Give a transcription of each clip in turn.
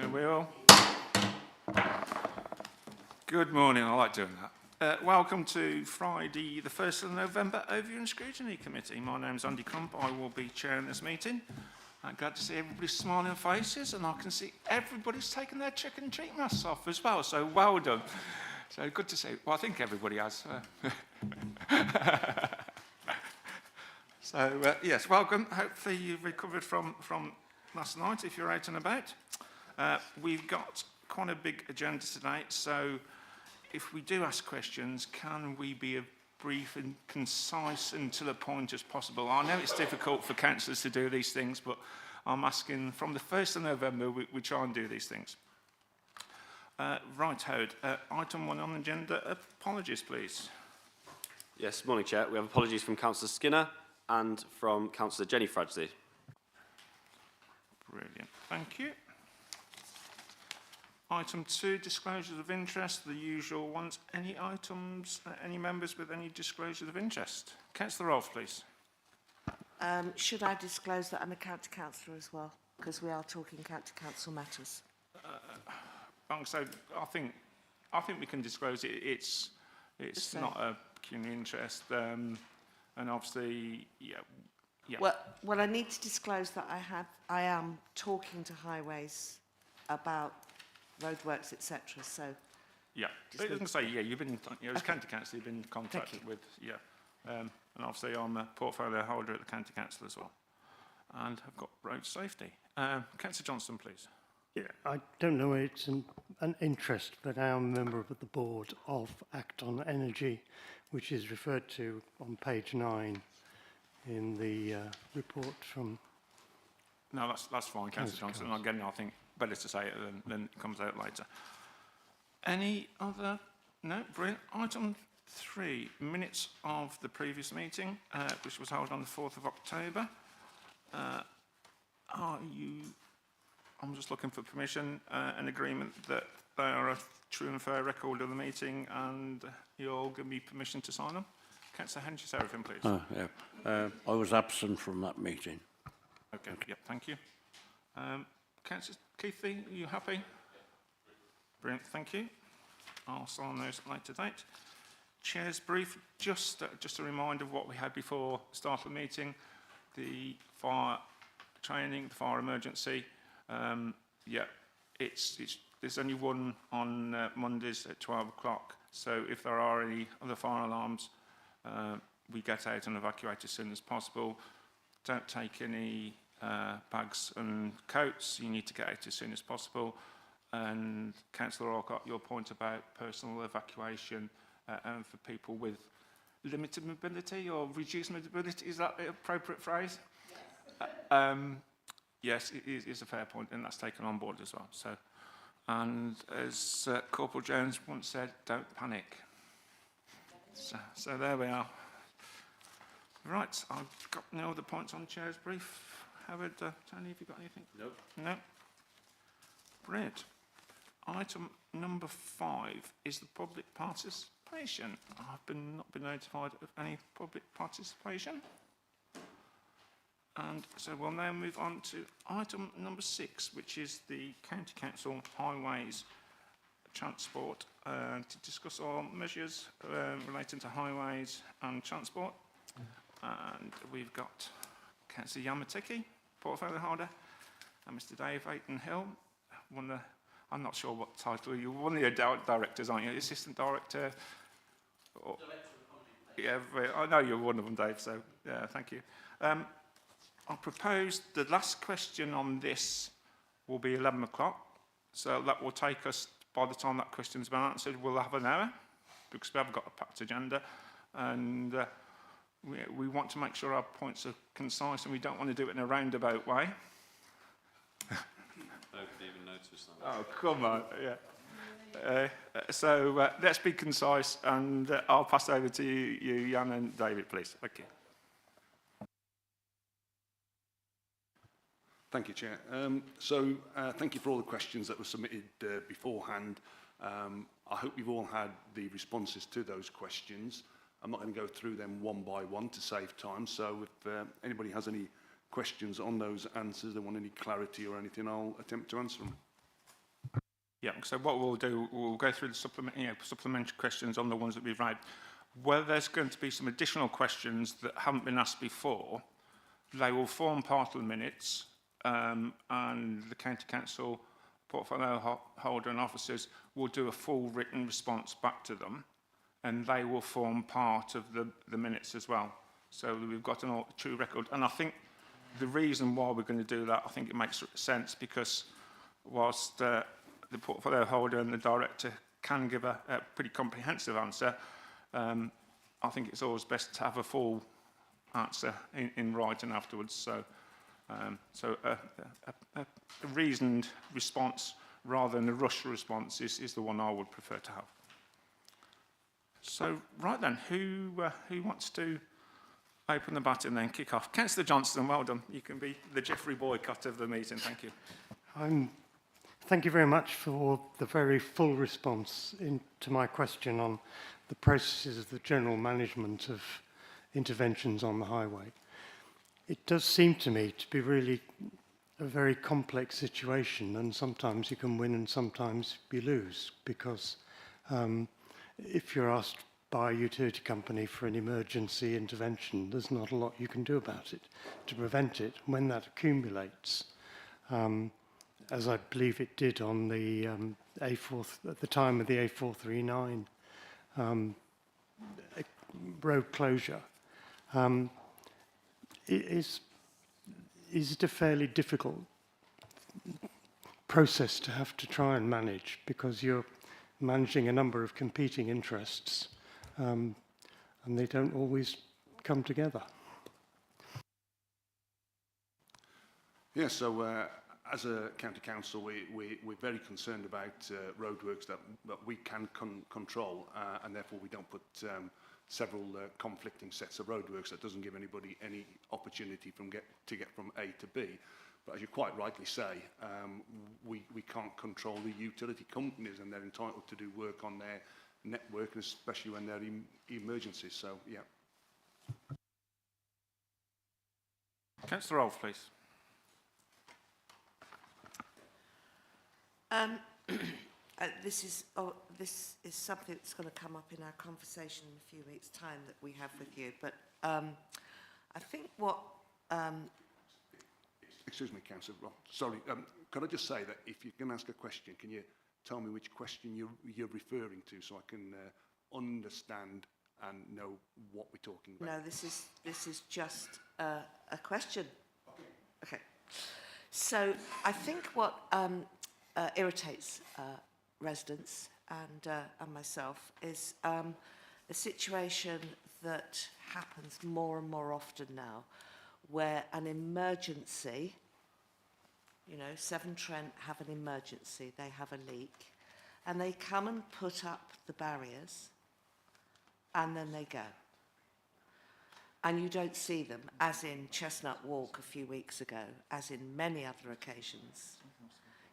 Here we are. Good morning, I like doing that. Welcome to Friday, the 1st of November, Overview and Scrutiny Committee. My name's Andy Crump, I will be chairing this meeting. I'm glad to see everybody's smiling faces, and I can see everybody's taken their trick and treat masks off as well, so well done. So good to see. Well, I think everybody has. Yes, welcome. Hopefully you've recovered from last night if you're out and about. We've got quite a big agenda today, so if we do ask questions, can we be as brief and concise and to the point as possible? I know it's difficult for councillors to do these things, but I'm asking from the 1st of November we try and do these things. Right, Howard, item 1 on the agenda, apologies please. Yes, morning Chair. We have apologies from Councillor Skinner and from Councillor Jenny Fradgley. Brilliant, thank you. Item 2, disclosures of interest, the usual ones. Any items, any members with any disclosures of interest? Councillor Rolfe, please. Should I disclose that I'm a county councillor as well? Because we are talking county council matters. So I think we can disclose it. It's not a pecuniary interest, and obviously, yeah. Well, I need to disclose that I am talking to Highways about roadworks, etc. So yeah, but I can say you've been as county councillor, you've been contracted with and obviously I'm a portfolio holder at the county council as well, and I've got road safety. Councillor Johnson, please. Yeah, I don't know it's an interest, but I am a member of the board of Act on Energy, which is referred to on page 9 in the report from... No, that's fine, Councillor Johnson. And again, I think better to say it than it comes out later. Any other? No, brilliant. Item 3, minutes of the previous meeting, which was held on the 4th of October. I'm just looking for permission, an agreement that they are a true and fair record of the meeting, and you'll give me permission to sign them. Councillor Henry-Serafin, please. I was absent from that meeting. Okay, yep, thank you. Councillor Keithley, are you happy? Brilliant, thank you. I'll sign those at a later date. Chair's brief, just a reminder of what we had before the start of the meeting, the fire training, the fire emergency. There's only one on Mondays at 12 o'clock, so if there are any other fire alarms, we get out and evacuate as soon as possible. Don't take any bags and coats. You need to get out as soon as possible. And Councillor Orcott, your point about personal evacuation and for people with limited mobility or reduced mobility, is that the appropriate phrase? Yes. Yes, it is a fair point, and that's taken on board as well. So, and as Corporal Jones once said, don't panic. So there we are. Right, I've got no other points on Chair's brief. Howard, Tony, have you got anything? Nope. No. Brilliant. Item number 5 is the public participation. I've not been notified of any public participation. And so we'll now move on to item number 6, which is the County Council Highways Transport, to discuss all measures relating to highways and transport. And we've got Councillor Yamatiki, portfolio holder, and Mr. Dave Ayton-Hill, I'm not sure what title you're one of the directors, aren't you? Assistant director? Or, yeah, I know you're one of them, Dave, so yeah, thank you. I propose the last question on this will be 11 o'clock, so that will take us, by the time that question's been answered, we'll have an hour, because we haven't got a packed agenda, and we want to make sure our points are concise, and we don't want to do it in a roundabout way. Nobody even noticed that. Oh, come on, yeah. So let's be concise, and I'll pass over to you, Jan and David, please. Thank you. Thank you, Chair. Thank you for all the questions that were submitted beforehand. I hope you've all had the responses to those questions. I'm not going to go through them one by one to save time, so if anybody has any questions on those answers, they want any clarity or anything, I'll attempt to answer them. Yeah, so what we'll do, we'll go through the supplementary questions on the ones that we've raised. Where there's going to be some additional questions that haven't been asked before, they will form part of the minutes, and the County Council portfolio holder and officers will do a full written response back to them, and they will form part of the minutes as well. So we've got a true record. And I think the reason why we're going to do that, I think it makes sense, because whilst the portfolio holder and the director can give a pretty comprehensive answer, I think it's always best to have a full answer in writing afterwards. So, a reasoned response rather than a rushed response is the one I would prefer to have. So, right then, who wants to open the bat and then kick off? Councillor Johnston, well done. You can be the Jeffrey Boycott of the meeting. Thank you. Thank you very much for the very full response to my question on the processes of the general management of interventions on the highway. It does seem to me to be really a very complex situation, and sometimes you can win and sometimes you lose, because if you're asked by a utility company for an emergency intervention, there's not a lot you can do about it to prevent it. When that accumulates, as I believe it did on the A4, at the time of the A439 road closure, is it a fairly difficult process to have to try and manage, because you're managing a number of competing interests, and they don't always come together. Yeah, so as a county council, we're very concerned about roadworks that we can control, and therefore we don't put several conflicting sets of roadworks that doesn't give anybody any opportunity to get from A to B. But as you quite rightly say, we can't control the utility companies, and they're entitled to do work on their network, and especially when they're emergencies. So, yeah. Councillor Rolfe, please. This is something that's going to come up in our conversation in a few weeks' time that we have with you. But I think what... Excuse me, Councillor Ross. Sorry, could I just say that if you can ask a question, can you tell me which question you're referring to, so I can understand and know what we're talking about? No, this is just a question. Okay. So I think what irritates residents and myself is a situation that happens more and more often now, where an emergency, you know, Severn Trent have an emergency, they have a leak, and they come and put up the barriers, and then they go. And you don't see them, as in Chestnut Walk a few weeks ago, as in many other occasions.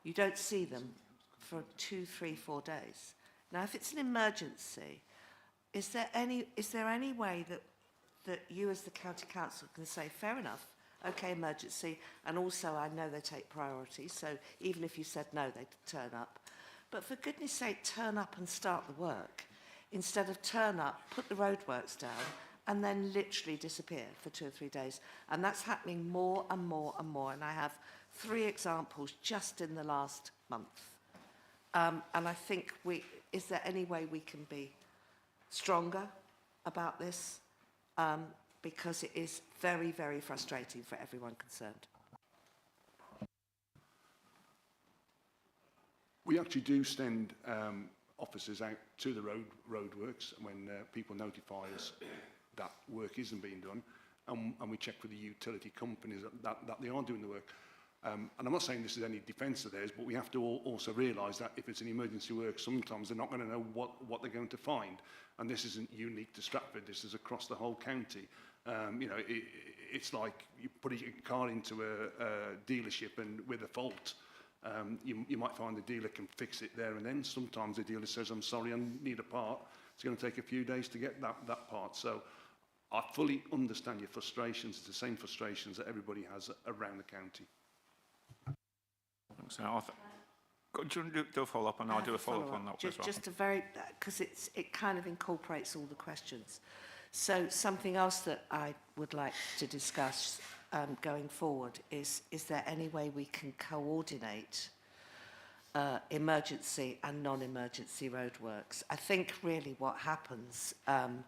You don't see them for 2, 3, 4 days. Now, if it's an emergency, is there any way that you as the county council can say, fair enough, okay, emergency, and also I know they take priority, so even if you said no, they'd turn up. But for goodness sake, turn up and start the work, instead of turn up, put the roadworks down, and then literally disappear for 2 or 3 days. And that's happening more and more and more. And I have 3 examples just in the last month. And I think is there any way we can be stronger about this? Because it is very, very frustrating for everyone concerned. We actually do send officers out to the roadworks when people notify us that work isn't being done, and we check with the utility companies that they are doing the work. And I'm not saying this is any defence of theirs, but we have to also realise that if it's an emergency work, sometimes they're not going to know what they're going to find. And this isn't unique to Stratford, this is across the whole county. You know, it's like you put your car into a dealership and with a fault, you might find the dealer can fix it there and then. Sometimes the dealer says, I'm sorry, I need a part. It's going to take a few days to get that part. So I fully understand your frustrations. It's the same frustrations that everybody has around the county. So Arthur. Do you want to do a follow-up, and I'll do a follow-up on that as well? Just a very, because it kind of incorporates all the questions. So something else that I would like to discuss going forward is there any way we can coordinate emergency and non-emergency roadworks? I think really what happens and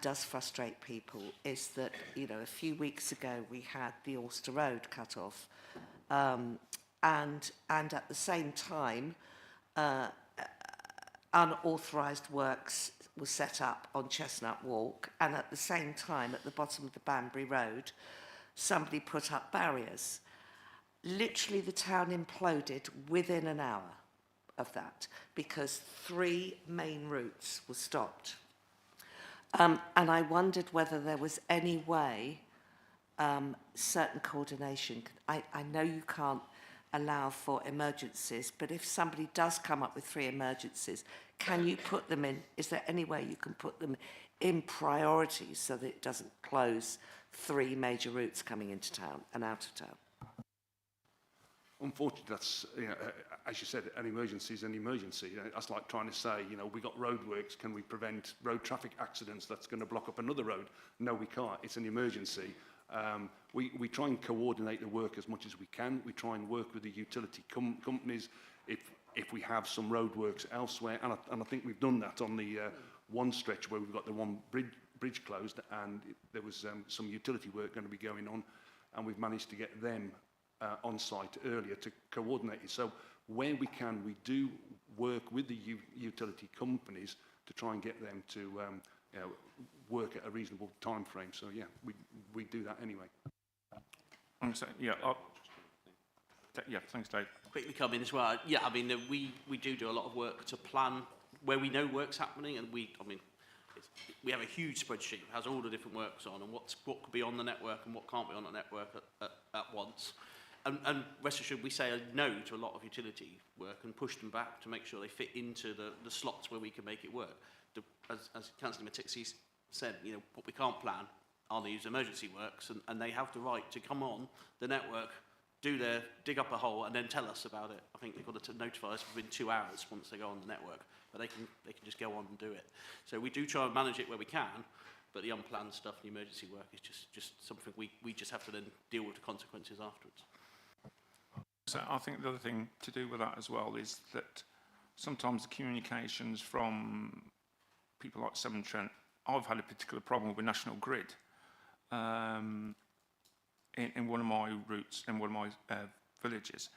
does frustrate people is that, you know, a few weeks ago we had the Ulster Road cut off, and at the same time unauthorised works was set up on Chestnut Walk, and at the same time at the bottom of the Banbury Road somebody put up barriers. Literally the town imploded within an hour of that because 3 main routes were stopped. And I wondered whether there was any way certain coordination. I know you can't allow for emergencies, but if somebody does come up with 3 emergencies, can you put them in? Is there any way you can put them in priorities so that it doesn't close 3 major routes coming into town and out of town? Unfortunately, that's, you know, as you said, an emergency is an emergency. You know, that's like trying to say, you know, we got roadworks, can we prevent road traffic accidents that's going to block up another road? No, we can't. It's an emergency. We try and coordinate the work as much as we can. We try and work with the utility companies if we have some roadworks elsewhere, and I think we've done that on the one stretch where we've got the one bridge closed, and there was some utility work going to be going on, and we've managed to get them on site earlier to coordinate it. So where we can, we do work with the utility companies to try and get them to you know, work at a reasonable time frame. So yeah, we do that anyway. Thanks, Dave. Quickly come in as well. Yeah, I mean, we do a lot of work to plan where we know work's happening, and we have a huge spreadsheet that has all the different works on and what could be on the network and what can't be on the network at once. And rest assured, we say no to a lot of utility work and push them back to make sure they fit into the slots where we can make it work. As Councillor Matixi said, you know, what we can't plan are these emergency works, and they have the right to come on the network, dig up a hole, and then tell us about it. I think they've got to notify us within 2 hours once they go on the network, but they can just go on and do it. So we do try and manage it where we can, but the unplanned stuff, the emergency work, is just something we just have to then deal with the consequences afterwards. So I think the other thing to do with that as well is that sometimes the communications from people like Severn Trent, I've had a particular problem with National Grid in one of my routes, in one of my villages,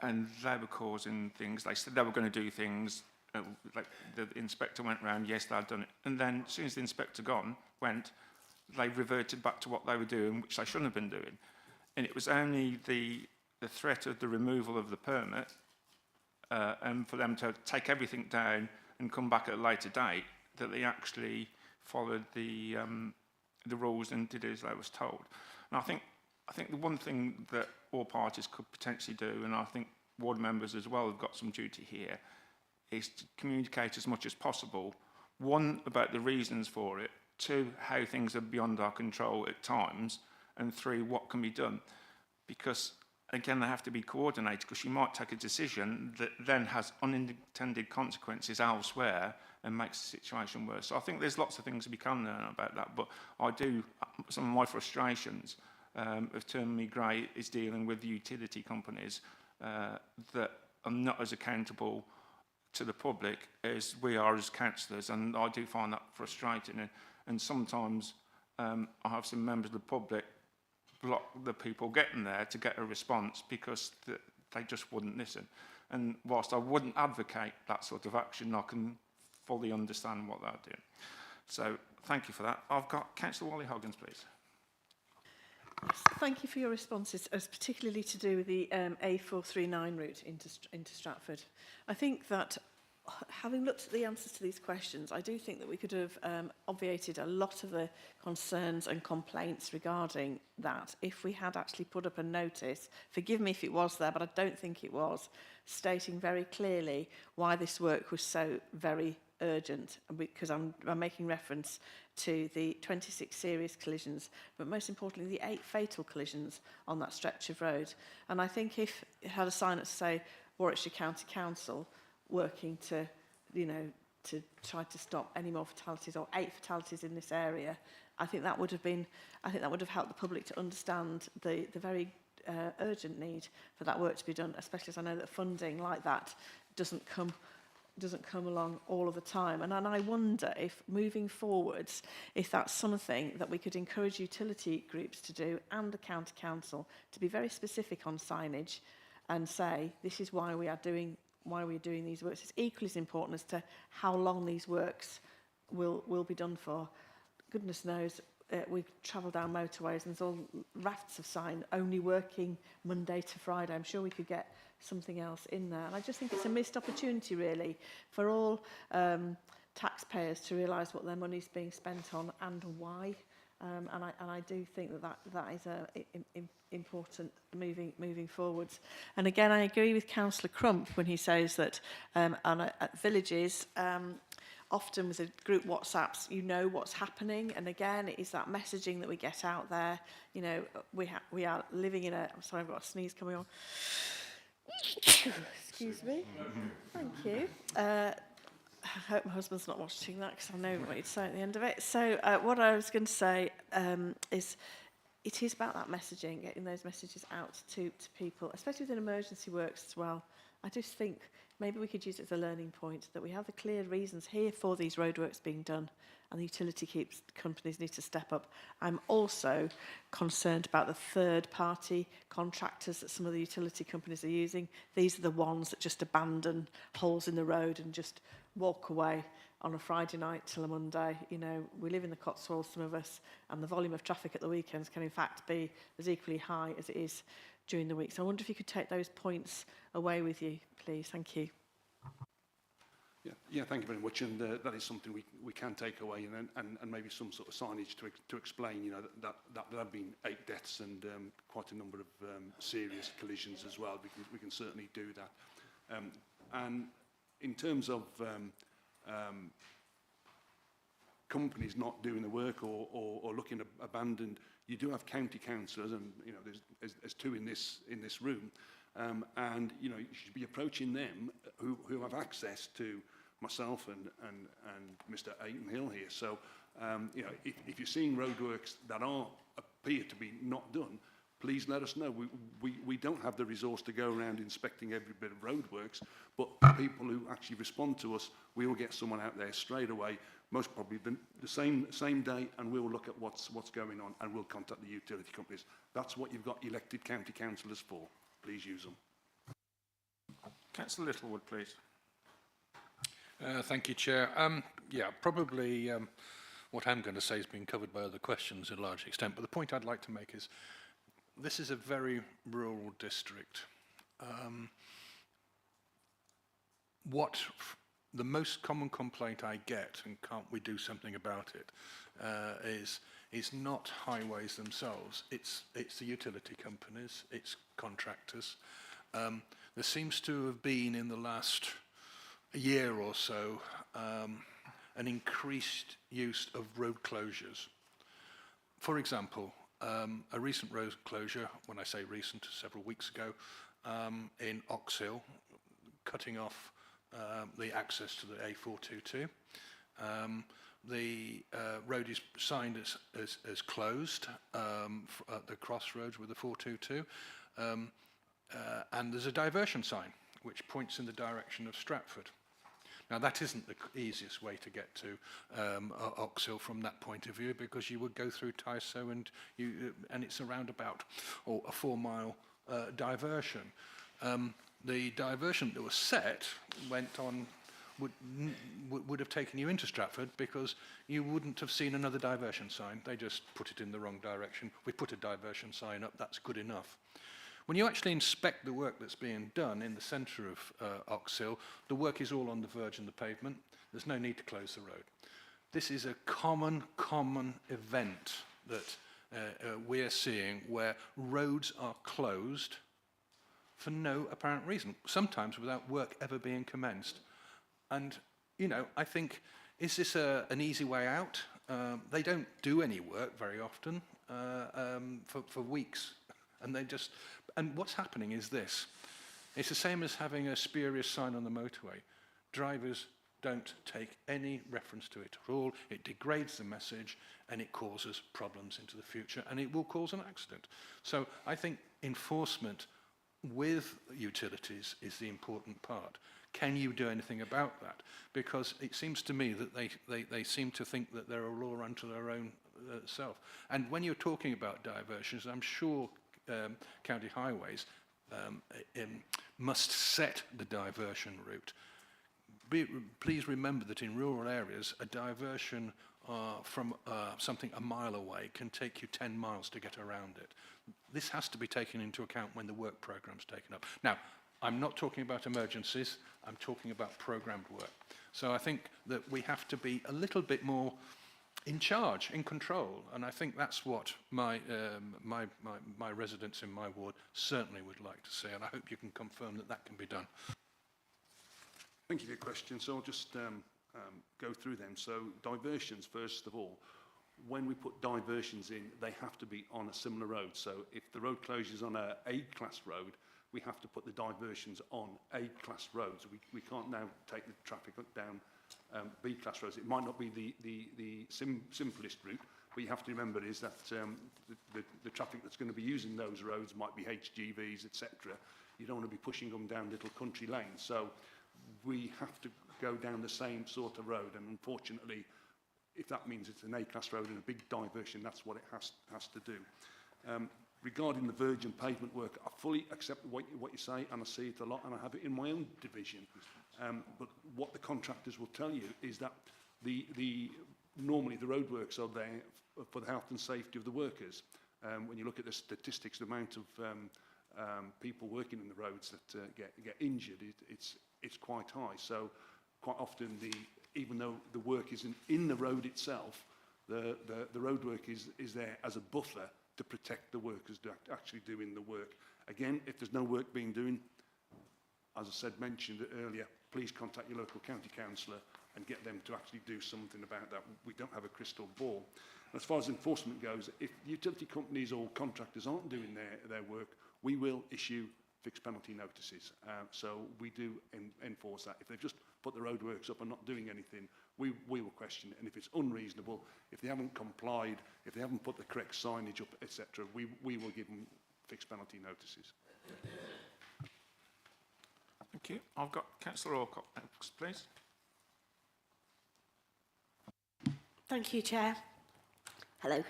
and they were causing things. They said they were going to do things, like the inspector went round, yes, they'd done it, and then as soon as the inspector went, they reverted back to what they were doing, which they shouldn't have been doing. And it was only the threat of the removal of the permit and for them to take everything down and come back at a later date that they actually followed the rules and did as they was told. And I think the one thing that all parties could potentially do, and I think ward members as well have got some duty here, is to communicate as much as possible. 1, about the reasons for it. 2, how things are beyond our control at times. And 3, what can be done. Because again, they have to be coordinated, because you might take a decision that then has unintended consequences elsewhere and makes the situation worse. So I think there's lots of things we can learn about that, but some of my frustrations of turning me grey is dealing with the utility companies that are not as accountable to the public as we are as councillors, and I do find that frustrating. And sometimes I have some members of the public block the people getting there to get a response because they just wouldn't listen. And whilst I wouldn't advocate that sort of action, I can fully understand what they're doing. So thank you for that. I've got Councillor Wally Hoggins, please. Thank you for your responses, as particularly to do with the A439 route into Stratford. I think that having looked at the answers to these questions, I do think that we could have obviated a lot of the concerns and complaints regarding that if we had actually put up a notice, forgive me if it was there, but I don't think it was, stating very clearly why this work was so very urgent, because I'm making reference to the 26 serious collisions, but most importantly the 8 fatal collisions on that stretch of road. And I think if it had a sign that say Warwickshire County Council working to, you know, to try to stop any more fatalities, or 8 fatalities in this area. I think that would have helped the public to understand the very urgent need for that work to be done, especially as I know that funding like that doesn't come along all of the time. And I wonder if moving forwards, if that's something that we could encourage utility groups to do, and the county council, to be very specific on signage and say, this is why we're doing these works. It's equally as important as to how long these works will be done for. Goodness knows, we travel down motorways and there's all rafts of sign only working Monday to Friday. I'm sure we could get something else in there. And I just think it's a missed opportunity, really, for all taxpayers to realise what their money's being spent on and why. And I do think that is important moving forwards. And again, I agree with Councillor Crump when he says that at villages, often with the group WhatsApps, you know what's happening. And again, it is that messaging that we get out there. You know, we are living in a... I'm sorry, I've got a sneeze coming on. Excuse me. Thank you. I hope my husband's not watching that, because I know what he'd say at the end of it. So what I was going to say is it is about that messaging, getting those messages out to people, especially within emergency works as well. I just think maybe we could use it as a learning point, that we have the clear reasons here for these roadworks being done, and the utility companies need to step up. I'm also concerned about the third-party contractors that some of the utility companies are using. These are the ones that just abandon holes in the road and just walk away on a Friday night till a Monday. You know, we live in the Cotswolds, some of us, and the volume of traffic at the weekends can in fact be as equally high as it is during the week. So I wonder if you could take those points away with you, please. Thank you. Yeah, thank you very much. And that is something we can take away, and maybe some sort of signage to explain, you know, that there have been 8 deaths and quite a number of serious collisions as well. We can certainly do that. And in terms of companies not doing the work or looking abandoned, you do have county councillors, and you know there's 2 in this room, and you know you should be approaching them who have access to myself and Mr. Aiton-Hill here. So you know, if you're seeing roadworks that appear to be not done, please let us know. We don't have the resource to go around inspecting every bit of roadworks, but people who actually respond to us, we will get someone out there straight away, most probably the same day, and we'll look at what's going on, and we'll contact the utility companies. That's what you've got elected county councillors for. Please use them. Councillor Littlewood, please. Thank you, Chair. Yeah, probably what I'm going to say has been covered by other questions to a large extent, but the point I'd like to make is this is a very rural district. The most common complaint I get, and can't we do something about it, is not highways themselves. It's the utility companies, it's contractors. There seems to have been in the last year or so an increased use of road closures. For example, a recent road closure, when I say recent, several weeks ago, in Oxhill, cutting off the access to the A422. The road is signed as closed at the crossroads with the 422, and there's a diversion sign which points in the direction of Stratford. Now, that isn't the easiest way to get to Oxhill from that point of view, because you would go through Tyso and it's a roundabout or a 4-mile diversion. The diversion that was set went on, would have taken you into Stratford, because you wouldn't have seen another diversion sign. They just put it in the wrong direction. We put a diversion sign up, that's good enough. When you actually inspect the work that's being done in the centre of Oxhill, the work is all on the verge of the pavement. There's no need to close the road. This is a common event that we're seeing, where roads are closed for no apparent reason, sometimes without work ever being commenced. And, you know, I think, is this an easy way out? They don't do any work very often for weeks. And what's happening is this. It's the same as having a spurious sign on the motorway. Drivers don't take any reference to it at all. It degrades the message and it causes problems into the future, and it will cause an accident. So I think enforcement with utilities is the important part. Can you do anything about that? Because it seems to me that they seem to think that they're a law unto their own self. And when you're talking about diversions, I'm sure county highways must set the diversion route. Please remember that in rural areas, a diversion from something a mile away can take you 10 miles to get around it. This has to be taken into account when the work programme's taken up. Now, I'm not talking about emergencies, I'm talking about programmed work. So I think that we have to be a little bit more in charge, in control, and I think that's what my residents in my ward certainly would like to see, and I hope you can confirm that that can be done. Thank you for your question. So I'll just go through them. So diversions, first of all, when we put diversions in, they have to be on a similar road. So if the road closures on a A-class road, we have to put the diversions on A-class roads. We can't now take the traffic down B-class roads. It might not be the simplest route, but you have to remember is that the traffic that's going to be using those roads might be HGVs, etc. You don't want to be pushing them down little country lanes. So we have to go down the same sort of road, and unfortunately, if that means it's an A-class road and a big diversion, that's what it has to do. Regarding the virgin pavement work, I fully accept what you say, and I see it a lot, and I have it in my own division. But what the contractors will tell you is that normally the roadworks are there for the health and safety of the workers. When you look at the statistics, the amount of people working in the roads that get injured, it's quite high. So quite often, even though the work isn't in the road itself, the road work is there as a buffer to protect the workers actually doing the work. Again, if there's no work being done, as I said, mentioned earlier, please contact your local county councillor and get them to actually do something about that. We don't have a crystal ball. And as far as enforcement goes, if utility companies or contractors aren't doing their work, we will issue fixed penalty notices. So we do enforce that. If they've just put the roadworks up and not doing anything, we will question it. And if it's unreasonable, if they haven't complied, if they haven't put the correct signage up, etc., we will give them fixed penalty notices. Thank you. I've got Councillor Alcott next, please. Thank you, Chair. Hello.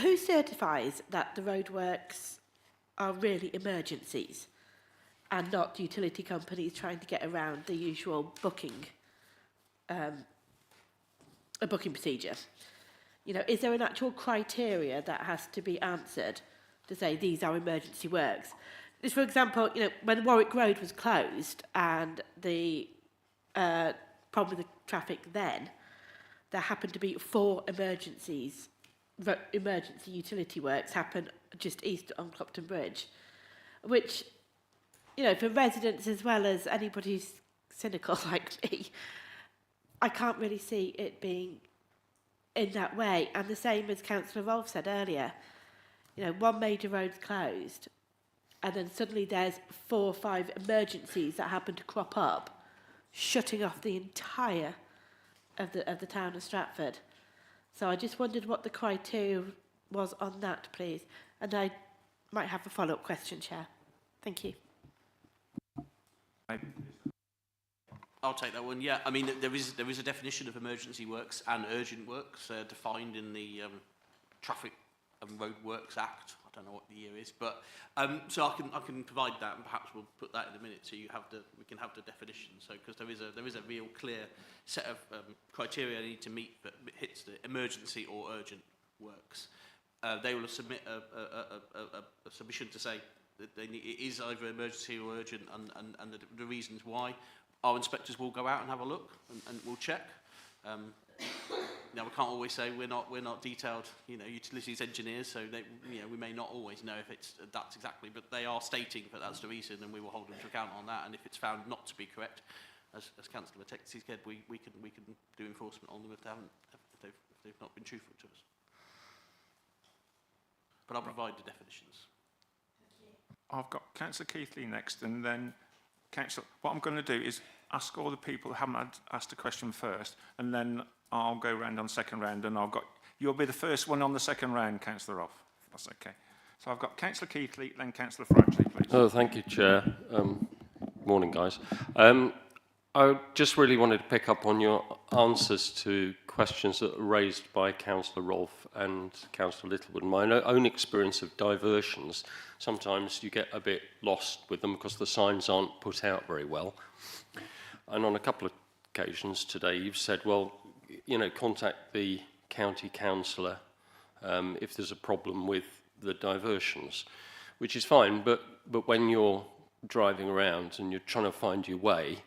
Who certifies that the roadworks are really emergencies and not utility companies trying to get around the usual booking procedure? You know, is there an actual criteria that has to be answered to say these are emergency works? Just for example, you know, when Warwick Road was closed and the problem with the traffic then, there happened to be 4 emergency utility works happen just east on Clopton Bridge, which, you know, for residents as well as anybody who's cynical like me, I can't really see it being in that way. And the same as Councillor Rolfe said earlier, you know, one major road's closed, and then suddenly there's 4 or 5 emergencies that happen to crop up, shutting off the entire of the town of Stratford. So I just wondered what the criteria was on that, please. And I might have a follow-up question, Chair. Thank you. I'll take that one. Yeah, I mean, there is a definition of emergency works and urgent works defined in the Traffic and Road Works Act. I don't know what the year is, but so I can provide that, and perhaps we'll put that in a minute so we can have the definition. So because there is a real clear set of criteria they need to meet that hits the emergency or urgent works. They will submit a submission to say that it is either emergency or urgent, and the reasons why. Our inspectors will go out and have a look and we'll check. Now we can't always say we're not detailed, you know, utilities engineers, so they, you know, we may not always know if that's exactly, but they are stating that that's the reason, and we will hold them to account on that. And if it's found not to be correct, as Councillor Matexi said, we can do enforcement on them if they've not been truthful to us. But I'll provide the definitions. I've got Councillor Keithley next, and then Councillor... What I'm going to do is ask all the people who haven't asked a question first, and then I'll go round on second round, and you'll be the first one on the second round, Councillor Roth. That's okay. So I've got Councillor Keithley, then Councillor Fradley, please. Oh, thank you, Chair. Morning, guys. I just really wanted to pick up on your answers to questions that were raised by Councillor Rolfe and Councillor Littlewood. My own experience of diversions, sometimes you get a bit lost with them because the signs aren't put out very well. And on a couple of occasions today, you've said, well, you know, contact the county councillor if there's a problem with the diversions, which is fine, but when you're driving around and you're trying to find your way,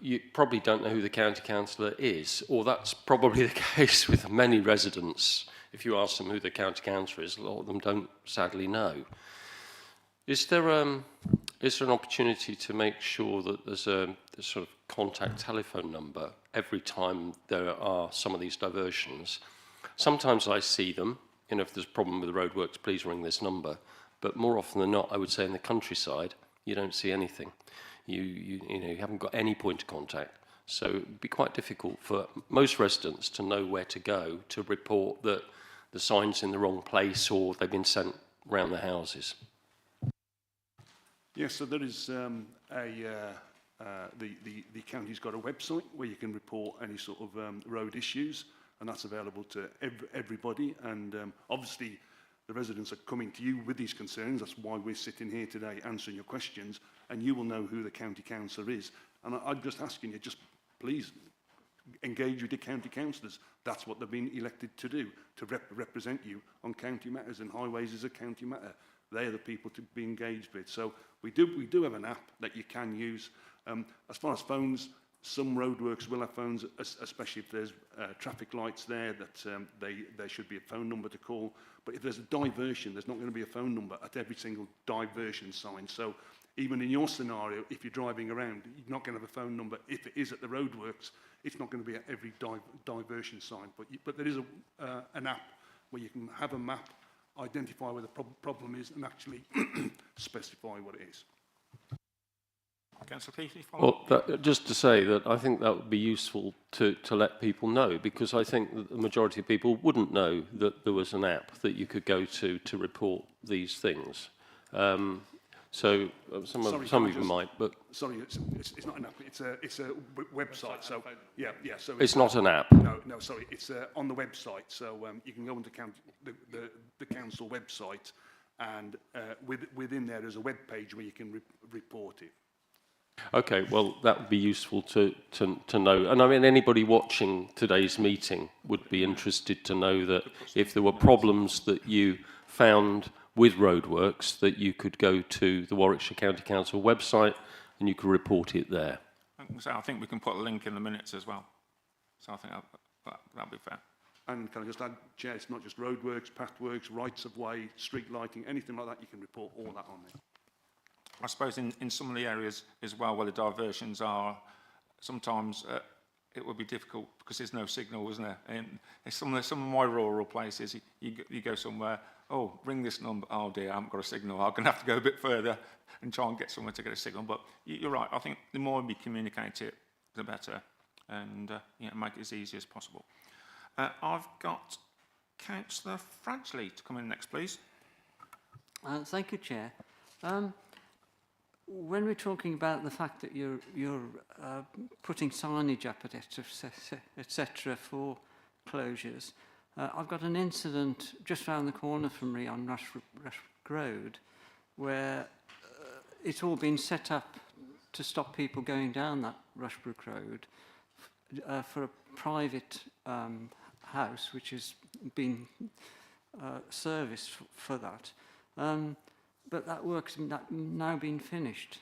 you probably don't know who the county councillor is, or that's probably the case with many residents. If you ask them who the county councillor is, a lot of them don't sadly know. Is there an opportunity to make sure that there's a sort of contact telephone number every time there are some of these diversions? Sometimes I see them, you know, if there's a problem with the roadworks, please ring this number. But more often than not, I would say in the countryside, you don't see anything. You know, you haven't got any point of contact. So it'd be quite difficult for most residents to know where to go to report that the sign's in the wrong place or they've been sent round the houses. Yes, so there is the county's got a website where you can report any sort of road issues, and that's available to everybody. And obviously, the residents are coming to you with these concerns. That's why we're sitting here today answering your questions, and you will know who the county councillor is. And I'm just asking you, just please engage with the county councillors. That's what they've been elected to do, to represent you on county matters, and highways is a county matter. They are the people to be engaged with. So we do have an app that you can use. As far as phones, some roadworks will have phones, especially if there's traffic lights there, that there should be a phone number to call. But if there's a diversion, there's not going to be a phone number at every single diversion sign. So even in your scenario, if you're driving around, you're not going to have a phone number. If it is at the roadworks, it's not going to be at every diversion sign. But there is an app where you can have a map, identify where the problem is, and actually specify what it is. Councillor Keithley, follow up? Well, just to say that I think that would be useful to let people know, because I think that the majority of people wouldn't know that there was an app that you could go to report these things. Some of you might, but... Sorry, it's not an app, it's a website, so... Yeah, so... It's not an app? No, sorry, it's on the website, so you can go onto the council website, and within there is a web page where you can report it. Okay, well, that would be useful to know. And I mean, anybody watching today's meeting would be interested to know that if there were problems that you found with roadworks, that you could go to the Warwickshire County Council website and you could report it there. So I think we can put a link in the minutes as well. So I think that'll be fair. And can I just add, Chair, it's not just roadworks, pathworks, rights of way, street lighting, anything like that, you can report all that on there. I suppose in some of the areas as well where the diversions are, sometimes it would be difficult because there's no signal, isn't there? And some of my rural places, you go somewhere, oh, ring this number, oh dear, I haven't got a signal, I'm going to have to go a bit further and try and get somewhere to get a signal. But you're right, I think the more we communicate it, the better, and make it as easy as possible. I've got Councillor Fradley to come in next, please. Thank you, Chair. When we're talking about the fact that you're putting signage up at etc. for closures, I've got an incident just round the corner from me on Rushbrook Road where it's all been set up to stop people going down that Rushbrook Road for a private house which has been serviced for that. But that work's now been finished.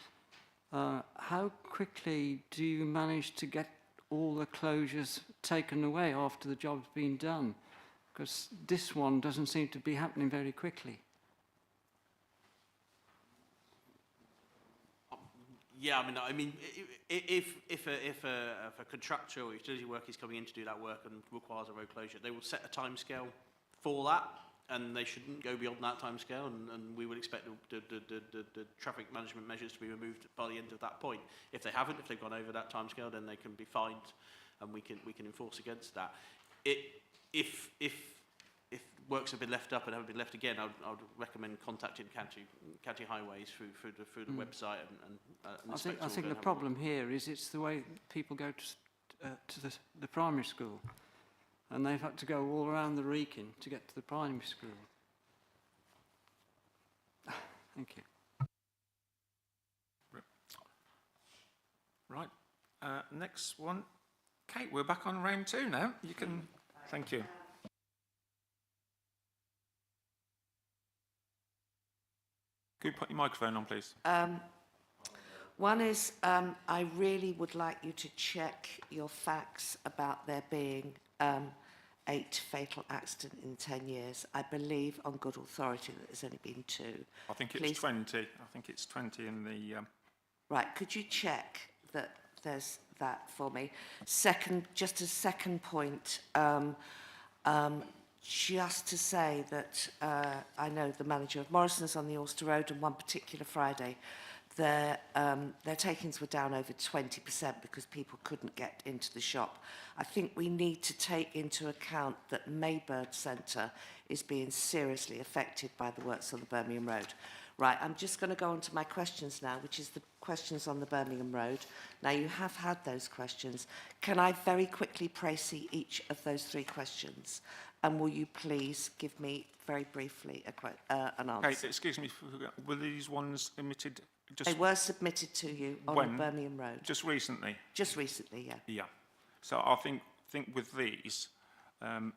How quickly do you manage to get all the closures taken away after the job's been done? Because this one doesn't seem to be happening very quickly. Yeah, I mean, if a contractor or utility worker is coming in to do that work and requires a road closure, they will set a timescale for that. and they shouldn't go beyond that timescale, and we would expect the traffic management measures to be removed by the end of that point. If they haven't, if they've gone over that timescale, then they can be fined, and we can enforce against that. If works have been left up and haven't been left again, I would recommend contacting county highways through the website and I think the problem here is it's the way people go to the primary school, and they've had to go all around the Wrekin to get to the primary school. Thank you. Right. Next one. Kate, we're back on round 2 now. You can... Thank you. Could you put your microphone on, please? One is, I really would like you to check your facts about there being 8 fatal accidents in 10 years. I believe on good authority that there's only been 2. I think it's 20. I think it's 20 in the... Right, could you check that there's that for me? Second, just a second point, just to say that I know the manager of Morrison's on the Auster Road, and one particular Friday, their takings were down over 20% because people couldn't get into the shop. I think we need to take into account that Maybird Centre is being seriously affected by the works on the Birmingham Road. Right, I'm just going to go on to my questions now, which is the questions on the Birmingham Road. Now, you have had those questions. Can I very quickly précis each of those 3 questions? And will you please give me very briefly an answer? Kate, excuse me, were these ones emitted just... They were submitted to you on the Birmingham Road. Just recently? Just recently, yeah. Yeah. So I think with these, like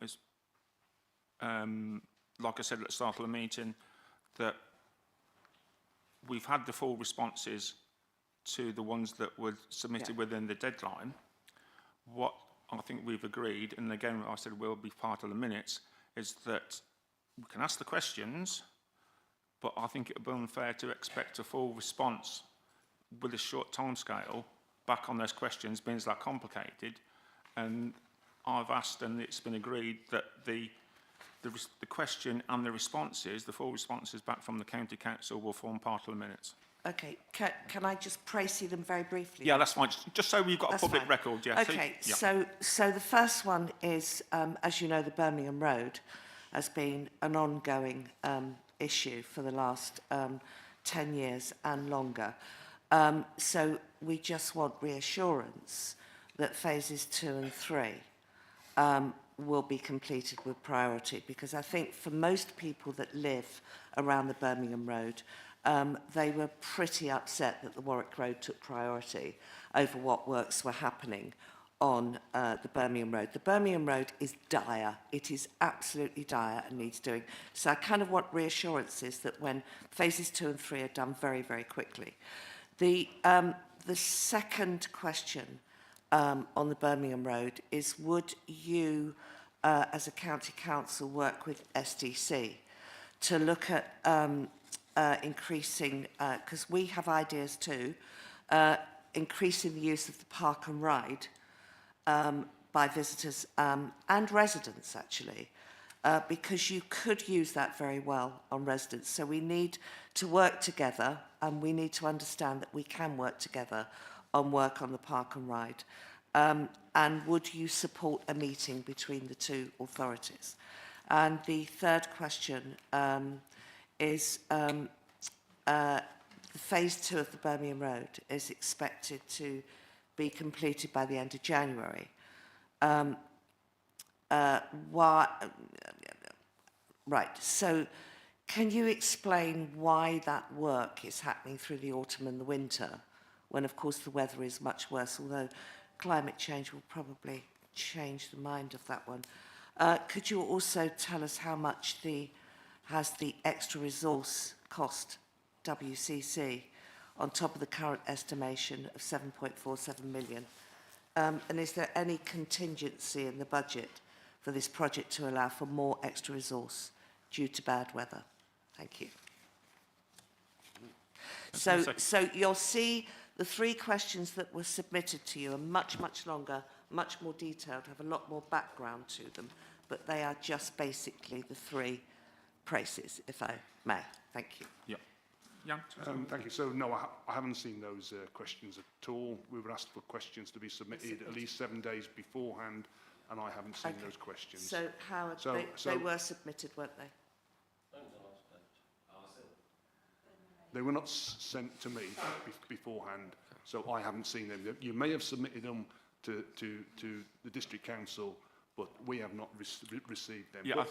I said at the start of the meeting, that we've had the full responses to the ones that were submitted within the deadline. What I think we've agreed, and again I said will be part of the minutes, is that we can ask the questions, but I think it would be unfair to expect a full response with a short timescale back on those questions, being that complicated. And I've asked, and it's been agreed, that the question and the responses, the full responses back from the County Council, will form part of the minutes. Okay, can I just précis them very briefly? Yeah, that's fine. Just so we've got a public record. Yeah. Okay, so the first one is, as you know, the Birmingham Road has been an ongoing issue for the last 10 years and longer. So we just want reassurance that phases 2 and 3 will be completed with priority, because I think for most people that live around the Birmingham Road, they were pretty upset that the Warwick Road took priority over what works were happening on the Birmingham Road. The Birmingham Road is dire. It is absolutely dire and needs doing. So I kind of want reassurances that when phases 2 and 3 are done very, very quickly. The second question on the Birmingham Road is, would you, as a county council, work with SDC to look at increasing, because we have ideas too, increasing the use of the park and ride by visitors and residents, actually, because you could use that very well on residents. So we need to work together, and we need to understand that we can work together on work on the park and ride. And would you support a meeting between the 2 authorities? And the third question is phase 2 of the Birmingham Road is expected to be completed by the end of January. Right, so can you explain why that work is happening through the autumn and the winter, when of course the weather is much worse, although climate change will probably change the mind of that one. Could you also tell us how much has the extra resource cost WCC on top of the current estimation of 7.47 million? And is there any contingency in the budget for this project to allow for more extra resource due to bad weather? Thank you. So you'll see the 3 questions that were submitted to you are much, much longer, much more detailed, have a lot more background to them, but they are just basically the 3 prices, if I may. Thank you. Yeah. Jan? Thank you. So, no, I haven't seen those questions at all. We were asked for questions to be submitted at least 7 days beforehand, and I haven't seen those questions. So, Howard, they were submitted, weren't they? They were not sent to me beforehand, so I haven't seen them. You may have submitted them to the District Council, but we have not received them. Yeah, but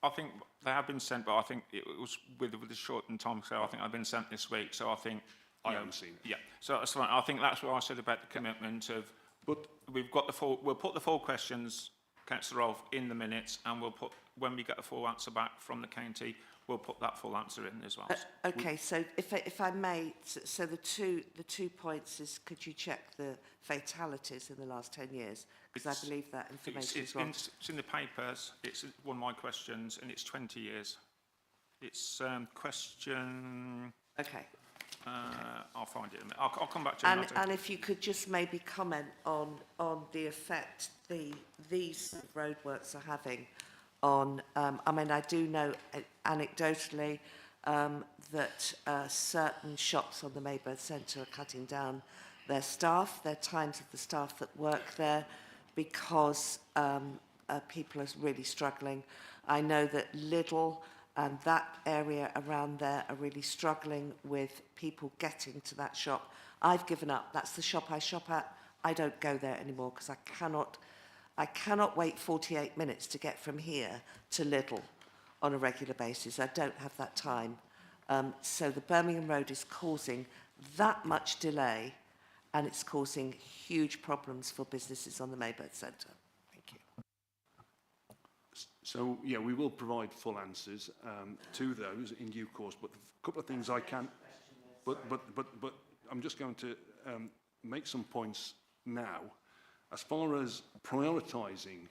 I think they have been sent, but I think it was with the shortened time scale. I think I've been sent this week, so I think I haven't seen it. Yeah, so that's fine. I think that's what I said about the commitment of. But we've got the full. We'll put the full questions, Councillor Rolfe, in the minutes, and we'll put when we get a full answer back from the county, we'll put that full answer in as well. Okay, so if I may, so the two points is, could you check the fatalities in the last 10 years? Because I believe that information is wrong. It's in the papers. It's one of my questions, and it's 20 years. It's question. Okay. I'll find it in a minute. I'll come back to you. And if you could just maybe comment on the effect these roadworks are having on. I mean, I do know anecdotally that certain shops on the Mayberth Centre are cutting down their staff, their times of the staff that work there, because people are really struggling. I know that Lidl and that area around there are really struggling with people getting to that shop. I've given up. That's the shop I shop at. I don't go there anymore because I cannot wait 48 minutes to get from here to Lidl on a regular basis. I don't have that time. So the Birmingham Road is causing that much delay, and it's causing huge problems for businesses on the Mayberth Centre. Thank you. So, yeah, we will provide full answers to those in due course, but a couple of things I can... But I'm just going to make some points now. As far as prioritising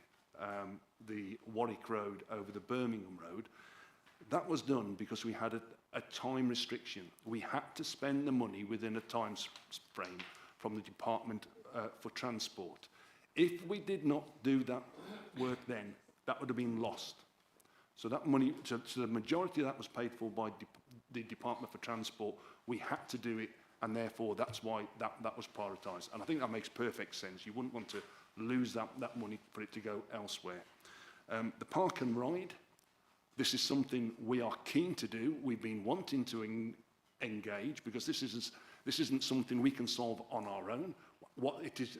the Warwick Road over the Birmingham Road, that was done because we had a time restriction. We had to spend the money within a time frame from the Department for Transport. If we did not do that work then, that would have been lost. So that money, so the majority of that was paid for by the Department for Transport. We had to do it, and therefore that's why that was prioritised. And I think that makes perfect sense. You wouldn't want to lose that money for it to go elsewhere. The park and ride, this is something we are keen to do. We've been wanting to engage, because this isn't something we can solve on our own. What is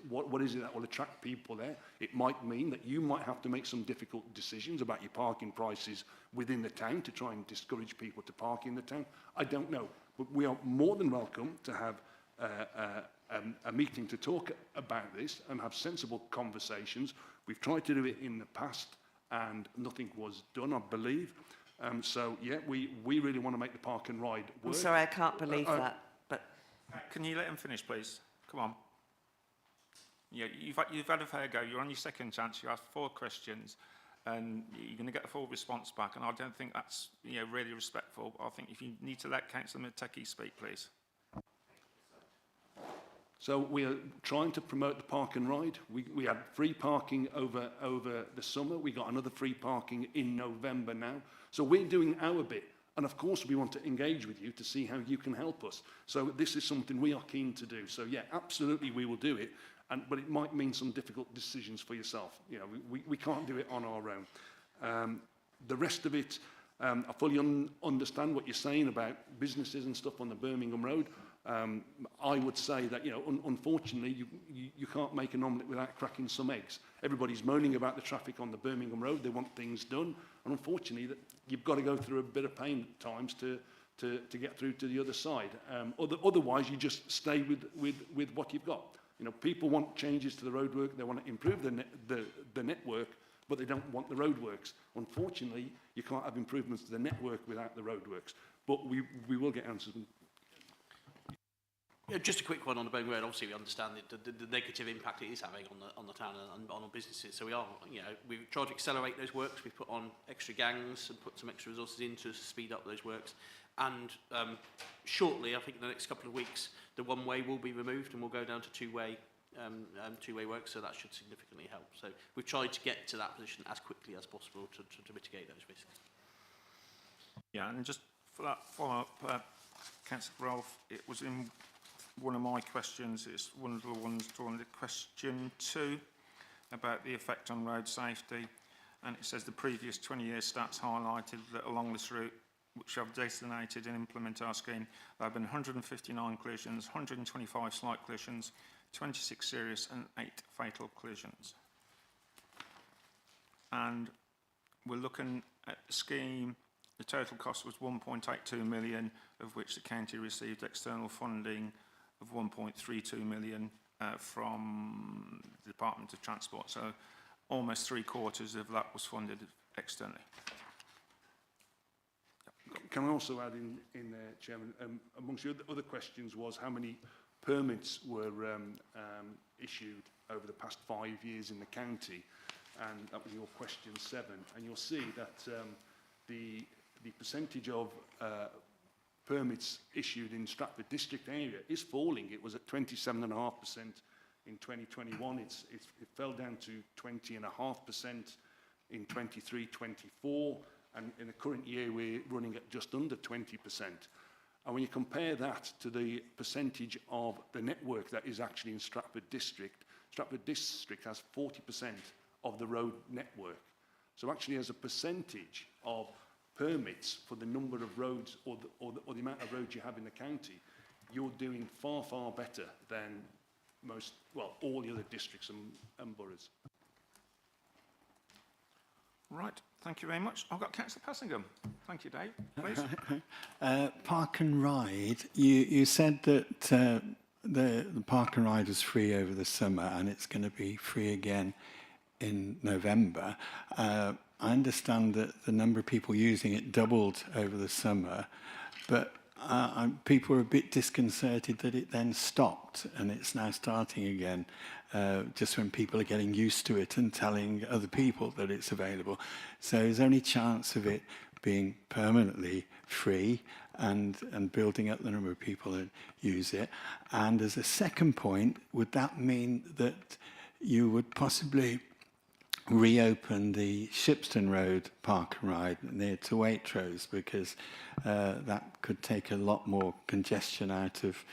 it that will attract people there? It might mean that you might have to make some difficult decisions about your parking prices within the town to try and discourage people to park in the town. I don't know, but we are more than welcome to have a meeting to talk about this and have sensible conversations. We've tried to do it in the past and nothing was done, I believe. So, yeah, we really want to make the park and ride work. I'm sorry, I can't believe that. But can you let him finish, please? Come on. Yeah, you've had a fair go. You're on your second chance. You asked 4 questions, and you're going to get a full response back. And I don't think that's really respectful. I think if you need to let Councillor Mateki speak, please. So we are trying to promote the park and ride. We had free parking over the summer. We got another free parking in November now. So we're doing our bit. And of course, we want to engage with you to see how you can help us. So this is something we are keen to do. So yeah, absolutely, we will do it. But it might mean some difficult decisions for yourself. We can't do it on our own. The rest of it, I fully understand what you're saying about businesses and stuff on the Birmingham Road. I would say that, unfortunately, you can't make an omelette without cracking some eggs. Everybody's moaning about the traffic on the Birmingham Road. They want things done. And unfortunately, that you've got to go through a bit of pain at times to get through to the other side. Otherwise, you just stay with what you've got. People want changes to the roadwork. They want to improve the network, but they don't want the roadworks. Unfortunately, you can't have improvements to the network without the roadworks. But we will get answers. Yeah, just a quick one on the Birmingham Road. Obviously, we understand the negative impact it is having on the town and on our businesses. So we've tried to accelerate those works. We've put on extra gangs and put some extra resources in to speed up those works. And shortly, I think in the next couple of weeks, the one-way will be removed and we'll go down to two-way work. So that should significantly help. So we've tried to get to that position as quickly as possible to mitigate those risks. Yeah, and just for that follow-up, Councillor Rolfe, it was in one of my questions, it's one of the ones drawn to question 2 about the effect on road safety, and it says the previous 20-year stats highlighted that along this route, which I've designated and implement our scheme, there have been 159 collisions, 125 slight collisions, 26 serious and 8 fatal collisions. And we're looking at the scheme, the total cost was 1.82 million, of which the county received external funding of 1.32 million from the Department of Transport. So almost 3/4 of that was funded externally. Can I also add in there, Chairman, amongst the other questions was how many permits were issued over the past 5 years in the county, and that was your question 7. And you'll see that the percentage of permits issued in Stratford district area is falling. It was at 27.5% in 2021. It fell down to 20.5% in 23-24, and in the current year we're running at just under 20%. And when you compare that to the percentage of the network that is actually in Stratford district has 40% of the road network. So actually as a percentage of permits for the number of roads or the amount of roads you have in the county, you're doing far, far better than most, well, all the other districts and boroughs. Right, thank you very much. I've got Councillor Passingham. Thank you, Dave. Please. Park and Ride, you said that the Park and Ride was free over the summer and it's going to be free again in November. I understand that the number of people using it doubled over the summer, but people are a bit disconcerted that it then stopped and it's now starting again, just when people are getting used to it and telling other people that it's available. So is there any chance of it being permanently free and building up the number of people that use it? And as a second point, would that mean that you would possibly reopen the Shipston Road Park and Ride near to Waitrose, because that could take a lot more congestion out of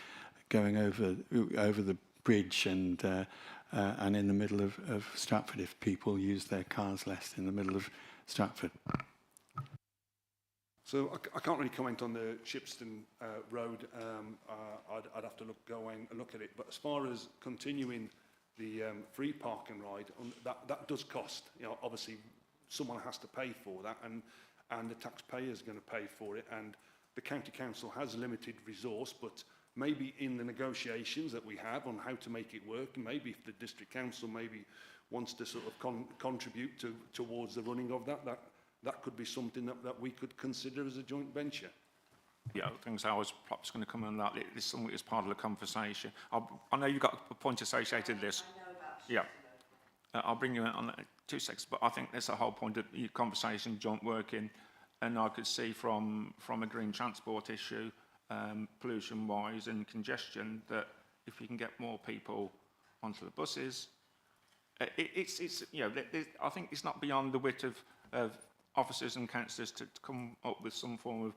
going over the bridge and in the middle of Stratford, if people use their cars less in the middle of Stratford. So I can't really comment on the Shipston Road. I'd have to go and look at it. But as far as continuing the free park and ride, that does cost. You know, obviously someone has to pay for that, and the taxpayer is going to pay for it. And the county council has limited resource, but maybe in the negotiations that we have on how to make it work, and maybe if the district council maybe wants to sort of contribute towards the running of that could be something that we could consider as a joint venture. Yeah, things I was perhaps going to come on that. This is something that's part of the conversation. I know you've got a point associated with this. I know about yeah. I'll bring you in on that in 2 seconds, but I think that's the whole point of your conversation, joint working, and I could see from a green transport issue, pollution-wise and congestion, that if we can get more people onto the buses, it's you know, I think it's not beyond the wit of officers and councillors to come up with some form of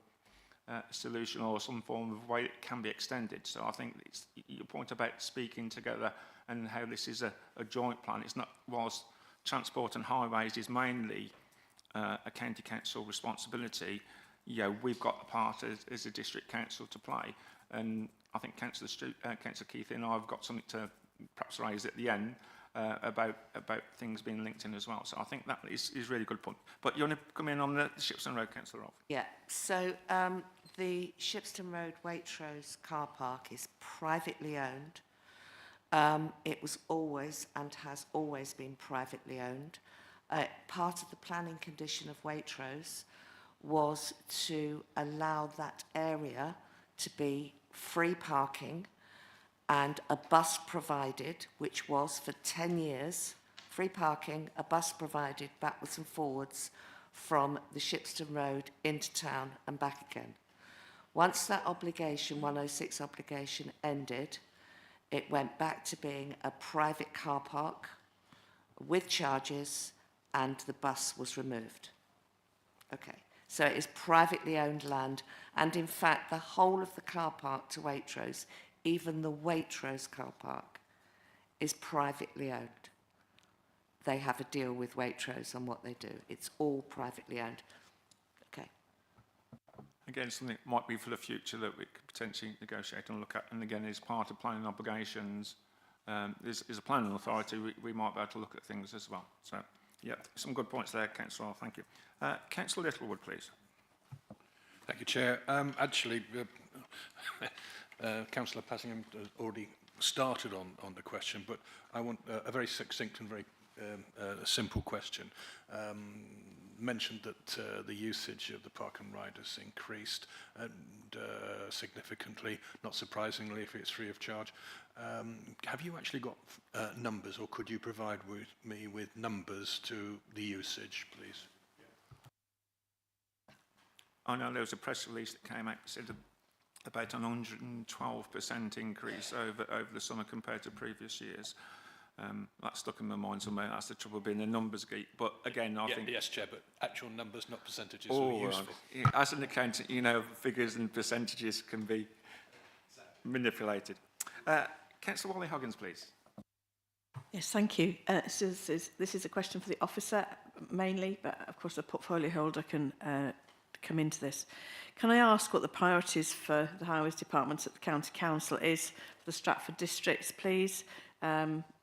solution or some form of way it can be extended. So I think it's your point about speaking together and how this is a joint plan. It's not, whilst transport and highways is mainly a county council responsibility, you know, we've got a part as a district council to play. And I think Councillor Keith and I have got something to perhaps raise at the end about things being linked in as well. So I think that is a really good point. But you want to come in on the Shipston Road, Councillor Rolfe? Yeah, so the Shipston Road Waitrose car park is privately owned. It was always and has always been privately owned. Part of the planning condition of Waitrose was to allow that area to be free parking and a bus provided, which was for 10 years, free parking, a bus provided backwards and forwards from the Shipston Road into town and back again. Once that obligation, 106 obligation, ended, it went back to being a private car park with charges, and the bus was removed. Okay, So it is privately owned land. And in fact, the whole of the car park to Waitrose, even the Waitrose car park, is privately owned. They have a deal with Waitrose on what they do. It's all privately owned. Okay. Again, something that might be for the future that we could potentially negotiate and look at. And again, as part of planning obligations, is a planning authority, we might be able to look at things as well. So, yeah, some good points there, Councillor. Thank you. Councillor Littlewood, please. Thank you, Chair. Actually, Councillor Passingham has already started on the question, but I want a very succinct and very simple question. Mentioned that the usage of the park and ride has increased and significantly, not surprisingly if it's free of charge. Have you actually got numbers, or could you provide me with numbers to the usage, please? I know there was a press release that came out that said about an 112% increase over the summer compared to previous years. That stuck in my mind somewhere. That's the trouble being a numbers geek. But again, I think... Yes, Chair, but actual numbers, not percentages, are useful. As an accountant, you know, figures and percentages can be manipulated. Councillor Wally-Hoggins, please. Yes, thank you. This is a question for the officer mainly, but of course the portfolio holder can come into this. Can I ask what the priorities for the Highways Department at the County Council is for the Stratford districts, please,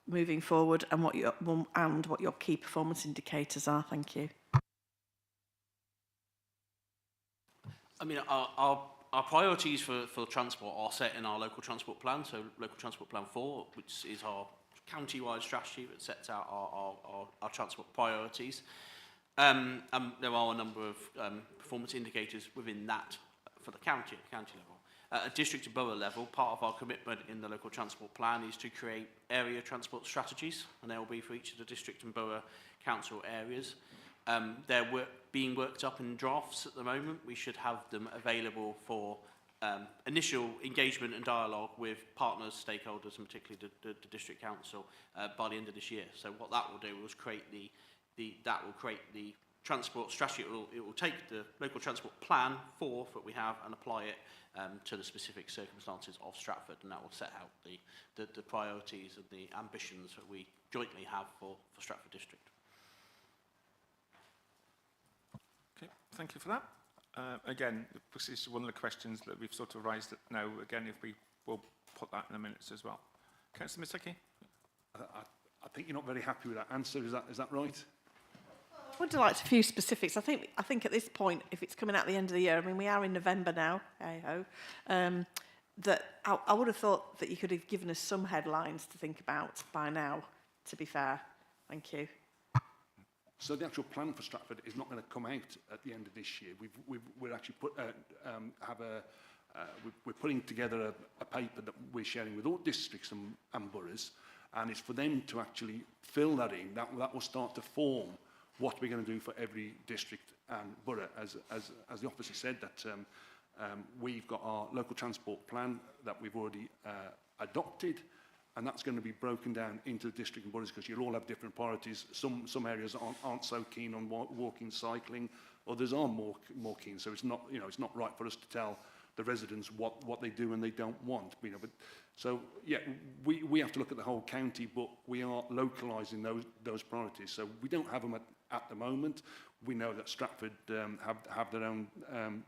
moving forward, and what your key performance indicators are? Thank you. I mean, our priorities for transport are set in our local transport plan, so local transport plan 4, which is our county-wide strategy that sets out our transport priorities. There are a number of performance indicators within that for the county, at county level. At a district and borough level, part of our commitment in the local transport plan is to create area transport strategies, and they will be for each of the district and borough council areas. They're being worked up in drafts at the moment. We should have them available for initial engagement and dialogue with partners, stakeholders, and particularly the district council by the end of this year. So what that will do is create the transport strategy. It will take the local transport plan 4 that we have and apply it to the specific circumstances of Stratford, and that will set out the priorities and the ambitions that we jointly have for Stratford District. Okay, thank you for that. Again, this is one of the questions that we've sort of raised now. Again, if we will put that in the minutes as well. Councillor Misaki? I think you're not very happy with that answer. Is that right? I would like a few specifics. I think at this point, if it's coming out at the end of the year, I mean, we are in November now, hey-ho, that I would have thought that you could have given us some headlines to think about by now, to be fair. Thank you. So the actual plan for Stratford is not going to come out at the end of this year. We're actually we're putting together a paper that we're sharing with all districts and boroughs, and it's for them to actually fill that in. That will start to form what we're going to do for every district and borough. As the officer said, that we've got our local transport plan that we've already adopted, and that's going to be broken down into the district and boroughs, because you'll all have different priorities. Some areas aren't so keen on walking, cycling, others are more keen. So it's not, it's not right for us to tell the residents what they do and they don't want. But so yeah, we have to look at the whole county, but we are localising those priorities. So we don't have them at the moment. We know that Stratford have their own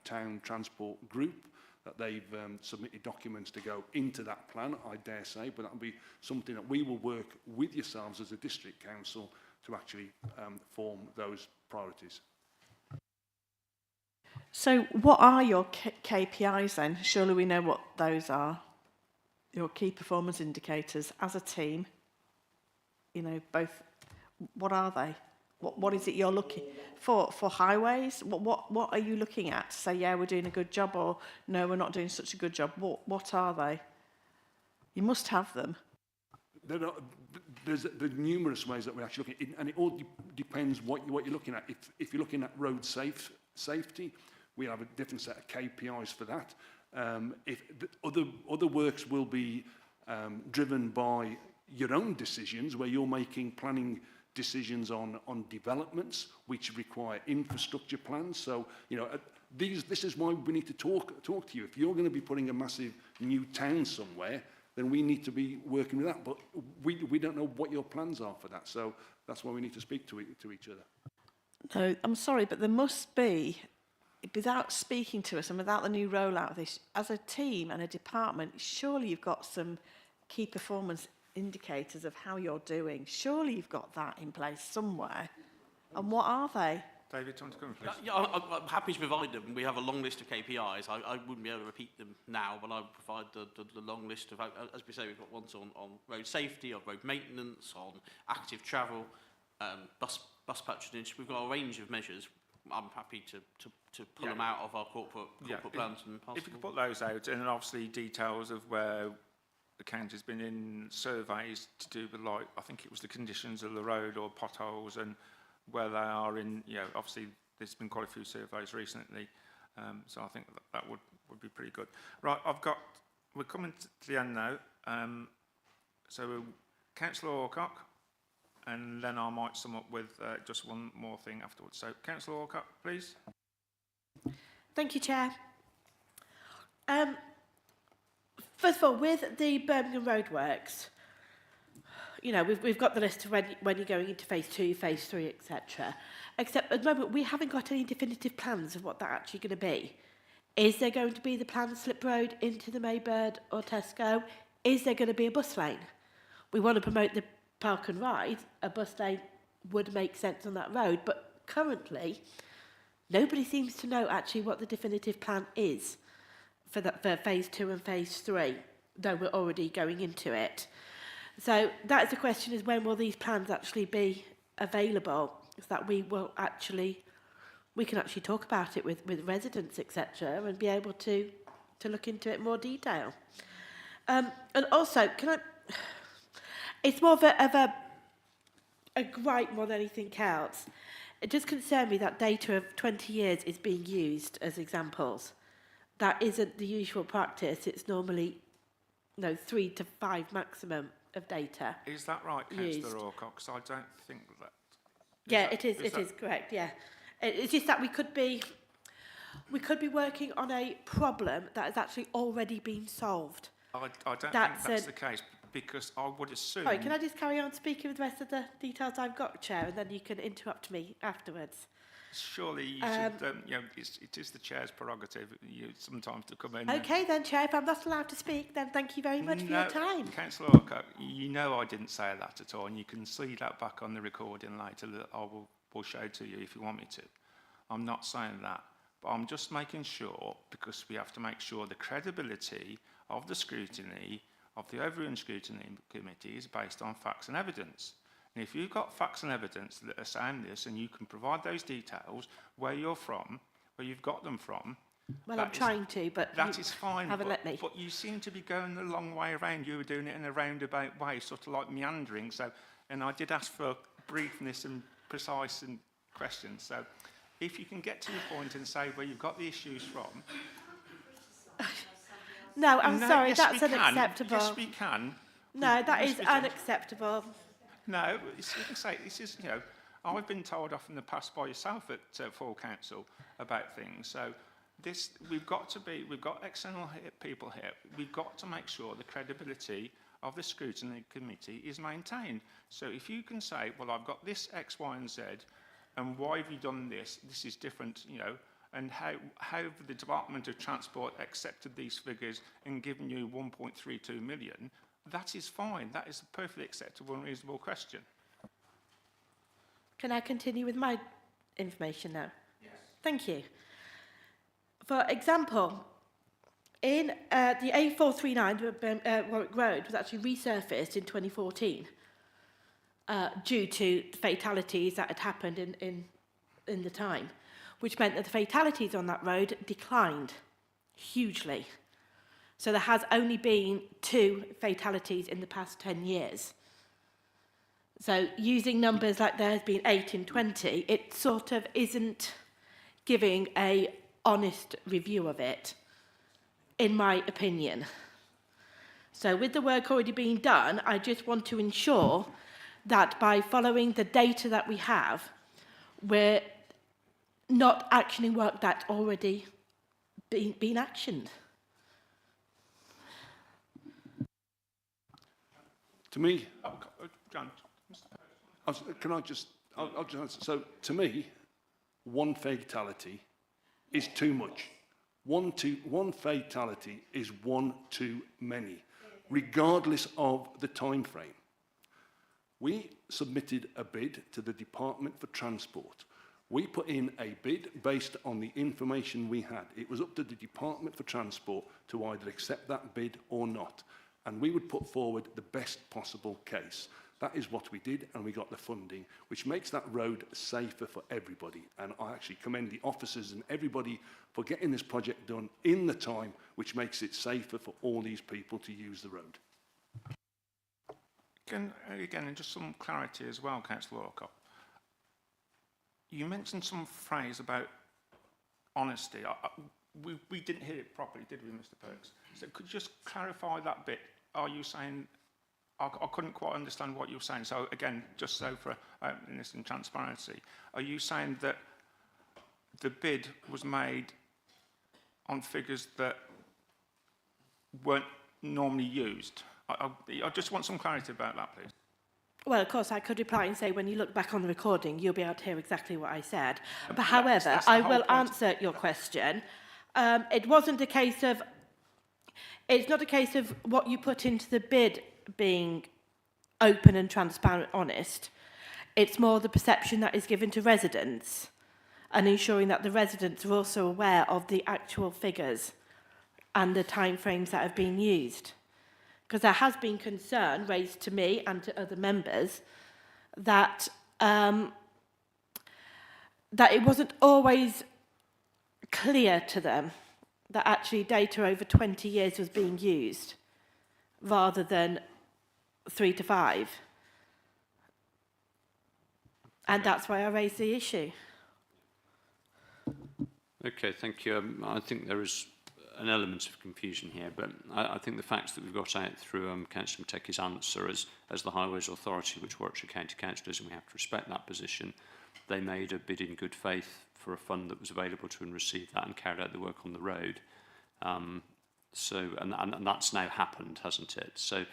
town transport group, that they've submitted documents to go into that plan, I dare say, but that'll be something that we will work with yourselves as a district council to actually form those priorities. So what are your KPIs then? Surely we know what those are. Your key performance indicators as a team, both, what are they? What is it you're looking for highways? What are you looking at to say, yeah, we're doing a good job, or no, we're not doing such a good job? What are they? You must have them. There's numerous ways that we're actually looking at, and it all depends what you're looking at. If you're looking at road safety, we have a different set of KPIs for that. If other works will be driven by your own decisions, where you're making planning decisions on developments which require infrastructure plans. So, you know, this is why we need to talk to you. If you're going to be putting a massive new town somewhere, then we need to be working with that. But we don't know what your plans are for that. So that's why we need to speak to each other. No, I'm sorry, but there must be, without speaking to us and without the new rollout of this, as a team and a department, surely you've got some key performance indicators of how you're doing. Surely you've got that in place somewhere. And what are they? David, do you want to come in, please? Yeah, I'm happy to provide them. We have a long list of KPIs. I wouldn't be able to repeat them now, but I'll provide the long list of, as we say, we've got ones on road safety, on road maintenance, on active travel, bus patronage. We've got a range of measures. I'm happy to pull them out of our corporate plans and pass if you could put those out, and obviously details of where the county's been in surveys to do with, like, I think it was the conditions of the road or potholes and where they are in, you know, obviously there's been quite a few surveys recently, so I think that would be pretty good. Right, we're coming to the end now, so Councillor Alcock, and then I might sum up with just one more thing afterwards. So Councillor Alcock, please. Thank you, Chair. First of all, with the Birmingham roadworks, you know, we've got the list of when you're going into phase 2, phase 3, etc. Except at the moment, we haven't got any definitive plans of what that's actually going to be. Is there going to be the planned slip road into the Maybird or Tesco? Is there going to be a bus lane? We want to promote the park and ride. A bus lane would make sense on that road, but currently, nobody seems to know actually what the definitive plan is for phase 2 and phase 3, though we're already going into it. So that's the question, is when will these plans actually be available, so that we can actually talk about it with residents, etc., and be able to look into it in more detail. And also, it's more of a gripe more than anything else. It does concern me that data of 20 years is being used as examples. That isn't the usual practice. It's normally 3 to 5 maximum of data. Is that right, Councillor Alcock? Because I don't think that... It is correct, yeah. It's just that we could be working on a problem that has actually already been solved. I don't think that's the case, because I would assume... Sorry, can I just carry on speaking with the rest of the details I've got, Chair, and then you can interrupt me afterwards? Surely you should, it is the Chair's prerogative sometimes to come in. Okay then, Chair, if I'm not allowed to speak, then thank you very much for your time. Councillor Alcock, you know I didn't say that at all, and you can see that back on the recording later that I will show to you if you want me to. I'm not saying that, but I'm just making sure, because we have to make sure the credibility of the scrutiny, of the Overrun Scrutiny Committee, is based on facts and evidence. And if you've got facts and evidence that are saying this, and you can provide those details, where you're from, where you've got them from... Well, I'm trying to, but that is fine. Haven't let me. But you seem to be going the long way around. You were doing it in a roundabout way, sort of like meandering. So, and I did ask for briefness and precise and questions. So, if you can get to the point and say where you've got the issues from... No, I'm sorry, that's unacceptable. Yes, we can. No, that is unacceptable. No, you can say this is, I've been told off in the past by yourself at Full Council about things. So we've got external people here. We've got to make sure the credibility of the Scrutiny Committee is maintained. So if you can say, well, I've got this X, Y, and Z, and why have you done this? This is different, and how have the Department of Transport accepted these figures and given you 1.32 million? That is fine. That is a perfectly acceptable and reasonable question. Can I continue with my information now? Yes. Thank you. For example, in the A439 Warwick Road was actually resurfaced in 2014 due to the fatalities that had happened in the time, which meant that the fatalities on that road declined hugely. So there has only been 2 fatalities in the past 10 years. So using numbers like there has been 8 in 20, it sort of isn't giving an honest review of it, in my opinion. So with the work already being done, I just want to ensure that by following the data that we have, we're not actioning work that's already been actioned. To me, John, I'll just answer. So, to me, one fatality is too much. One fatality is one too many, regardless of the time frame. We submitted a bid to the Department for Transport. We put in a bid based on the information we had. It was up to the Department for Transport to either accept that bid or not. And we would put forward the best possible case. That is what we did, and we got the funding, which makes that road safer for everybody. And I actually commend the officers and everybody for getting this project done in the time, which makes it safer for all these people to use the road. Again, and just some clarity as well, Councillor Orcott. You mentioned some phrase about honesty. We didn't hear it properly, did we, Mr. Perks? So could you just clarify that bit? Are you saying, I couldn't quite understand what you were saying. So again, just so for openness and transparency, are you saying that the bid was made on figures that weren't normally used? I just want some clarity about that, please. Well, of course, I could reply and say, when you look back on the recording, you'll be able to hear exactly what I said. But however, that's the I whole will point. answer your question. It wasn't a case of, it's not a case of what you put into the bid being open and transparent, honest. It's more the perception that is given to residents and ensuring that the residents are also aware of the actual figures and the timeframes that have been used. Because there has been concern raised to me and to other members that that it wasn't always clear to them that actually data over 20 years was being used rather than 3 to 5. And that's why I raised the issue. Okay, thank you. I think there is an element of confusion here, but I think the facts that we've got out through Councillor Matecki's answer as the Highways Authority, which Warwickshire County Council is, and we have to respect that position, they made a bid in good faith for a fund that was available to and received that and carried out the work on the road. And that's now happened, hasn't it? So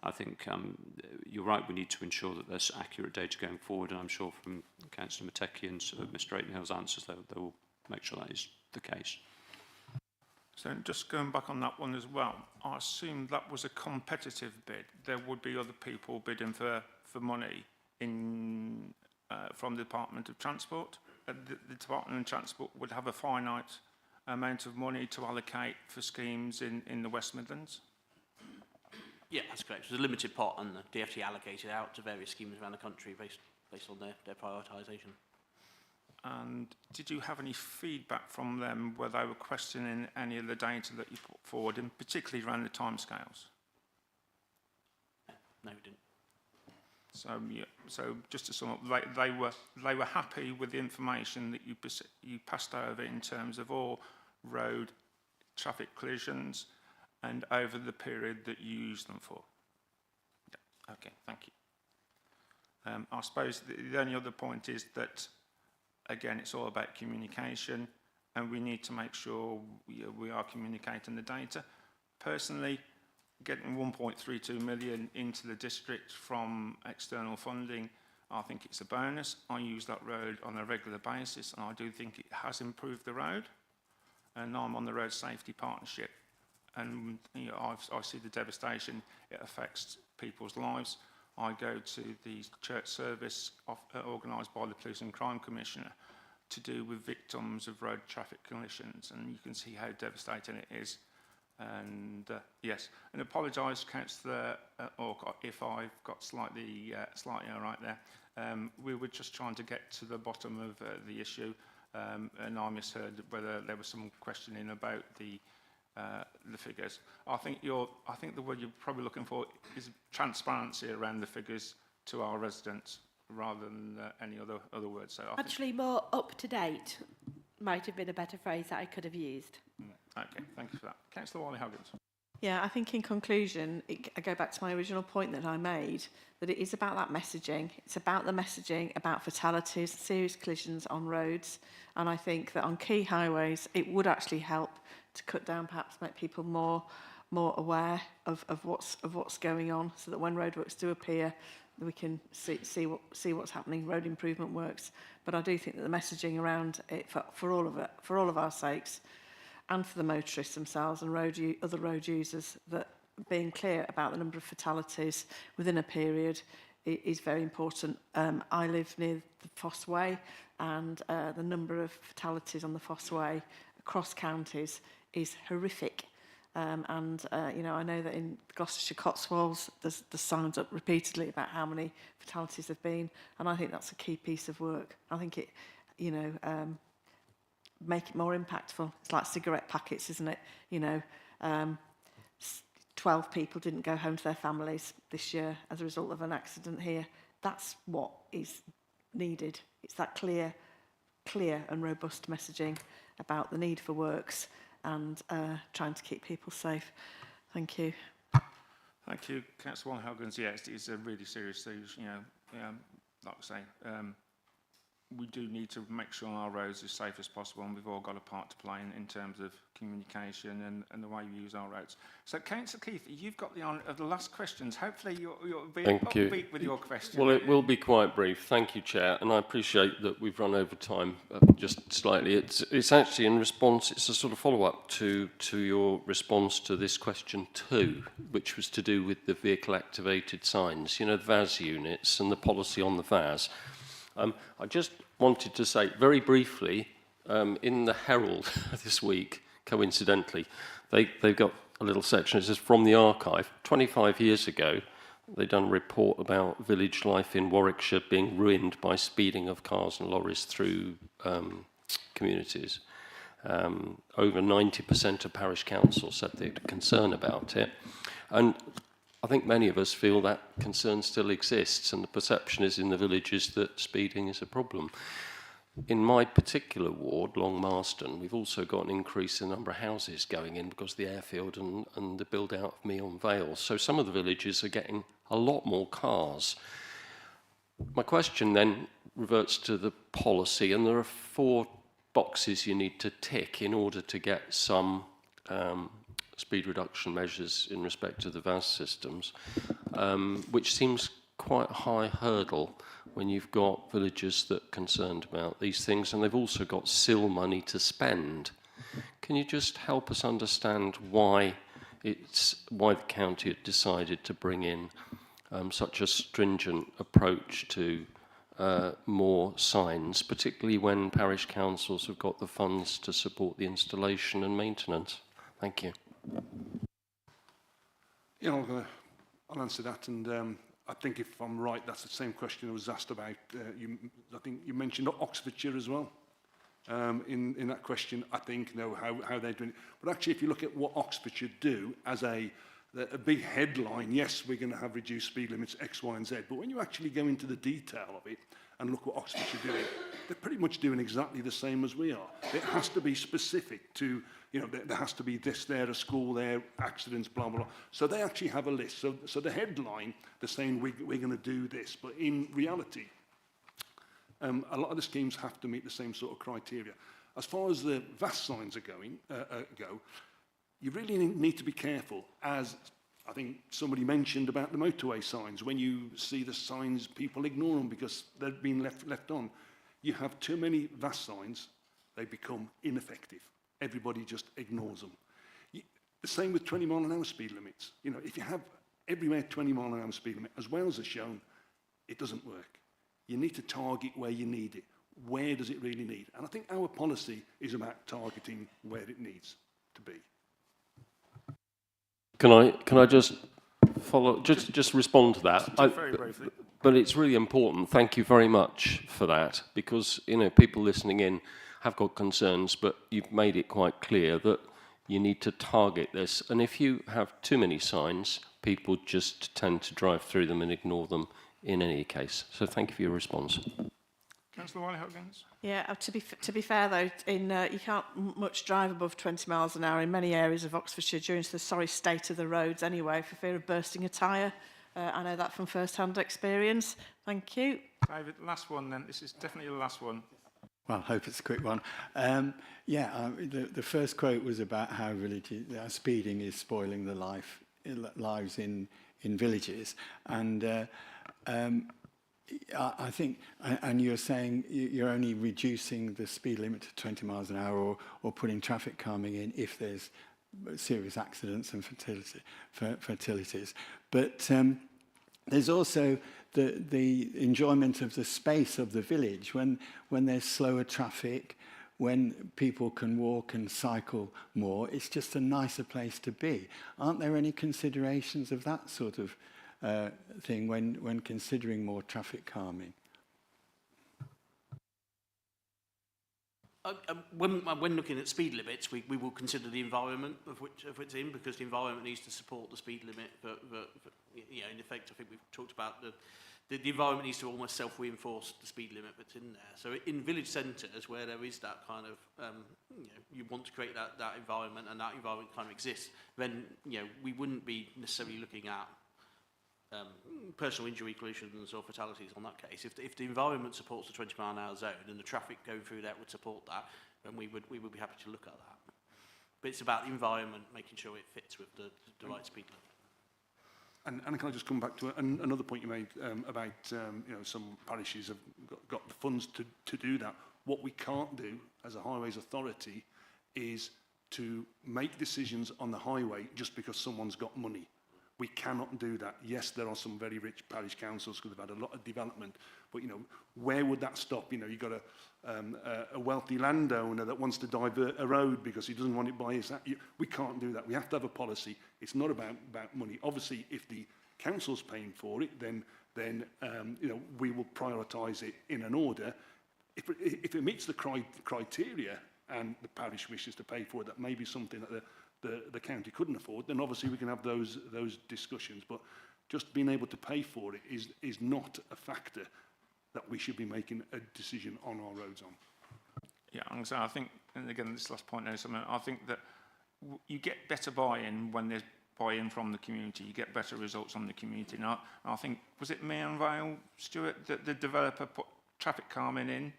I think you're right, we need to ensure that there's accurate data going forward, and I'm sure from Councillor Matecki and Mr Aidenhill's answers, they will make sure that is the case. So just going back on that one as well, I assume that was a competitive bid. There would be other people bidding for money in from the Department of Transport. The Department of Transport would have a finite amount of money to allocate for schemes in the West Midlands. Yeah, that's correct. There's a limited pot, and the DFT allocated out to various schemes around the country based on their prioritisation. And did you have any feedback from them where they were questioning any of the data that you put forward, and particularly around the timescales? No, we didn't. So, yeah, so just to sum up, they were happy with the information that you passed over in terms of all road traffic collisions and over the period that you used them for. Yeah. Okay, thank you. I suppose the only other point is that, again, it's all about communication, and we need to make sure we are communicating the data. Personally, getting 1.32 million into the district from external funding, I think it's a bonus. I use that road on a regular basis, and I do think it has improved the road. And I'm on the Road Safety Partnership, and I see the devastation it affects people's lives. I go to the church service organised by the Police and Crime Commissioner to do with victims of road traffic collisions, and you can see how devastating it is. And yes, and apologise, Councillor Orcott, if I've got slightly right there. We were just trying to get to the bottom of the issue, and I misheard whether there was some questioning about the figures. I think the word you're probably looking for is transparency around the figures to our residents, rather than any other words. So Actually, more up to date might have been a better phrase that I could have used. Okay, thank you for that. Councillor Wiley-Huggins. Yeah, I think in conclusion, I go back to my original point that I made, that it is about that messaging. It's about the messaging about fatalities, serious collisions on roads. And I think that on key highways, it would actually help to cut down, perhaps make people more aware of what's going on, so that when roadworks do appear, we can see what's happening, road improvement works. But I do think that the messaging around it for all of our sakes, and for the motorists themselves and other road users, that being clear about the number of fatalities within a period is very important. I live near the Foss Way, and the number of fatalities on the Foss Way across counties is horrific. You know, I know that in Gloucestershire Cotswolds, there's signs up repeatedly about how many fatalities there have been, and I think that's a key piece of work. I think it, you know, make it more impactful. It's like cigarette packets, isn't it? You know, 12 people didn't go home to their families this year as a result of an accident here. That's what is needed. It's that clear and robust messaging about the need for works and trying to keep people safe. Thank you. Thank you, Councillor Huggins. Yes, it's a really serious thing. You know, like I say, we do need to make sure our roads are as safe as possible, and we've all got a part to play in terms of communication and the way we use our roads. So, Councillor Keith, you've got the honour of the last questions. Hopefully you'll be upbeat with your question. Well, it will be quite brief. Thank you, Chair, and I appreciate that we've run over time just slightly. It's actually in response, it's a sort of follow-up to your response to this question 2, which was to do with the vehicle-activated signs, you know, the VAS units and the policy on the VAS. I just wanted to say very briefly, in the Herald this week, coincidentally, they've got a little section. It says, from the archive, 25 years ago, they'd done a report about village life in Warwickshire being ruined by speeding of cars and lorries through communities. Over 90% of parish councils said they had a concern about it. And I think many of us feel that concern still exists, and the perception is in the villages that speeding is a problem. In my particular ward, Long Marston, we've also got an increase in the number of houses going in because of the airfield and the build-out of Meon Vale. So some of the villages are getting a lot more cars. My question then reverts to the policy, and there are 4 boxes you need to tick in order to get some speed reduction measures in respect to the VAS systems, which seems quite a high hurdle when you've got villagers that are concerned about these things, and they've also got SIL money to spend. Can you just help us understand why the county had decided to bring in such a stringent approach to more signs, particularly when parish councils have got the funds to support the installation and maintenance? Thank you. Yeah, I'll answer that, and I think if I'm right, that's the same question I was asked about. I think you mentioned Oxfordshire as well in that question. I think, you know, how they're doing it. But actually, if you look at what Oxfordshire do as a big headline, yes, we're going to have reduced speed limits X, Y, and Z. But when you actually go into the detail of it and look what Oxfordshire are doing, they're pretty much doing exactly the same as we are. It has to be specific to, you know, there has to be this there, a school there, accidents, blah, blah, blah. So they actually have a list. So the headline, they're saying we're going to do this. But in reality, a lot of the schemes have to meet the same sort of criteria. As far as the VAS signs are go, you really need to be careful, as I think somebody mentioned about the motorway signs. When you see the signs, people ignore them because they've been left on. You have too many VAS signs, they become ineffective. Everybody just ignores them. The same with 20 mile an hour speed limits. You know, if you have everywhere 20 mile an hour speed limit, as Wales has shown, it doesn't work. You need to target where you need it. Where does it really need? And I think our policy is about targeting where it needs to be. Can I just follow, just respond to that? Very briefly. But it's really important. Thank you very much for that, because, you know, people listening in have got concerns, but you've made it quite clear that you need to target this. And if you have too many signs, people just tend to drive through them and ignore them in any case. So thank you for your response. Councillor Wiley-Huggins? Yeah, to be fair though, you can't much drive above 20 miles an hour in many areas of Oxfordshire due to the sorry state of the roads anyway, for fear of bursting a tyre. I know that from first-hand experience. Thank you. David, last one then. This is definitely the last one. Well, I hope it's a quick one. The first quote was about how speeding is spoiling the lives in villages, and I think, and you're saying you're only reducing the speed limit to 20 miles an hour, or putting traffic calming in if there's serious accidents and fatalities. But there's also the enjoyment of the space of the village when there's slower traffic, when people can walk and cycle more. It's just a nicer place to be. Aren't there any considerations of that sort of thing when considering more traffic calming? When looking at speed limits, we will consider the environment of which it's in, because the environment needs to support the speed limit. In effect, I think we've talked about the environment needs to almost self-reinforce the speed limit that's in there. So in village centres where there is that kind of, you want to create that environment, and that environment kind of exists, then we wouldn't be necessarily looking at personal injury, collisions or fatalities on that case. If the environment supports the 20-mile-an-hour zone and the traffic going through there would support that, then we would be happy to look at that. But it's about the environment, making sure it fits with the right speed limit. And can I just come back to another point you made about some parishes have got the funds to do that. What we can't do as a highways authority is to make decisions on the highway just because someone's got money. We cannot do that. Yes, there are some very rich parish councils because they've had a lot of development, but where would that stop? You've got a wealthy landowner that wants to divert a road because he doesn't want it by his. We can't do that. We have to have a policy. It's not about money. Obviously, if the council's paying for it, then we will prioritise it in an order. If it meets the criteria and the parish wishes to pay for it, that may be something that the county couldn't afford, then obviously we can have those discussions. But just being able to pay for it is not a factor that we should be making a decision on our roads on. Yeah, and so I think, and again, this last point there, I think that you get better buy-in when there's buy-in from the community. You get better results from the community. And I think, was it Meon Vale, Stuart, that the developer put traffic calming in,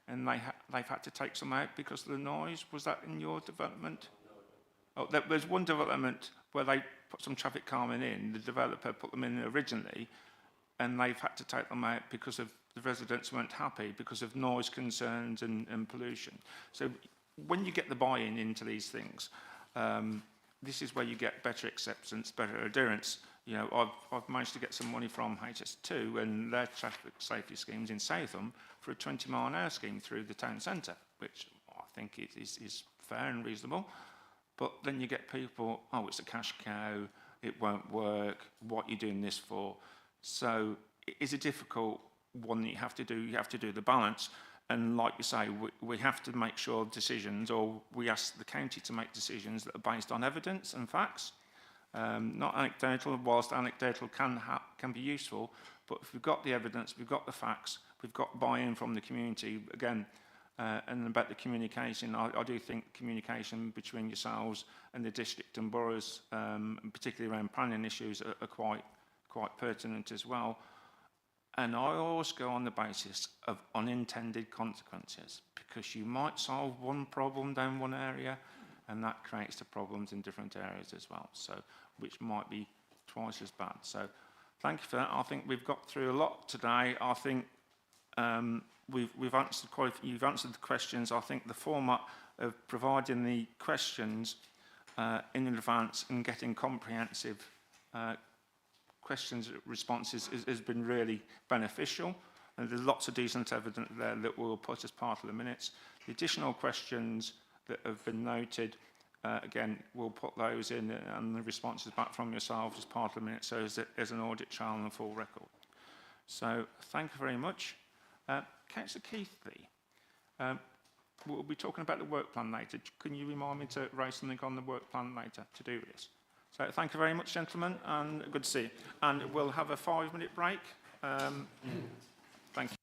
and they've had to take some out because of the noise? Was that in your development? Oh, there's one development where they put some traffic calming in. The developer put them in originally, and they've had to take them out because of the residents weren't happy because of noise concerns and pollution. So when you get the buy-in into these things, this is where you get better acceptance, better adherence. I've managed to get some money from HS2 and their traffic safety schemes in Southam for a 20-mile-an-hour scheme through the town centre, which I think is fair and reasonable. But then you get people, oh, it's a cash cow, it won't work, what are you doing this for? So it is a difficult one that you have to do. You have to do the balance. And like you say, we have to make sure decisions, or we ask the county to make decisions that are based on evidence and facts, not anecdotal, whilst anecdotal can be useful. But if we've got the evidence, we've got the facts, we've got buy-in from the community, again, and about the communication, I do think communication between yourselves and the district and boroughs, and particularly around planning issues, are quite pertinent as well. And I always go on the basis of unintended consequences, because you might solve one problem down one area, and that creates the problems in different areas as well, so which might be twice as bad. So thank you for that. I think we've got through a lot today. I think you've answered the questions. I think the format of providing the questions in advance and getting comprehensive questions responses has been really beneficial, and there's lots of decent evidence there that we'll put as part of the minutes. The additional questions that have been noted, again, we'll put those in and the responses back from yourselves as part of the minutes, so as an audit trail and a full record. So thank you very much. Councillor Keithley, we'll be talking about the work plan later. Can you remind me to raise something on the work plan later to do this? So thank you very much, gentlemen, and good to see you. And we'll have a 5-minute break. Thank you.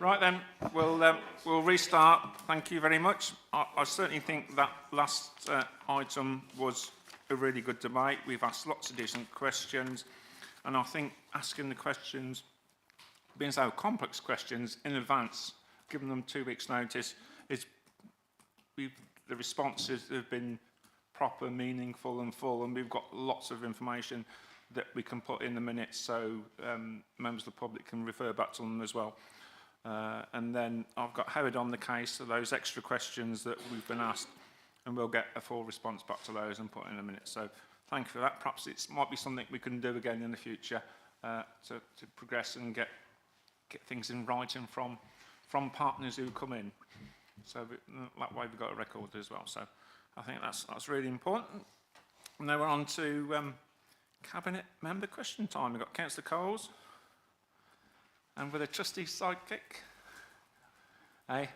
Right then, we'll restart. Thank you very much. I certainly think that last item was a really good debate. We've asked lots of decent questions, and I think asking the questions, being so complex questions in advance, giving them 2 weeks' notice, the responses have been proper, meaningful and full, and we've got lots of information that we can put in the minutes so members of the public can refer back to them as well. And then I've got Howard on the case for those extra questions that we've been asked, and we'll get a full response back to those and put in a minute. So thank you for that. Perhaps it might be something we can do again in the future to progress and get things in writing from partners who come in. So that way we've got a record as well. So I think that's really important. And now we're on to Cabinet Member question time. We've got Councillor Coles. And with a trustee sidekick, a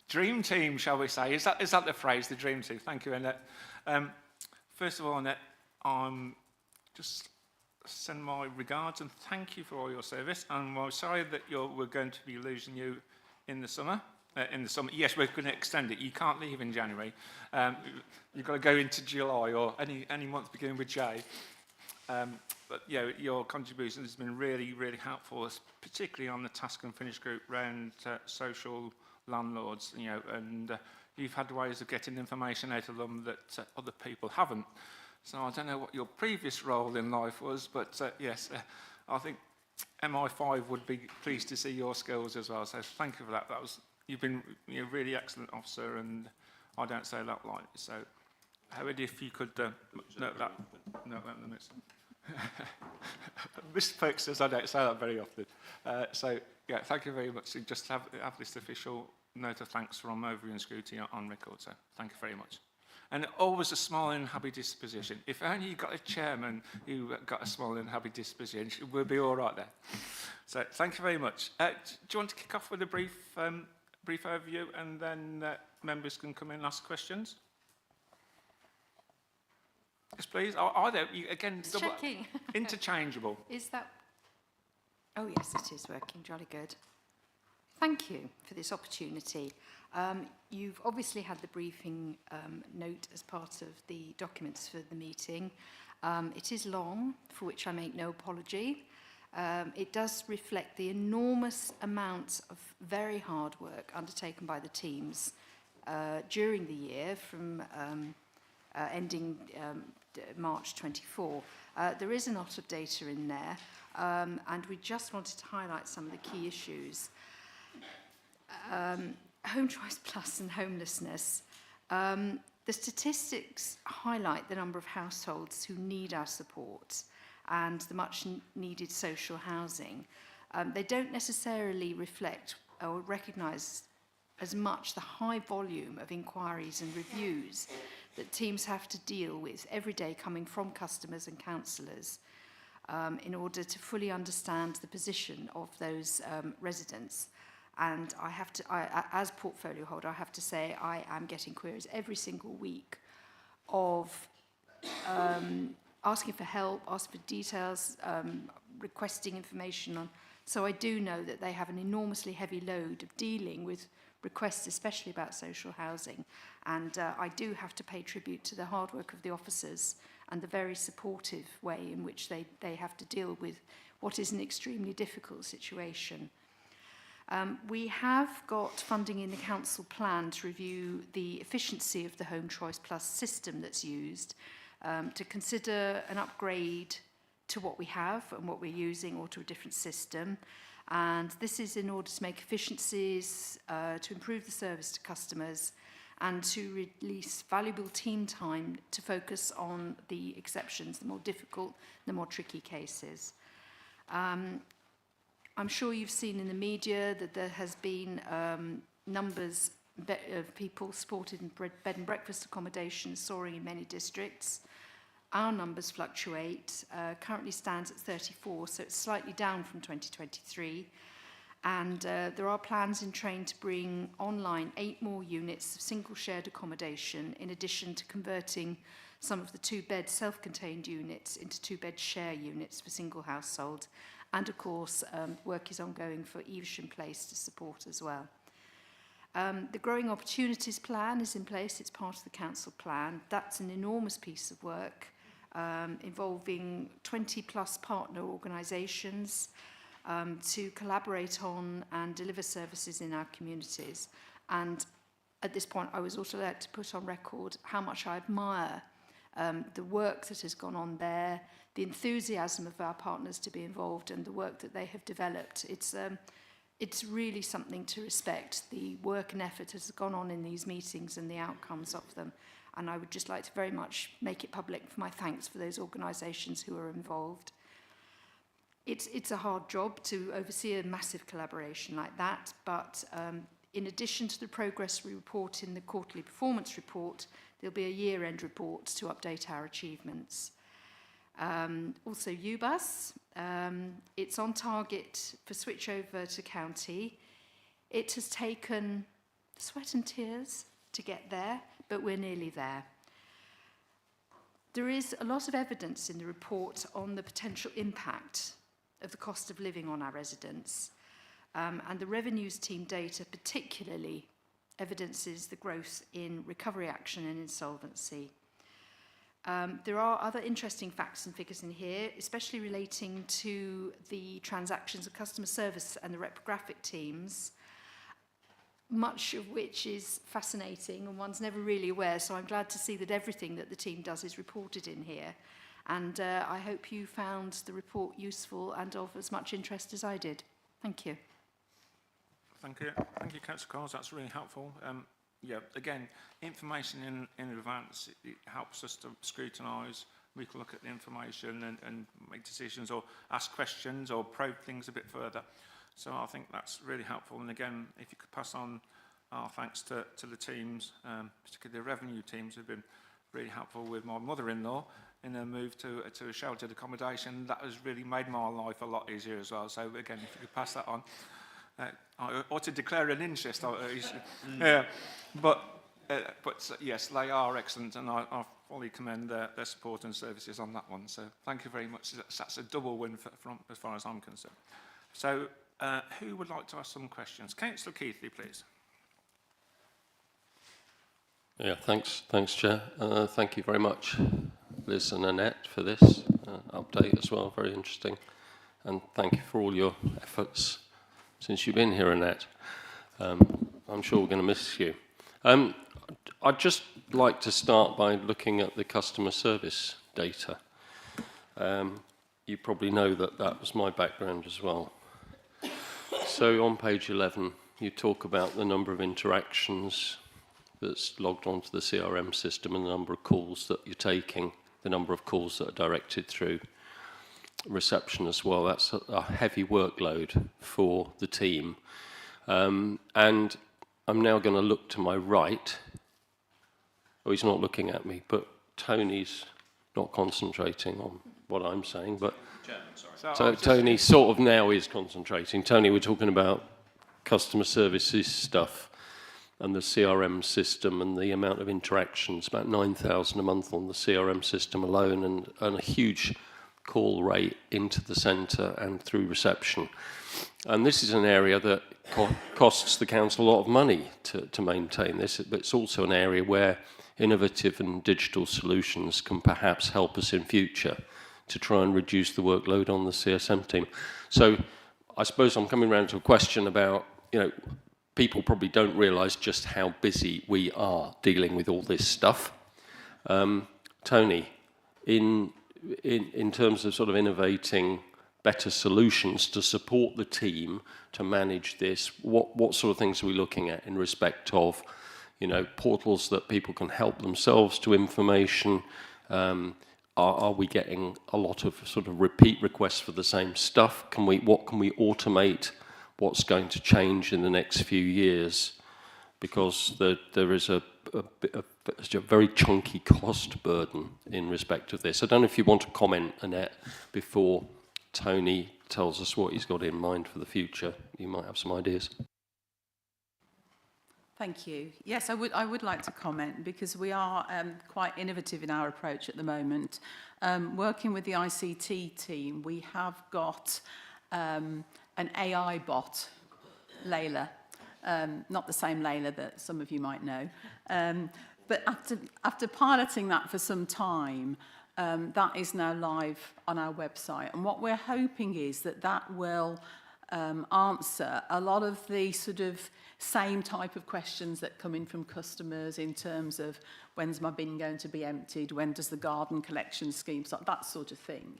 dream team, shall we say? Is that the phrase, the dream team? Thank you, Annette. First of all, Annette, just send my regards and thank you for all your service. And we're sorry that we're going to be losing you in the summer. Yes, we're going to extend it. You can't leave in January. You've got to go into July or any month beginning with J. But yeah, your contribution has been really, really helpful, particularly on the task and finish group around social landlords, and you've had ways of getting information out of them that other people haven't. So I don't know what your previous role in life was, but yes, I think MI5 would be pleased to see your skills as well. So thank you for that. You've been a really excellent officer, and I don't say that lightly. So Howard, if you could note that in the minutes. Mr. Perks says I don't say that very often. So, yeah, thank you very much. Just have this official note of thanks from Overview and Scrutiny on record. So, thank you very much. And always a smiling, happy disposition. If only you got a chairman who got a smiling, happy disposition, we'll be all right there. So, thank you very much. Do you want to kick off with a brief overview, and then members can come in and ask questions? Yes, please. Either, again, checking. Interchangeable. Is that... Oh, yes, it is working. Jolly good. Thank you for this opportunity. You've obviously had the briefing note as part of the documents for the meeting. It is long, for which I make no apology. It does reflect the enormous amounts of very hard work undertaken by the teams during the year from ending March 24. There is a lot of data in there, and we just wanted to highlight some of the key issues. Home Choice Plus and homelessness. The statistics highlight the number of households who need our support and the much needed social housing. They don't necessarily reflect or recognise as much the high volume of inquiries and reviews that teams have to deal with every day coming from customers and councillors in order to fully understand the position of those residents. And as portfolio holder, I have to say I am getting queries every single week of asking for help, asking for details, requesting information on. So I do know that they have an enormously heavy load of dealing with requests, especially about social housing. And I do have to pay tribute to the hard work of the officers and the very supportive way in which they have to deal with what is an extremely difficult situation. We have got funding in the council plan to review the efficiency of the Home Choice Plus system that's used, to consider an upgrade to what we have and what we're using or to a different system. And this is in order to make efficiencies, to improve the service to customers, and to release valuable team time to focus on the exceptions, the more difficult, the more tricky cases. I'm sure you've seen in the media that there has been numbers of people supported in bed and breakfast accommodation soaring in many districts. Our numbers fluctuate, currently stands at 34, so it's slightly down from 2023. And there are plans in train to bring online 8 more units of single shared accommodation, in addition to converting some of the 2-bed self-contained units into 2-bed share units for single household. And of course, work is ongoing for Evesham Place to support as well. The Growing Opportunities Plan is in place. It's part of the council plan. That's an enormous piece of work involving 20+ partner organisations to collaborate on and deliver services in our communities. And at this point, I was also like to put on record how much I admire the work that has gone on there, the enthusiasm of our partners to be involved, and the work that they have developed. It's really something to respect, the work and effort that has gone on in these meetings and the outcomes of them. And I would just like to very much make it public for my thanks for those organisations who are involved. It's a hard job to oversee a massive collaboration like that, but in addition to the progress we report in the quarterly performance report, there'll be a year-end report to update our achievements. Also UBUS, it's on target for switchover to county. It has taken sweat and tears to get there, but we're nearly there. There is a lot of evidence in the report on the potential impact of the cost of living on our residents, and the revenues team data particularly evidences the growth in recovery action and insolvency. There are other interesting facts and figures in here, especially relating to the transactions of customer service and the reprographic teams, much of which is fascinating and one's never really aware, so I'm glad to see that everything that the team does is reported in here. And I hope you found the report useful and of as much interest as I did. Thank you. Thank you, Councillor Coles. That's really helpful. Yeah, again, information in advance, it helps us to scrutinise. We can look at the information and make decisions or ask questions or probe things a bit further. So I think that's really helpful. And again, if you could pass on our thanks to the teams, particularly the revenue teams who've been really helpful with my mother-in-law in her move to a sheltered accommodation. That has really made my life a lot easier as well. So again, if you could pass that on. I ought to declare an interest. Yeah, but yes, they are excellent, and I fully commend their support and services on that one. So thank you very much. That's a double win from as far as I'm concerned. So who would like to ask some questions? Councillor Keithley, please. Yeah, thanks, Chair. Thank you very much, Liz and Annette, for this update as well. Very interesting, and thank you for all your efforts since you've been here, Annette. I'm sure we're going to miss you. I'd just like to start by looking at the customer service data. You probably know that that was my background as well. So on page 11, you talk about the number of interactions that's logged onto the CRM system and the number of calls that you're taking, the number of calls that are directed through reception as well. That's a heavy workload for the team. And I'm now going to look to my right. Oh, he's not looking at me, but Tony's not concentrating on what I'm saying, but so Tony sort of now is concentrating. Tony, we're talking about customer services stuff and the CRM system and the amount of interactions, about 9,000 a month on the CRM system alone, and a huge call rate into the centre and through reception. And this is an area that costs the council a lot of money to maintain this, but it's also an area where innovative and digital solutions can perhaps help us in future to try and reduce the workload on the CSM team. So I suppose I'm coming around to a question about, people probably don't realise just how busy we are dealing with all this stuff. Tony, in terms of sort of innovating better solutions to support the team to manage this, what sort of things are we looking at in respect of, portals that people can help themselves to information? Are we getting a lot of sort of repeat requests for the same stuff? What can we automate? What's going to change in the next few years? Because there is a very chunky cost burden in respect of this. I don't know if you want to comment, Annette, before Tony tells us what he's got in mind for the future. You might have some ideas. Thank you. Yes, I would like to comment because we are quite innovative in our approach at the moment. Working with the ICT team, we have got an AI bot, Layla, not the same Layla that some of you might know. But after piloting that for some time, that is now live on our website. And what we're hoping is that that will answer a lot of the sort of same type of questions that come in from customers in terms of when's my bin going to be emptied, when does the garden collection scheme start, that sort of thing.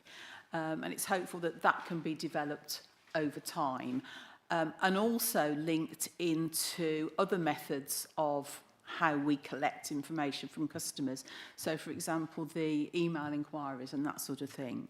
And it's hopeful that that can be developed over time. And also linked into other methods of how we collect information from customers. So, for example, the email inquiries and that sort of thing.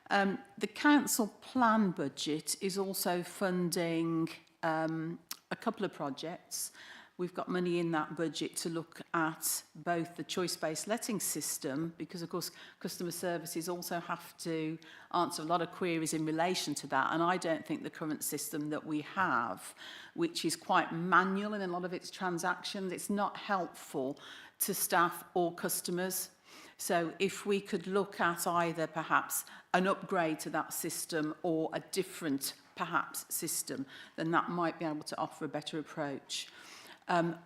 The council plan budget is also funding a couple of projects. We've got money in that budget to look at both the choice-based letting system, because of course customer services also have to answer a lot of queries in relation to that, and I don't think the current system that we have, which is quite manual in a lot of its transactions, it's not helpful to staff or customers. So if we could look at either perhaps an upgrade to that system or a different perhaps system, then that might be able to offer a better approach.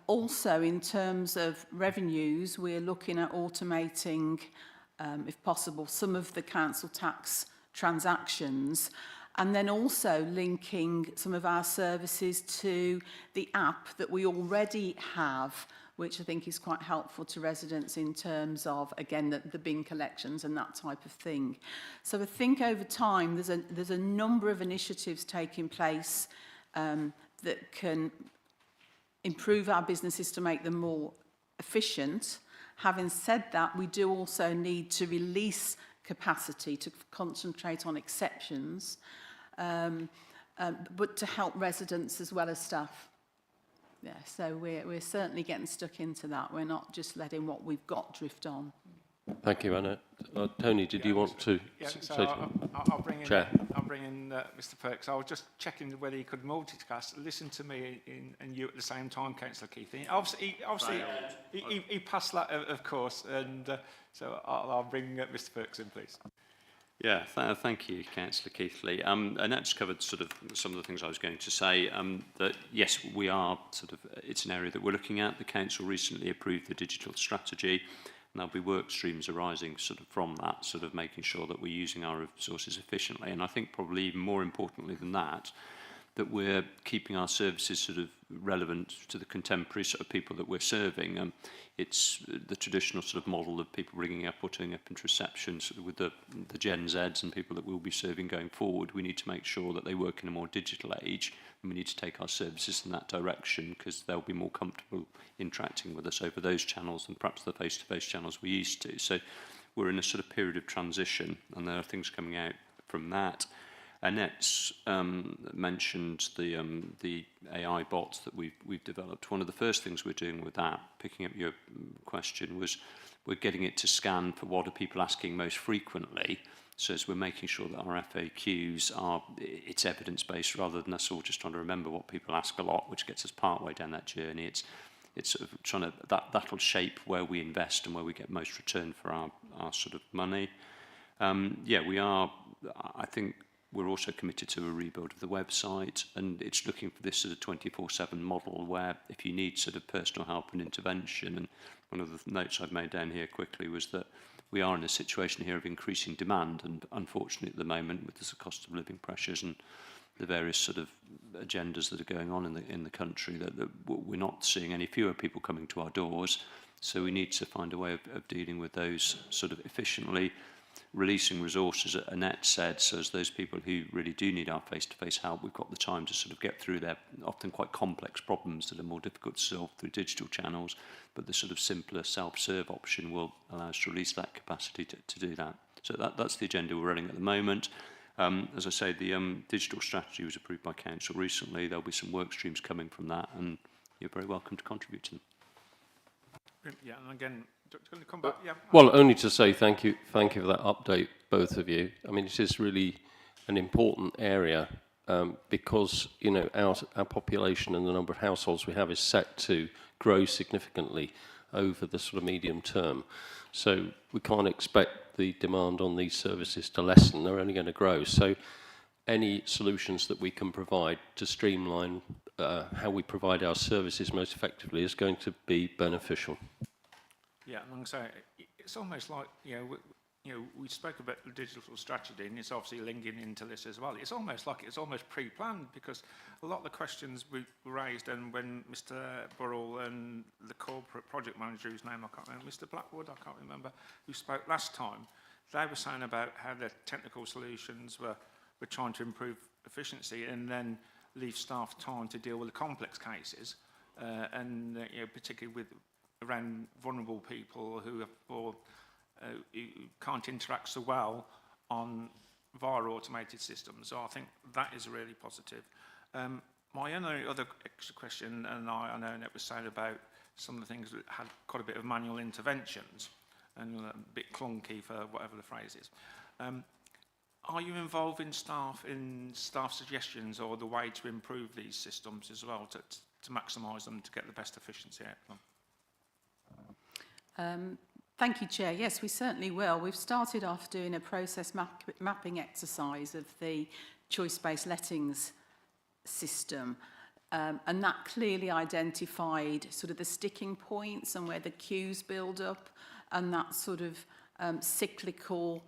Also, in terms of revenues, we're looking at automating, if possible, some of the council tax transactions, and then also linking some of our services to the app that we already have, which I think is quite helpful to residents in terms of, again, the bin collections and that type of thing. So I think over time there's a number of initiatives taking place that can improve our businesses to make them more efficient. Having said that, we do also need to release capacity to concentrate on exceptions, but to help residents as well as staff. Yeah, so we're certainly getting stuck into that. We're not just letting what we've got drift on. Thank you, Anna. Tony, did you want to say I'll bring in, Chair? I'll bring in Mr. Perks. I was just checking whether he could multitask, listen to me and you at the same time, Councillor Keith. He passed that, of course, and so I'll bring Mr. Perks in, please. Yeah, thank you, Councillor Keithley. And that just covered sort of some of the things I was going to say. That yes, we are sort of, it's an area that we're looking at. The council recently approved the digital strategy, and there'll be work streams arising sort of from that, sort of making sure that we're using our resources efficiently. And I think probably even more importantly than that, that we're keeping our services sort of relevant to the contemporary sort of people that we're serving. It's the traditional sort of model of people ringing up or turning up into reception sort of with the Gen Zs and people that we'll be serving going forward. We need to make sure that they work in a more digital age, and we need to take our services in that direction because they'll be more comfortable interacting with us over those channels than perhaps the face-to-face channels we used to. So we're in a sort of period of transition, and there are things coming out from that. Annette's mentioned the AI bots that we've developed. One of the first things we're doing with that, picking up your question, was we're getting it to scan for what are people asking most frequently. So as we're making sure that our FAQs are, it's evidence-based rather than us all just trying to remember what people ask a lot, which gets us part way down that journey. It's sort of trying to, that'll shape where we invest and where we get most return for our sort of money. Yeah, we are, I think, we're also committed to a rebuild of the website, and it's looking for this sort of 24/7 model where if you need sort of personal help and intervention, and one of the notes I've made down here quickly was that we are in a situation here of increasing demand, and unfortunately at the moment with the cost of living pressures and the various sort of agendas that are going on in the country, that we're not seeing any fewer people coming to our doors, so we need to find a way of dealing with those sort of efficiently, releasing resources, as Annette said, so as those people who really do need our face-to-face help, we've got the time to sort of get through their often quite complex problems that are more difficult to solve through digital channels, but the sort of simpler self-serve option will allow us to release that capacity to do that. So that's the agenda we're running at the moment. As I say, the digital strategy was approved by Council recently. There'll be some work streams coming from that, and you're very welcome to contribute to them. Yeah, and again, going to come back. Yeah. Well, only to say thank you for that update, both of you. I mean, it is really an important area because you know our population and the number of households we have is set to grow significantly over the sort of medium term. So we can't expect the demand on these services to lessen; they're only going to grow. So any solutions that we can provide to streamline how we provide our services most effectively is going to be beneficial. Yeah, and like I say, it's almost like, we spoke about the digital strategy, and it's obviously linking into this as well. It's almost like it's almost pre-planned, because a lot of the questions we raised, and when Mr. Burrell and the corporate project manager, whose name I can't remember, Mr. Blackwood, I can't remember, who spoke last time, they were saying about how the technical solutions were trying to improve efficiency and then leave staff time to deal with the complex cases, and particularly with around vulnerable people who can't interact so well via automated systems. So I think that is really positive. My only other extra question, and I know Annette was saying about some of the things that had quite a bit of manual interventions and a bit clunky for whatever the phrase is. Are you involved in staff suggestions or the way to improve these systems as well, to maximise them, to get the best efficiency out of them? Thank you, Chair. Yes, we certainly will. We've started off doing a process mapping exercise of the choice-based lettings system, and that clearly identified sort of the sticking points and where the queues build up, and that sort of cyclical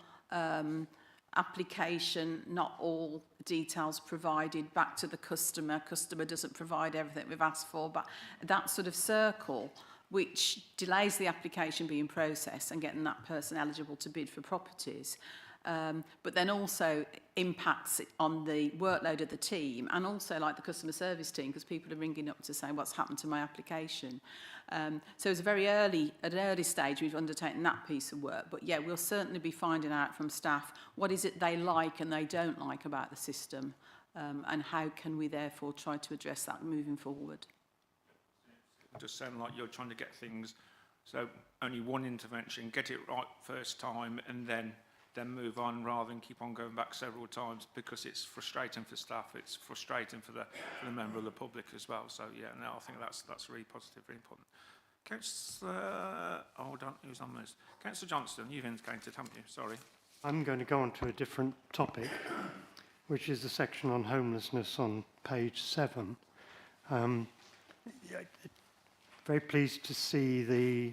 application, not all details provided back to the customer doesn't provide everything we've asked for, but that sort of circle which delays the application being processed and getting that person eligible to bid for properties, but then also impacts on the workload of the team and also like the customer service team, because people are ringing up to say what's happened to my application. So it's at an early stage we've undertaken that piece of work, but yeah, we'll certainly be finding out from staff what is it they like and they don't like about the system, and how can we therefore try to address that moving forward. It does sound like you're trying to get things, so only one intervention, get it right first time, and then move on, rather than keep on going back several times, because it's frustrating for staff, it's frustrating for the member of the public as well. So yeah, no, I think that's really positive, really important. Councillor, hold on, who's on this? Councillor Johnston, you've indicated, haven't you? Sorry. I'm going to go on to a different topic, which is the section on homelessness on page 7. Very pleased to see the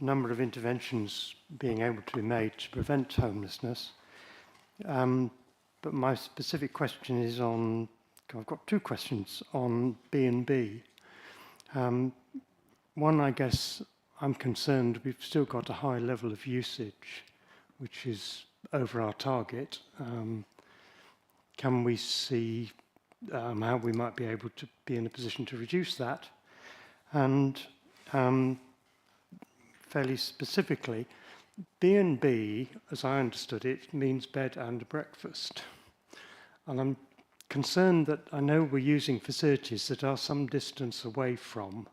number of interventions being able to be made to prevent homelessness. But my specific question is on, I've got 2 questions on B&B. One, I guess I'm concerned we've still got a high level of usage, which is over our target. Can we see how we might be able to be in a position to reduce that? And fairly specifically, B&B, as I understood it, means bed and breakfast. And I'm concerned that I know we're using facilities that are some distance away from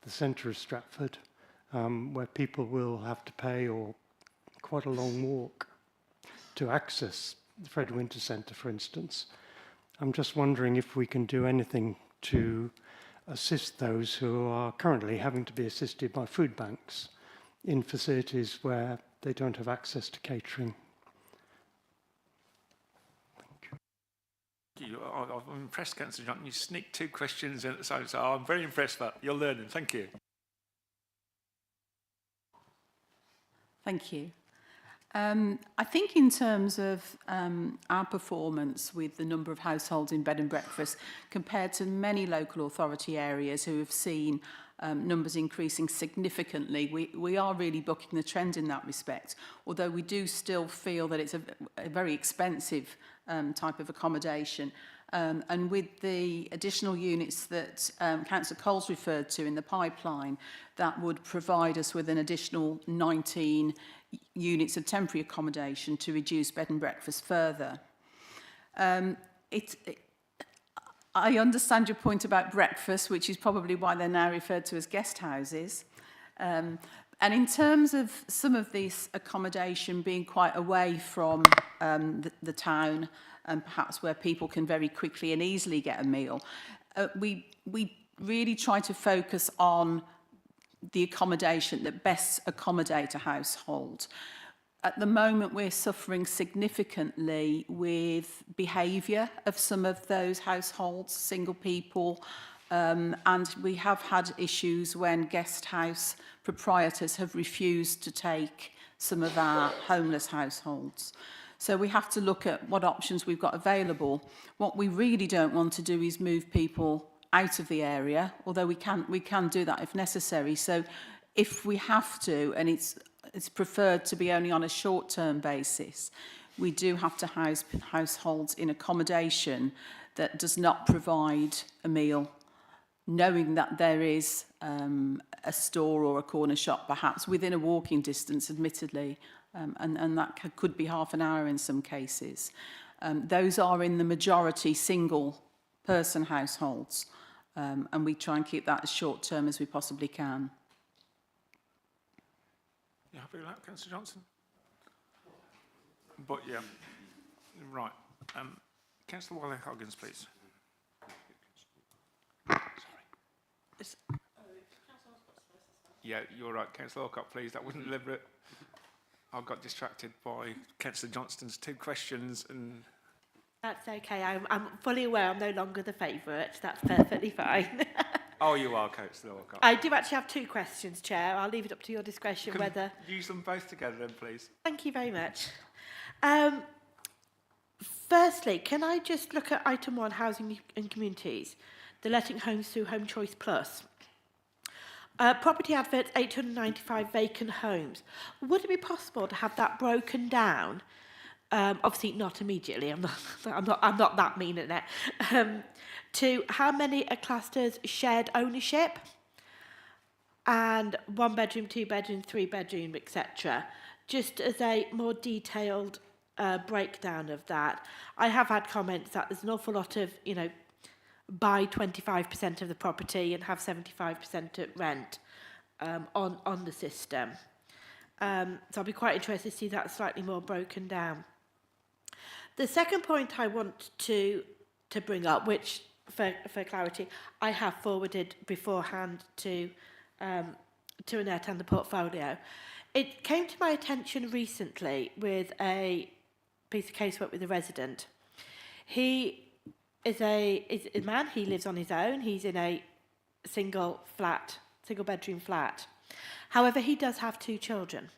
the centre of Stratford, where people will have to pay or quite a long walk to access the Fred Winter Centre, for instance. I'm just wondering if we can do anything to assist those who are currently having to be assisted by food banks in facilities where they don't have access to catering. Thank you. I'm impressed, Councillor Johnson. You sneaked 2 questions in at the same time, so I'm very impressed with that. You're learning. Thank you. Thank you. I think in terms of our performance with the number of households in bed and breakfast compared to many local authority areas who have seen numbers increasing significantly, we are really bucking the trend in that respect, although we do still feel that it's a very expensive type of accommodation. And with the additional units that Councillor Coles referred to in the pipeline, that would provide us with an additional 19 units of temporary accommodation to reduce bed and breakfast further. I understand your point about breakfast, which is probably why they're now referred to as guest houses. And in terms of some of this accommodation being quite away from the town, and perhaps where people can very quickly and easily get a meal, we really try to focus on the accommodation that best accommodate a household. at the moment we're suffering significantly with behaviour of some of those households, single people, and we have had issues when guest house proprietors have refused to take some of our homeless households. So we have to look at what options we've got available. What we really don't want to do is move people out of the area, although we can do that if necessary. So if we have to, and it's preferred to be only on a short-term basis, we do have to house households in accommodation that does not provide a meal, knowing that there is a store or a corner shop perhaps within a walking distance, admittedly, and that could be half an hour in some cases. Those are in the majority single-person households, and we try and keep that as short-term as we possibly can. You happy with that, Councillor Johnson? But yeah, right. Councillor Wally-Hoggins, please. Yeah, you're right, Councillor Alcott, please. That wasn't deliberate. I got distracted by Councillor Johnston's 2 questions and... That's okay. I'm fully aware I'm no longer the favourite. That's perfectly fine. Oh, you are, Councillor Alcott. I do actually have 2 questions, Chair. I'll leave it up to your discretion Can whether... use them both together then, please. Thank you very much. Firstly, can I just look at item 1, housing and communities, the letting homes through Home Choice Plus. Property adverts, 895 vacant homes. Would it be possible to have that broken down? Obviously not immediately. I'm not that mean at it. To how many are classed as shared ownership, and 1 bedroom, 2 bedroom, 3 bedroom, etc. Just as a more detailed breakdown of that. I have had comments that there's an awful lot of, buy 25% of the property and have 75% at rent on the system. So I'll be quite interested to see that slightly more broken down. The second point I want to bring up, which for clarity, I have forwarded beforehand to Annette and the portfolio. It came to my attention recently with a piece of casework with a resident. He is a man. He lives on his own. He's in a single bedroom flat. However, he does have 2 children.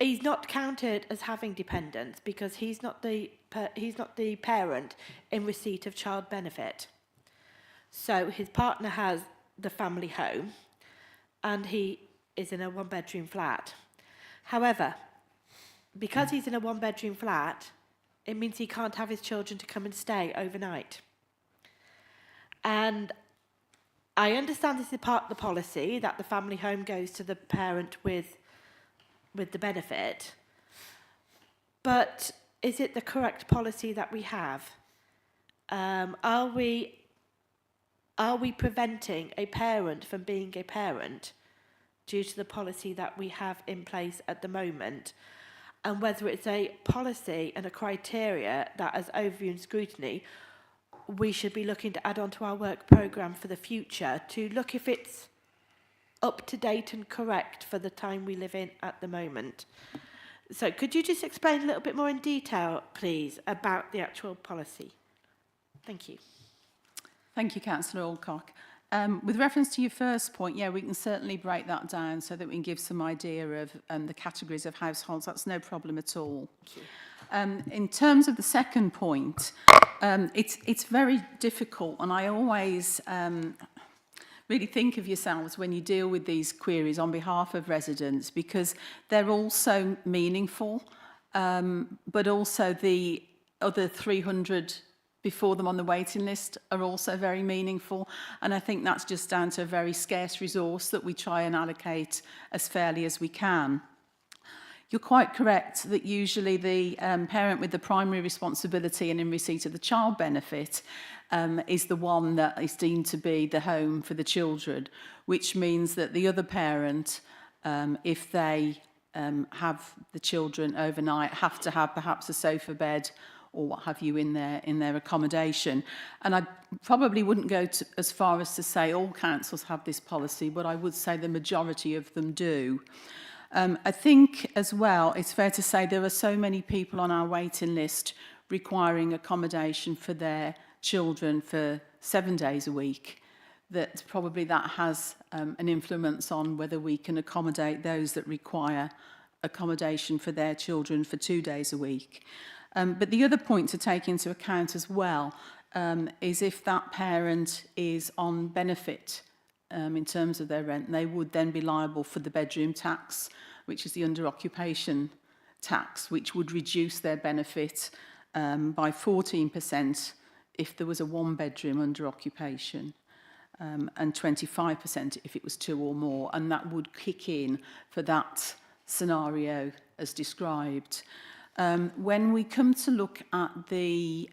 He's not counted as having dependents because he's not the parent in receipt of child benefit. So his partner has the family home, and he is in a 1-bedroom flat. However, because he's in a 1-bedroom flat, it means he can't have his children to come and stay overnight. And I understand this is part of the policy that the family home goes to the parent with the benefit. But is it the correct policy that we have? Are we preventing a parent from being a parent due to the policy that we have in place at the moment? And whether it's a policy and a criteria that, as overview and scrutiny, we should be looking to add on to our work programme for the future to look if it's up to date and correct for the time we live in at the moment. So could you just explain a little bit more in detail, please, about the actual policy? Thank you. Thank you, Councillor Alcock. With reference to your first point, yeah, we can certainly break that down so that we can give some idea of the categories of households. That's no problem at all. In terms of the second point, it's very difficult, and I always really think of yourselves when you deal with these queries on behalf of residents, because they're also meaningful, but also the other 300 before them on the waiting list are also very meaningful. And I think that's just down to a very scarce resource that we try and allocate as fairly as we can. You're quite correct that usually the parent with the primary responsibility and in receipt of the child benefit is the one that is deemed to be the home for the children, which means that the other parent, if they have the children overnight, have to have perhaps a sofa bed or what have you in their accommodation. And I probably wouldn't go as far as to say all councils have this policy, but I would say the majority of them do. I think as well, it's fair to say there are so many people on our waiting list requiring accommodation for their children for 7 days a week, that probably that has an influence on whether we can accommodate those that require accommodation for their children for 2 days a week. But the other point to take into account as well is if that parent is on benefit in terms of their rent, they would then be liable for the bedroom tax, which is the under occupation tax, which would reduce their benefit by 14% if there was a 1-bedroom under occupation, and 25% if it was 2 or more, and that would kick in for that scenario as described. When we come to look at the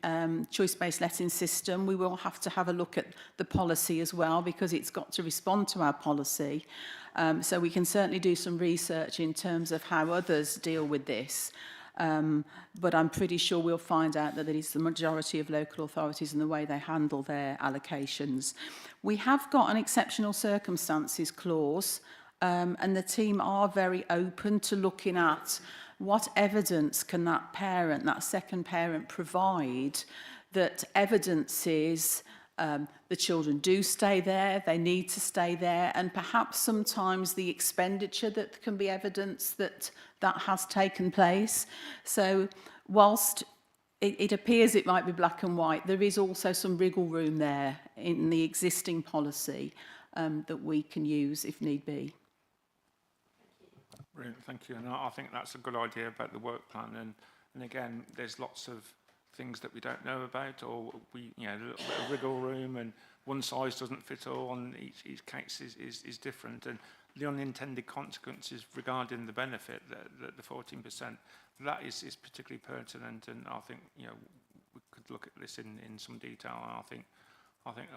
choice-based letting system, we will have to have a look at the policy as well, because it's got to respond to our policy. So we can certainly do some research in terms of how others deal with this. But I'm pretty sure we'll find out that it is the majority of local authorities and the way they handle their allocations. We have got an exceptional circumstances clause, and the team are very open to looking at what evidence can that parent, that second parent, provide that evidences the children do stay there, they need to stay there, and perhaps sometimes the expenditure that can be evidence that that has taken place. So whilst it appears it might be black and white, there is also some wriggle room there in the existing policy that we can use if need be. Brilliant, thank you. And I think that's a good idea about the work plan. And again, there's lots of things that we don't know about, or we, a little bit of wriggle room, and one size doesn't fit all, and each case is different. And the unintended consequences regarding the benefit, the 14%, that is particularly pertinent. And I think we could look at this in some detail. And I think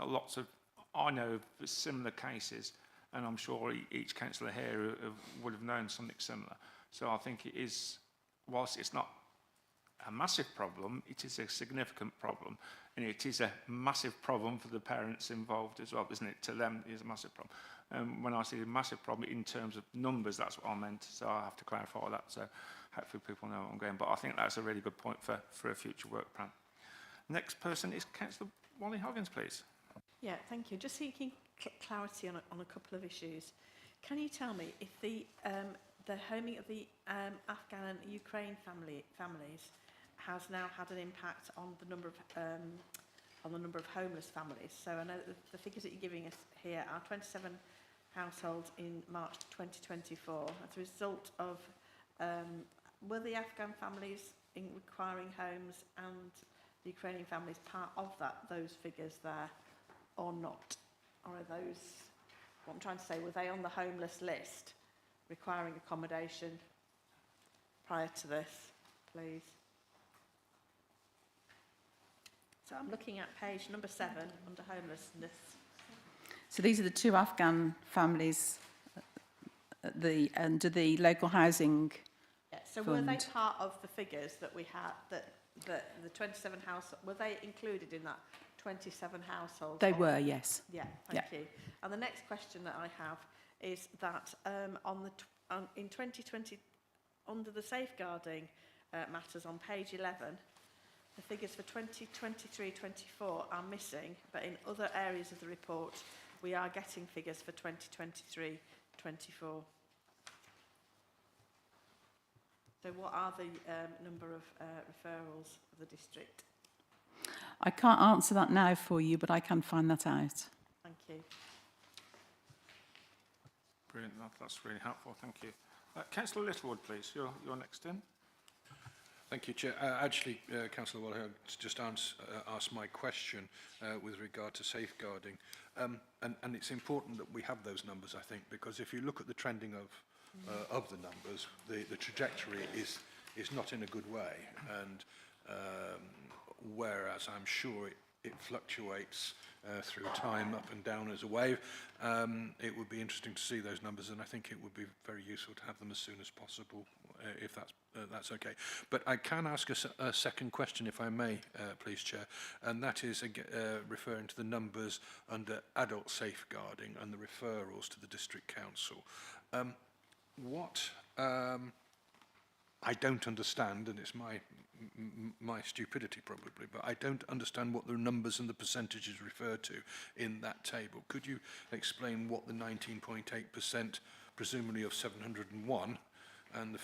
I know of similar cases, and I'm sure each councillor here would have known something similar. So I think it is, whilst it's not a massive problem, it is a significant problem, and it is a massive problem for the parents involved as well, isn't it? To them, it is a massive problem. When I say a massive problem in terms of numbers, that's what I meant, so I have to clarify that, so hopefully people know where I'm going. But I think that's a really good point for a future work plan. Next person is Councillor Wally Hoggins, please. Yeah, thank you. Just seeking clarity on a couple of issues. Can you tell me if the homing of the Afghan and Ukraine families has now had an impact on the number of homeless families? So I know that the figures that you're giving us here are 27 households in March 2024 as a result of were the Afghan families requiring homes and the Ukrainian families part of those figures there or not? Or are those, what I'm trying to say, were they on the homeless list requiring accommodation prior to this, please? So I'm looking at page number 7 under homelessness. So these are the 2 Afghan families under the local housing So fund. were they part of the figures that we had, that the 27 households, were they included in that 27 households? They were, yes. Yeah, thank you. And the next question that I have is that in 2020, under the safeguarding matters on page 11, the figures for 2023-24 are missing, but in other areas of the report, we are getting figures for 2023-24. So what are the number of referrals of the district? I can't answer that now for you, but I can find that out. Thank you. Brilliant, that's really helpful, thank you. Councillor Littlewood, please, you're next in. Thank you, Chair. Actually, Councillor Wallach just asked my question with regard to safeguarding. And it's important that we have those numbers, I think, because if you look at the trending of the numbers, the trajectory is not in a good way. And whereas I'm sure it fluctuates through time, up and down as a wave. It would be interesting to see those numbers, and I think it would be very useful to have them as soon as possible, if that's okay. But I can ask a second question, if I may, please, Chair, and that is referring to the numbers under adult safeguarding and the referrals to the District Council. What I don't understand, and it's my stupidity probably, but I don't understand what the numbers and the percentages refer to in that table. Could you explain what the 19.8% presumably of 701 and the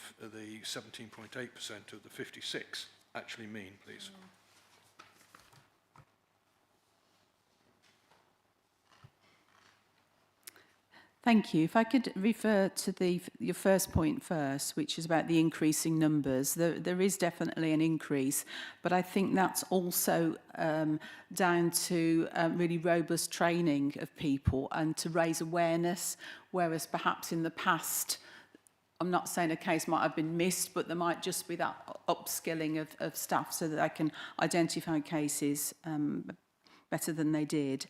17.8% of the 56 actually mean, please? Thank you. If I could refer to your first point first, which is about the increasing numbers. There is definitely an increase, but I think that's also down to really robust training of people and to raise awareness, whereas perhaps in the past, I'm not saying a case might have been missed, but there might just be that upskilling of staff so that they can identify cases better than they did.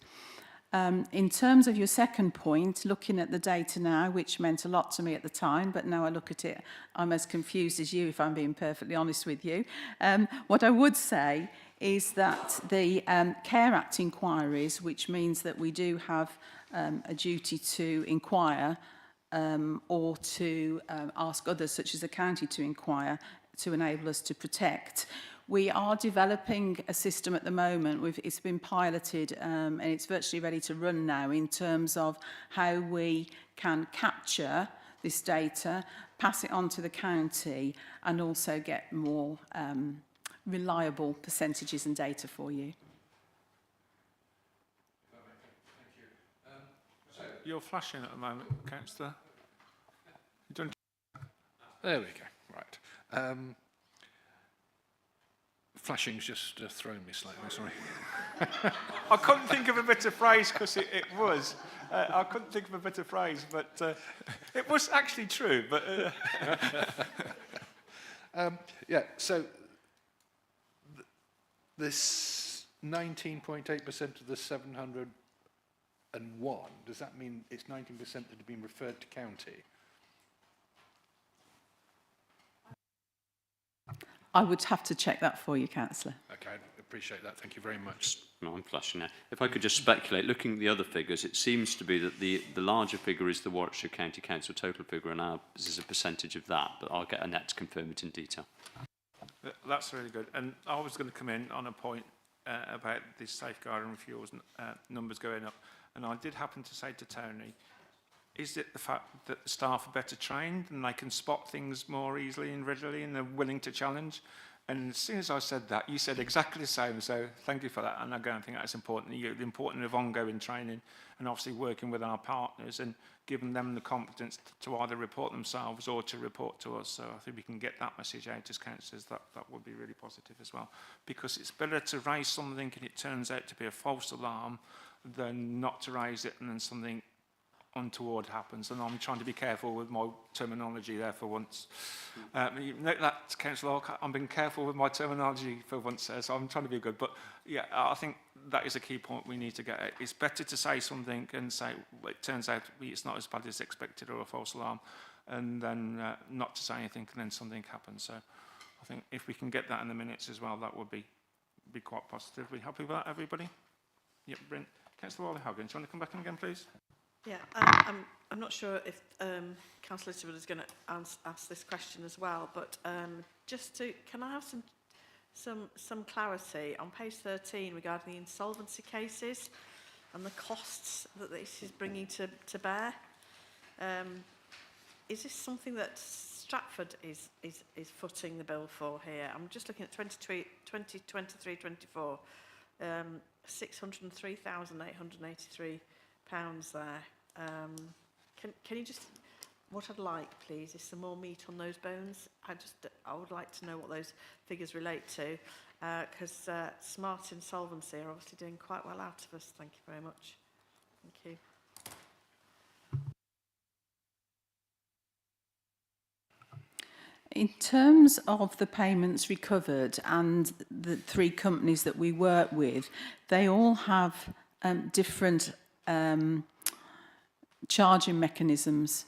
In terms of your second point, looking at the data now, which meant a lot to me at the time, but now I look at it, I'm as confused as you, if I'm being perfectly honest with you. What I would say is that the Care Act inquiries, which means that we do have a duty to inquire or to ask others, such as the county, to inquire to enable us to protect. We are developing a system at the moment. It's been piloted and it's virtually ready to run now in terms of how we can capture this data, pass it on to the county, and also get more reliable percentages and data for you. You're flashing at the moment, Councillor. There we go. Right. Flashing's just thrown me slightly, sorry. I couldn't think of a better phrase because it was. I couldn't think of a better phrase, but it was actually true. But yeah, so this 19.8% of the 701, does that mean it's 19% that have been referred to county? I would have to check that for you, Councillor. Okay, I appreciate that. Thank you very much. No, I'm flashing now. If I could just speculate, looking at the other figures, it seems to be that the larger figure is the Warwickshire County Council total figure, and ours is a percentage of that, but I'll get Annette to confirm it in detail. that's really good. And I was going to come in on a point about the safeguarding refuels numbers going up. And I did happen to say to Tony, is it the fact that the staff are better trained and they can spot things more easily and readily and they're willing to challenge? And as soon as I said that, you said exactly the same. So thank you for that. And again, I think that's important. The importance of ongoing training and obviously working with our partners and giving them the competence to either report themselves or to report to us. So I think we can get that message out as councillors. That would be really positive as well. Because it's better to raise something and it turns out to be a false alarm than not to raise it and then something untoward happens, and I'm trying to be careful with my terminology there for once. You note that, Councillor, I'm being careful with my terminology for once there, so I'm trying to be good. But yeah, I think that is a key point we need to get at. It's better to say something and say, well, it turns out it's not as bad as expected or a false alarm, and then not to say anything and then something happens. So I think if we can get that in the minutes as well, that would be quite positive. Are we happy with that, everybody? Yep, Brent. Councillor Wally-Hogan, do you want to come back in again, please? Yeah, I'm not sure if Councillor Litterwood is going to ask this question as well, but just to, can I have some clarity on page 13 regarding the insolvency cases and the costs that this is bringing to bear? Is this something that Stratford is footing the bill for here? I'm just looking at 2023-24, £603,883 there. Can you just, what I'd like, please, is some more meat on those bones. I would like to know what those figures relate to, because Smart Insolvency are obviously doing quite well out of us. Thank you very much. Thank you. In terms of the payments recovered and the 3 companies that we work with, they all have different charging mechanisms.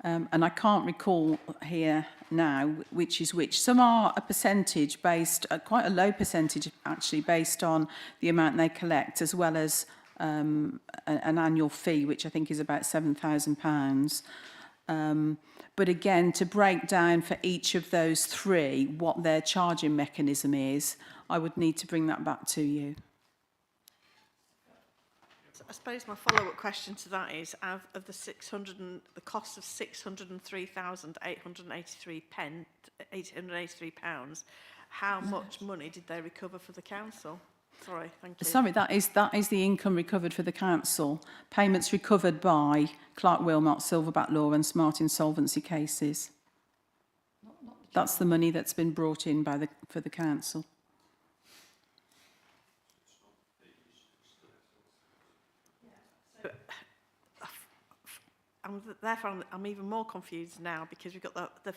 And I can't recall here now which is which. Some are a percentage based, quite a low percentage actually, based on the amount they collect, as well as an annual fee, which I think is about £7,000. But again, to break down for each of those 3 what their charging mechanism is, I would need to bring that back to you. I suppose my follow-up question to that is, out of the the cost of £603,883, how much money did they recover for the council? Sorry, thank you. Sorry, that is the income recovered for the council. Payments recovered by Clark Wilmot, Silverback Law and Smart Insolvency cases. That's the money that's been brought in by for the council. I'm even more confused now, because we've got the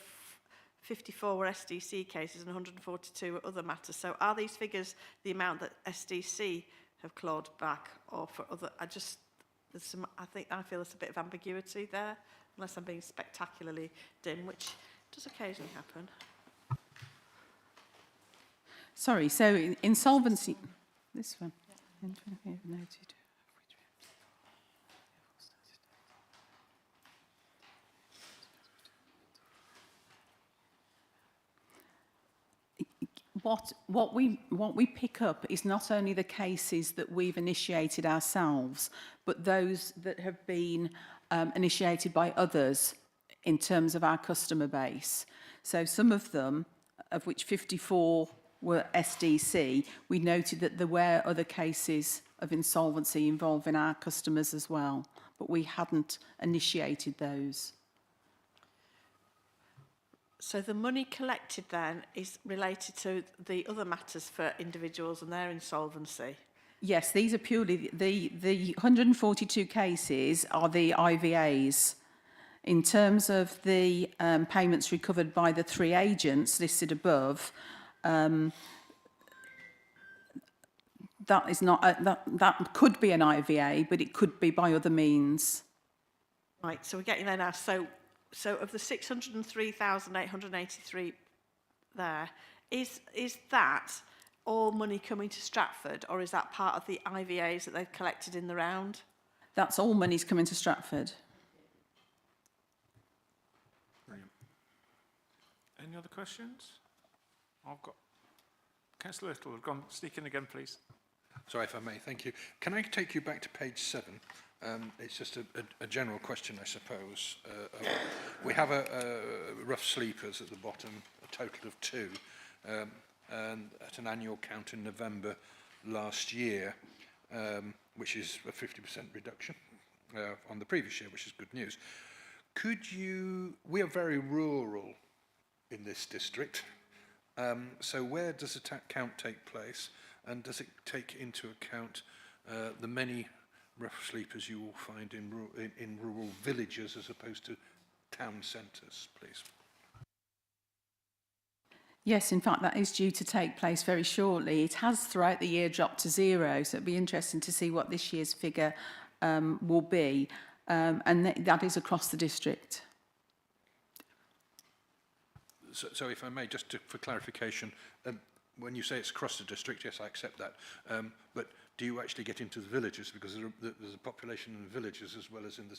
54 were SDC cases and 142 were other matters. So are these figures the amount that SDC have clawed back, or for other? I feel there's a bit of ambiguity there, unless I'm being spectacularly dim, which does occasionally happen. Sorry, so insolvency, this one. Noted. What we pick up is not only the cases that we've initiated ourselves, but those that have been initiated by others in terms of our customer base. So some of them, of which 54 were SDC, we noted that there were other cases of insolvency involving our customers as well, but we hadn't initiated those. So the money collected then is related to the other matters for individuals and their insolvency? Yes, these are purely, the 142 cases are the IVAs. In terms of the payments recovered by the 3 agents listed above, that is not, that could be an IVA, but it could be by other means. Right, so we're getting there now. So of the 603,883 there, is that all money coming to Stratford, or is that part of the IVAs that they've collected in the round? That's all money's coming to Stratford. Brilliant. Any other questions? I've got Councillor Little, gone sneak in again, please. Sorry, if I may, thank you. Can I take you back to page 7? It's just a general question, I suppose. We have a rough sleepers at the bottom, a total of 2, and at an annual count in November last year, which is a 50% reduction on the previous year, which is good news. We are very rural in this district, so where does the count take place, and does it take into account the many rough sleepers you will find in rural villages as opposed to town centres, please? Yes, in fact, that is due to take place very shortly. It has throughout the year dropped to 0, so it'll be interesting to see what this year's figure will be, and that is across the district. So if I may, just for clarification, when you say it's across the district, yes, I accept that, but do you actually get into the villages, because there's a population in the villages as well as in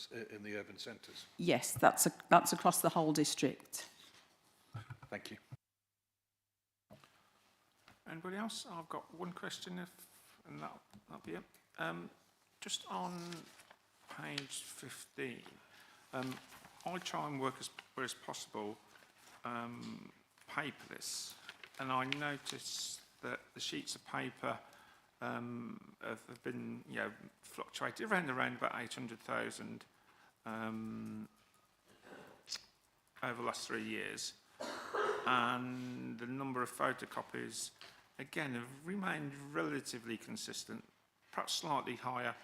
the urban centres? Yes, that's across the whole district. Thank you. Anybody else? I've got one question, and that'll be it. Just on page 15, I try and work as well as possible paperless, and I noticed that the sheets of paper have been, fluctuated around about 800,000 over the last 3 years, and the number of photocopies again have remained relatively consistent, perhaps slightly higher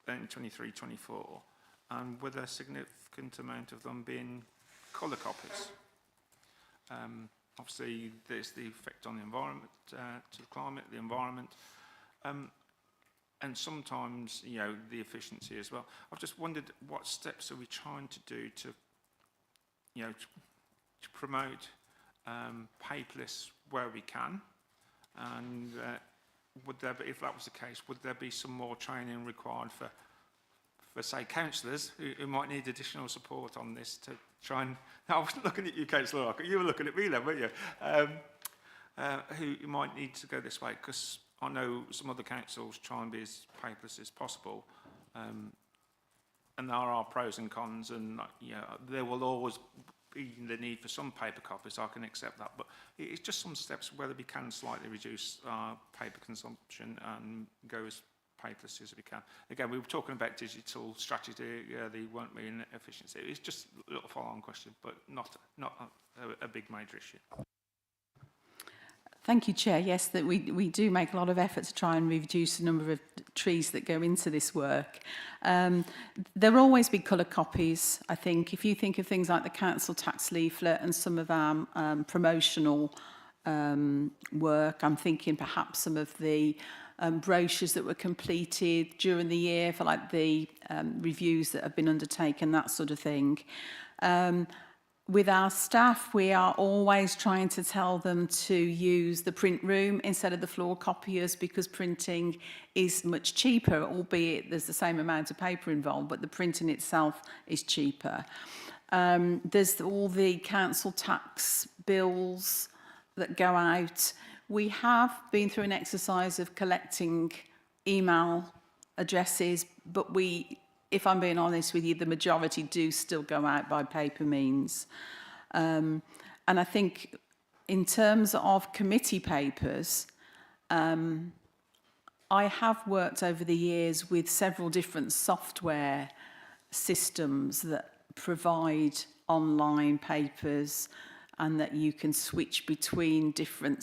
than 23-24, and with a significant amount of them being colour copies. Obviously, there's the effect on the environment, to the climate, the environment, and sometimes, you know, the efficiency as well. I've just wondered, what steps are we trying to do to, you know, to promote paperless where we can, and would there be, if that was the case, would there be some more training required for say, councillors who might need additional support on this to try and... I wasn't looking at you, Councillor, you were looking at me then, weren't you? Who might need to go this way, because I know some other councils try and be as paperless as possible, and there are pros and cons, and you know, there will always be the need for some paper copies, I can accept that, but it's just some steps whether we can slightly reduce our paper consumption and go as paperless as we can. Again, we were talking about digital strategy, they won't be in efficiency. It's just a little follow-on question, but not a big major issue. Thank you, Chair. Yes, that we do make a lot of effort to try and reduce the number of trees that go into this work. There will always be colour copies. I think if you think of things like the council tax leaflet and some of our promotional work, I'm thinking perhaps some of the brochures that were completed during the year for like the reviews that have been undertaken, that sort of thing. With our staff, we are always trying to tell them to use the print room instead of the floor copiers, because printing is much cheaper, albeit there's the same amount of paper involved, but the printing itself is cheaper. There's all the council tax bills that go out. We have been through an exercise of collecting email addresses, but if I'm being honest with you, the majority do still go out by paper means. And I think in terms of committee papers, I have worked over the years with several different software systems that provide online papers and that you can switch between different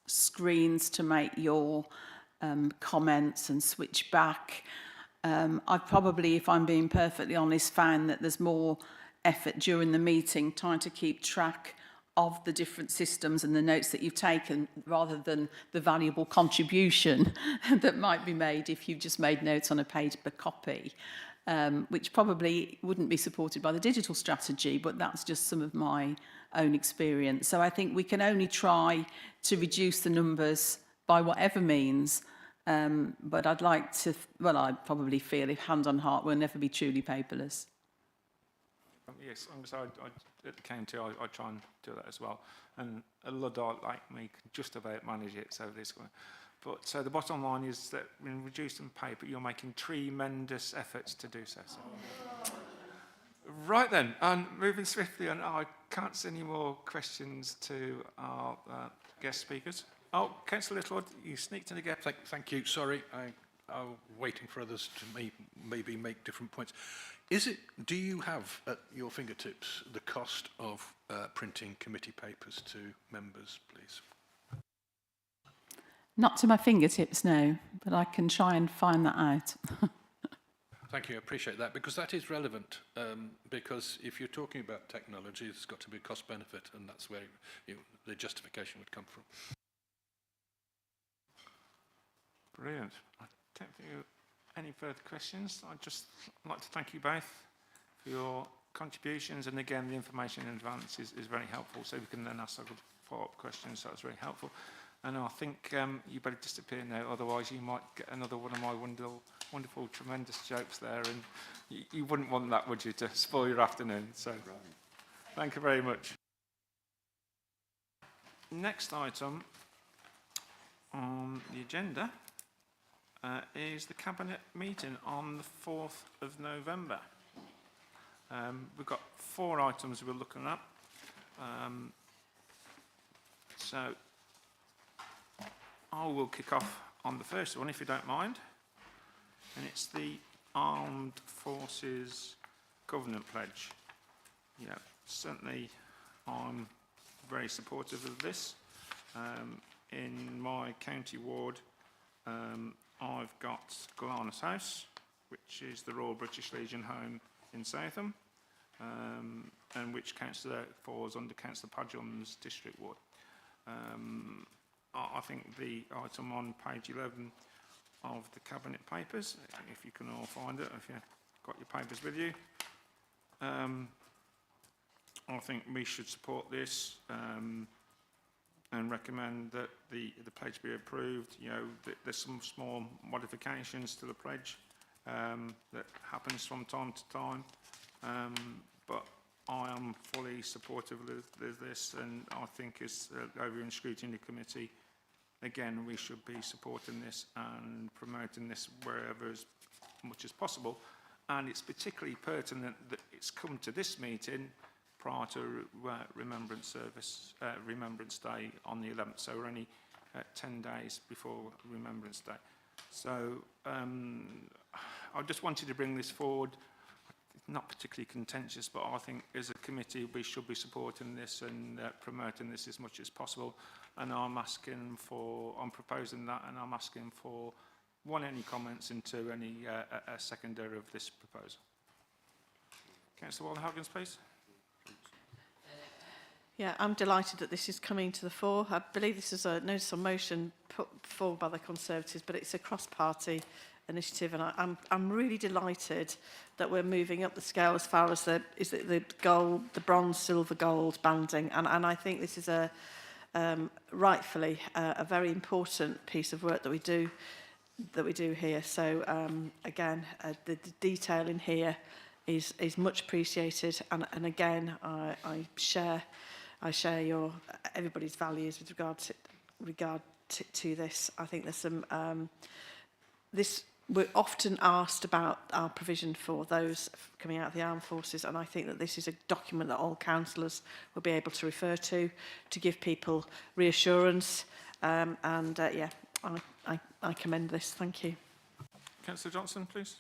screens to make your comments and switch back. I've probably, if I'm being perfectly honest, found that there's more effort during the meeting trying to keep track of the different systems and the notes that you've taken, rather than the valuable contribution that might be made if you've just made notes on a paper copy, which probably wouldn't be supported by the digital strategy, but that's just some of my own experience. So I think we can only try to reduce the numbers by whatever means. But I'd like to, well, I probably feel, if hand on heart, we'll never be truly paperless. Yes, at the county, I try and do that as well. And a Luddite like me can just about manage it, so this one. But so the bottom line is that in reducing paper, you're making tremendous efforts to do so. Right then, and moving swiftly on, I can't see any more questions to our guest speakers. Oh, Councillor Little, you sneaked in again. Thank you. Sorry, I'm waiting for others to maybe make different points. Do you have at your fingertips the cost of printing committee papers to members, please? Not to my fingertips, no, but I can try and find that out. Thank you, I appreciate that, because that is relevant, because if you're talking about technology, there's got to be a cost benefit, and that's where the justification would come from. Brilliant. I don't think you have any further questions. I'd just like to thank you both for your contributions, and again, the information in advance is very helpful, so we can then ask follow-up questions, so that's very helpful. And I think you better disappear now, otherwise you might get another one of my wonderful, tremendous jokes there, and you wouldn't want that, would you, to spoil your afternoon? So, thank you very much. Next item on the agenda is the Cabinet meeting on the 4th of November. We've got 4 items we're looking at. So I will kick off on the first one, if you don't mind. And it's the Armed Forces Covenant Pledge. Yeah, certainly I'm very supportive of this. In my county ward, I've got Glarnes House, which is the Royal British Legion home in Southam. and which councillor falls under Councillor Padgeon's district ward. I think the item on page 11 of the Cabinet papers, if you can all find it, if you've got your papers with you, I think we should support this and recommend that the pledge be approved. You know, there's some small modifications to the pledge that happens from time to time, but I am fully supportive of this, and I think as over in Scrutiny Committee, again, we should be supporting this and promoting this wherever as much as possible. And it's particularly pertinent that it's come to this meeting prior to Remembrance Day on the 11th. So we're only 10 days before Remembrance Day. So I just wanted to bring this forward. Not particularly contentious, but I think as a committee we should be supporting this and promoting this as much as possible. And I'm proposing that, and I'm asking for any comments into any a seconder of this proposal. Councillor Walden-Huggins, please. Yeah, I'm delighted that this is coming to the fore. I believe this is a notice of motion put forward by the Conservatives, but it's a cross-party initiative, and I'm really delighted that we're moving up the scale as far as the gold, the bronze, silver, gold banding, and I think this is rightfully a very important piece of work that we do here. So again, the detail in here is much appreciated, and again, I share everybody's values with regard to this. I think there's some we're often asked about our provision for those coming out of the armed forces, and I think that this is a document that all councillors will be able to refer to give people reassurance. Yeah, I commend this. Thank you. Councillor Johnson, please.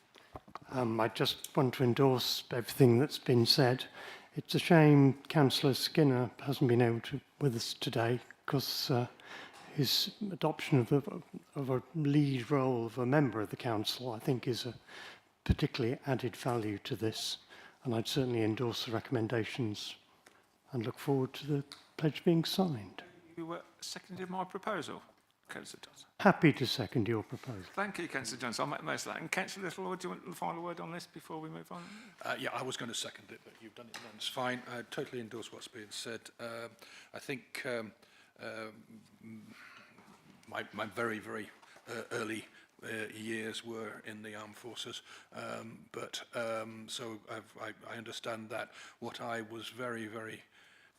I just want to endorse everything that's been said. It's a shame Councillor Skinner hasn't been able to with us today, because his adoption of a lead role of a member of the council, I think, is a particularly added value to this, and I'd certainly endorse the recommendations and look forward to the pledge being signed. You seconded my proposal, Councillor Johnson. Happy to second your proposal. Thank you, Councillor Johnson. I'll make the most of that. And Councillor Littlelord, do you want the final word on this before we move on? Yeah, I was going to second it, but you've done it once. Fine. I totally endorse what's being said. I think my very, very early years were in the armed forces, so I understand that. What I was very, very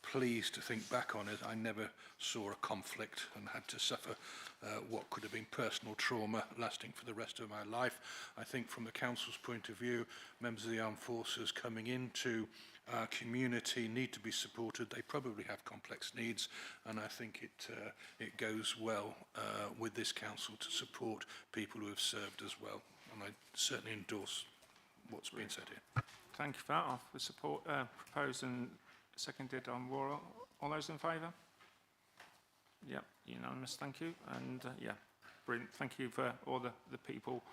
pleased to think back on is I never saw a conflict and had to suffer what could have been personal trauma lasting for the rest of my life. I think from the council's point of view, members of the armed forces coming into our community need to be supported. They probably have complex needs, and I think it goes well with this council to support people who have served as well, and I certainly endorse what's been said here. Thank you for that. I support proposed and seconded on War. All those in favour? Yep, unanimous. Thank you. And yeah, brilliant. Thank you for all the people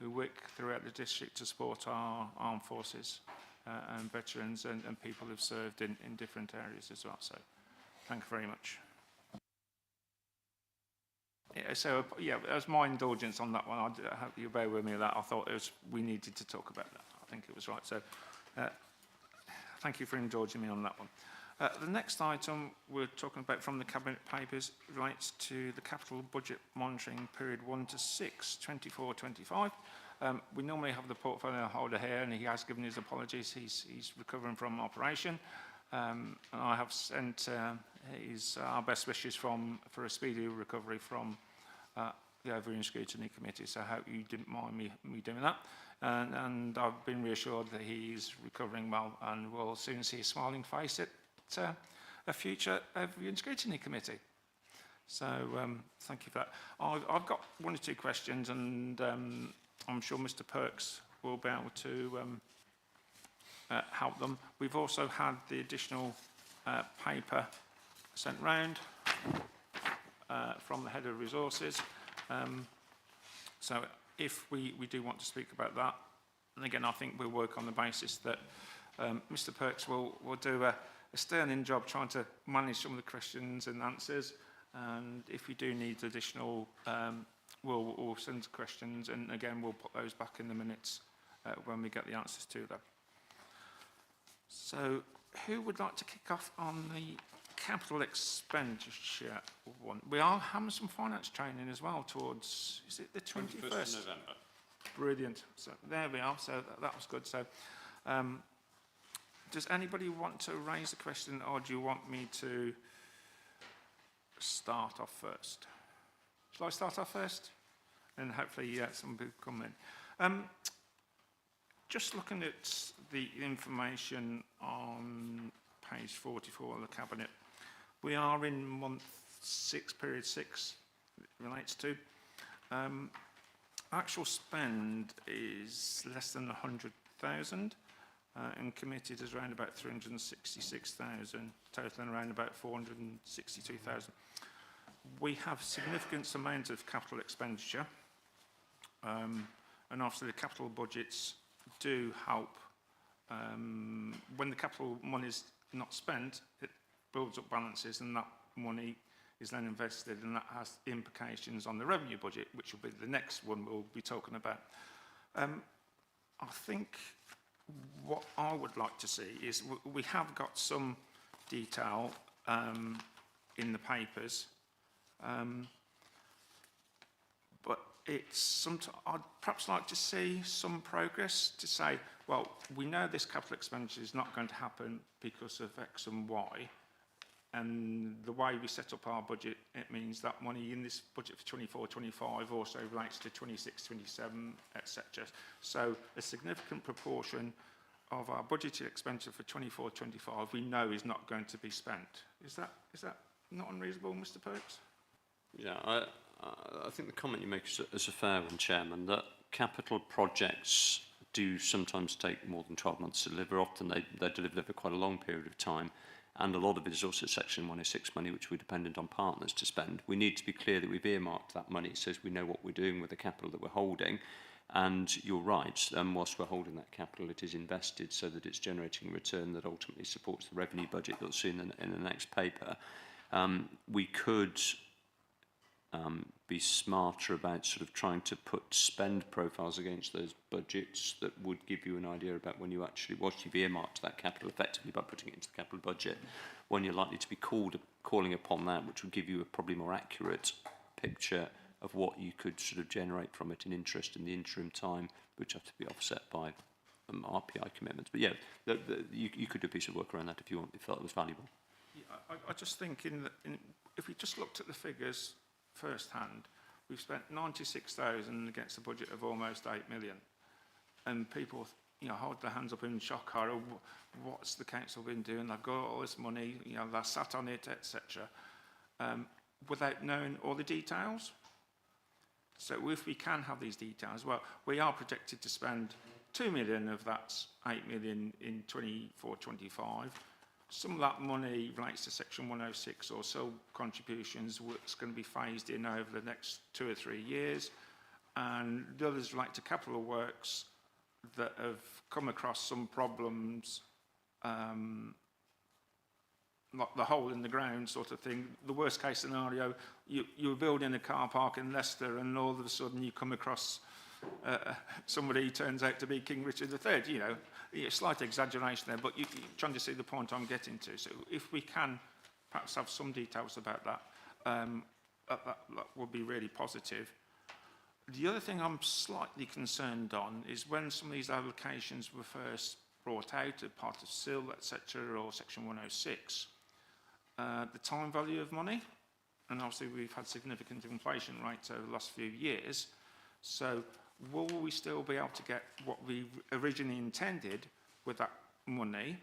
who work throughout the district to support our armed forces and veterans and people who've served in different areas as well. So thank you very much. Yeah, so yeah, as my indulgence on that one, I hope you bear with me with that. I thought we needed to talk about that. I think it was right. So thank you for indulging me on that one. The next item we're talking about from the Cabinet papers relates to the capital budget monitoring period 1 to 6, 24-25. We normally have the portfolio holder here, and he has given his apologies. He's recovering from operation. And I have sent our best wishes for a speedy recovery from the Overeem Scrutiny Committee. So I hope you didn't mind me doing that. And I've been reassured that he's recovering well, and we'll soon see a smiling face at a future Overeem Scrutiny Committee. So thank you for that. I've got one or two questions, and I'm sure Mr. Perks will be able to help them. We've also had the additional paper sent round from the Head of Resources. So if we do want to speak about that, and again, I think we'll work on the basis that Mr Perks will do a sterling job trying to manage some of the questions and answers, and if you do need additional, we'll send questions, and again we'll put those back in the minutes when we get the answers to them. So, who would like to kick off on the capital expenditure one? We are having some finance training as well towards, is it the 21st? 21st of November. Brilliant. So there we are. So that was good. So does anybody want to raise a question, or do you want me to start off first? Shall I start off first? And hopefully some people come in. Just looking at the information on page 44 of the Cabinet, we are in month 6, period 6, it relates to. Actual spend is less than 100,000, and committed is around about 366,000, totaling around about 462,000. We have significant amount of capital expenditure, and obviously the capital budgets do help. When the capital money is not spent, it builds up balances, and that money is then invested, and that has implications on the revenue budget, which will be the next one we'll be talking about. I think what I would like to see is we have got some detail in the papers, but I'd perhaps like to see some progress to say, well, we know this capital expenditure is not going to happen because of X and Y, and the way we set up our budget, it means that money in this budget for 24-25 also relates to 26-27, etc. So a significant proportion of our budgeted expenditure for 24-25 we know is not going to be spent. Is that not unreasonable, Mr Perks? Yeah, I think the comment you make is a fair one, Chairman, that capital projects do sometimes take more than 12 months to deliver. Often they deliver for quite a long period of time, and a lot of it is also Section 106 money, which we're dependent on partners to spend. We need to be clear that we've earmarked that money so we know what we're doing with the capital that we're holding. And you're right, whilst we're holding that capital, it is invested so that it's generating a return that ultimately supports the revenue budget that we'll see in the next paper. We could be smarter about sort of trying to put spend profiles against those budgets that would give you an idea about when you actually, once you've earmarked that capital effectively by putting it into the capital budget, when you're likely to be calling upon that, which would give you a probably more accurate picture of what you could sort of generate from it in interest in the interim time, which have to be offset by RPI commitments. But yeah, you could do a piece of work around that if you felt it was valuable. Yeah, I just think if we just looked at the figures first hand, we've spent 96,000 against a budget of almost 8 million, and people hold their hands up in shock horror. What's the council been doing? They've got all this money, they're sat on it, etc., without knowing all the details. So if we can have these details, well, we are projected to spend 2 million of that 8 million in 24-25. Some of that money relates to Section 106 or so contributions, which is going to be phased in over the next 2 or 3 years, and the others relate to capital works that have come across some problems, like the hole in the ground sort of thing. The worst case scenario, you're building a car park in Leicester, and all of a sudden you come across somebody who turns out to be King Richard III, slight exaggeration there, but you're trying to see the point I'm getting to. So if we can perhaps have some details about that, that would be really positive. The other thing I'm slightly concerned on is when some of these allocations were first brought out as part of SIL, etc., or Section 106, the time value of money, and obviously we've had significant inflation rates over the last few years, so will we still be able to get what we originally intended with that money,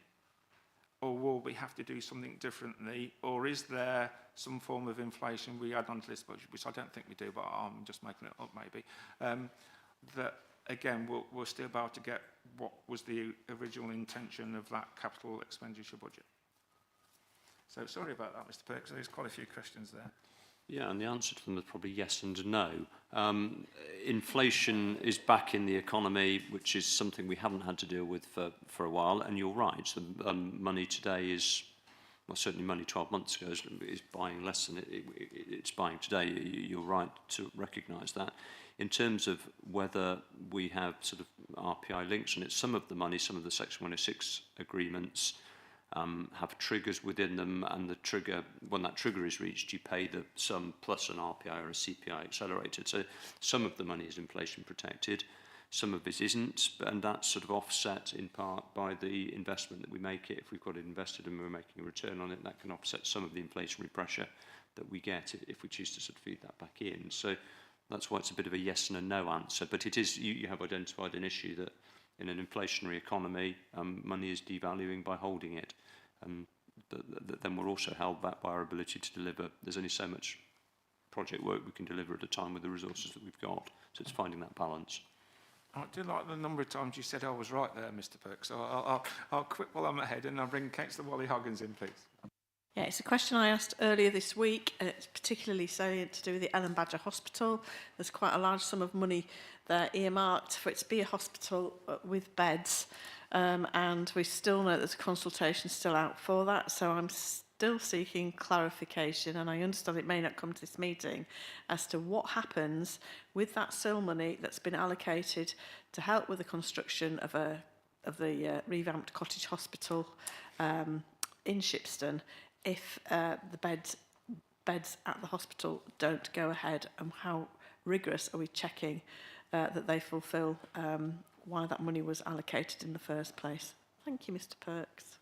or will we have to do something differently, or is there some form of inflation we add onto this budget, which I don't think we do, but I'm just making it up maybe, that again we'll still be able to get what was the original intention of that capital expenditure budget. So sorry about that, Mr Perks, there's quite a few questions there. Yeah, and the answer to them is probably yes and no. Inflation is back in the economy, which is something we haven't had to deal with for a while, and you're right. So, money today is, well, certainly money 12 months ago is buying less than it's buying today. You're right to recognise that. In terms of whether we have sort of RPI links on it, some of the money, some of the Section 106 agreements have triggers within them, and the trigger, when that trigger is reached, you pay the sum plus an RPI or a CPI accelerated. So some of the money is inflation protected, some of it isn't, and that's sort of offset in part by the investment that we make it. If we've got it invested and we're making a return on it, that can offset some of the inflationary pressure that we get if we choose to sort of feed that back in. So that's why it's a bit of a yes and a no answer. But it is, you have identified an issue that in an inflationary economy, money is devaluing by holding it. Then we're also held back by our ability to deliver. There's only so much project work we can deliver at a time with the resources that we've got. So it's finding that balance. I do like the number of times you said I was right there, Mr. Perks. So I'll quit while I'm ahead and I'll bring Councillor Wally Hoggins in, please. Yeah, it's a question I asked earlier this week. It's particularly salient to do with the Ellen Badger Hospital. There's quite a large sum of money there earmarked for it to be a hospital with beds. And we still know there's a consultation still out for that. So I'm still seeking clarification, and I understand it may not come to this meeting, as to what happens with that SIL money that's been allocated to help with the construction of the revamped cottage hospital in Shipston, if the beds at the hospital don't go ahead, and how rigorous are we checking that they fulfil why that money was allocated in the first place? Thank you, Mr. Perks.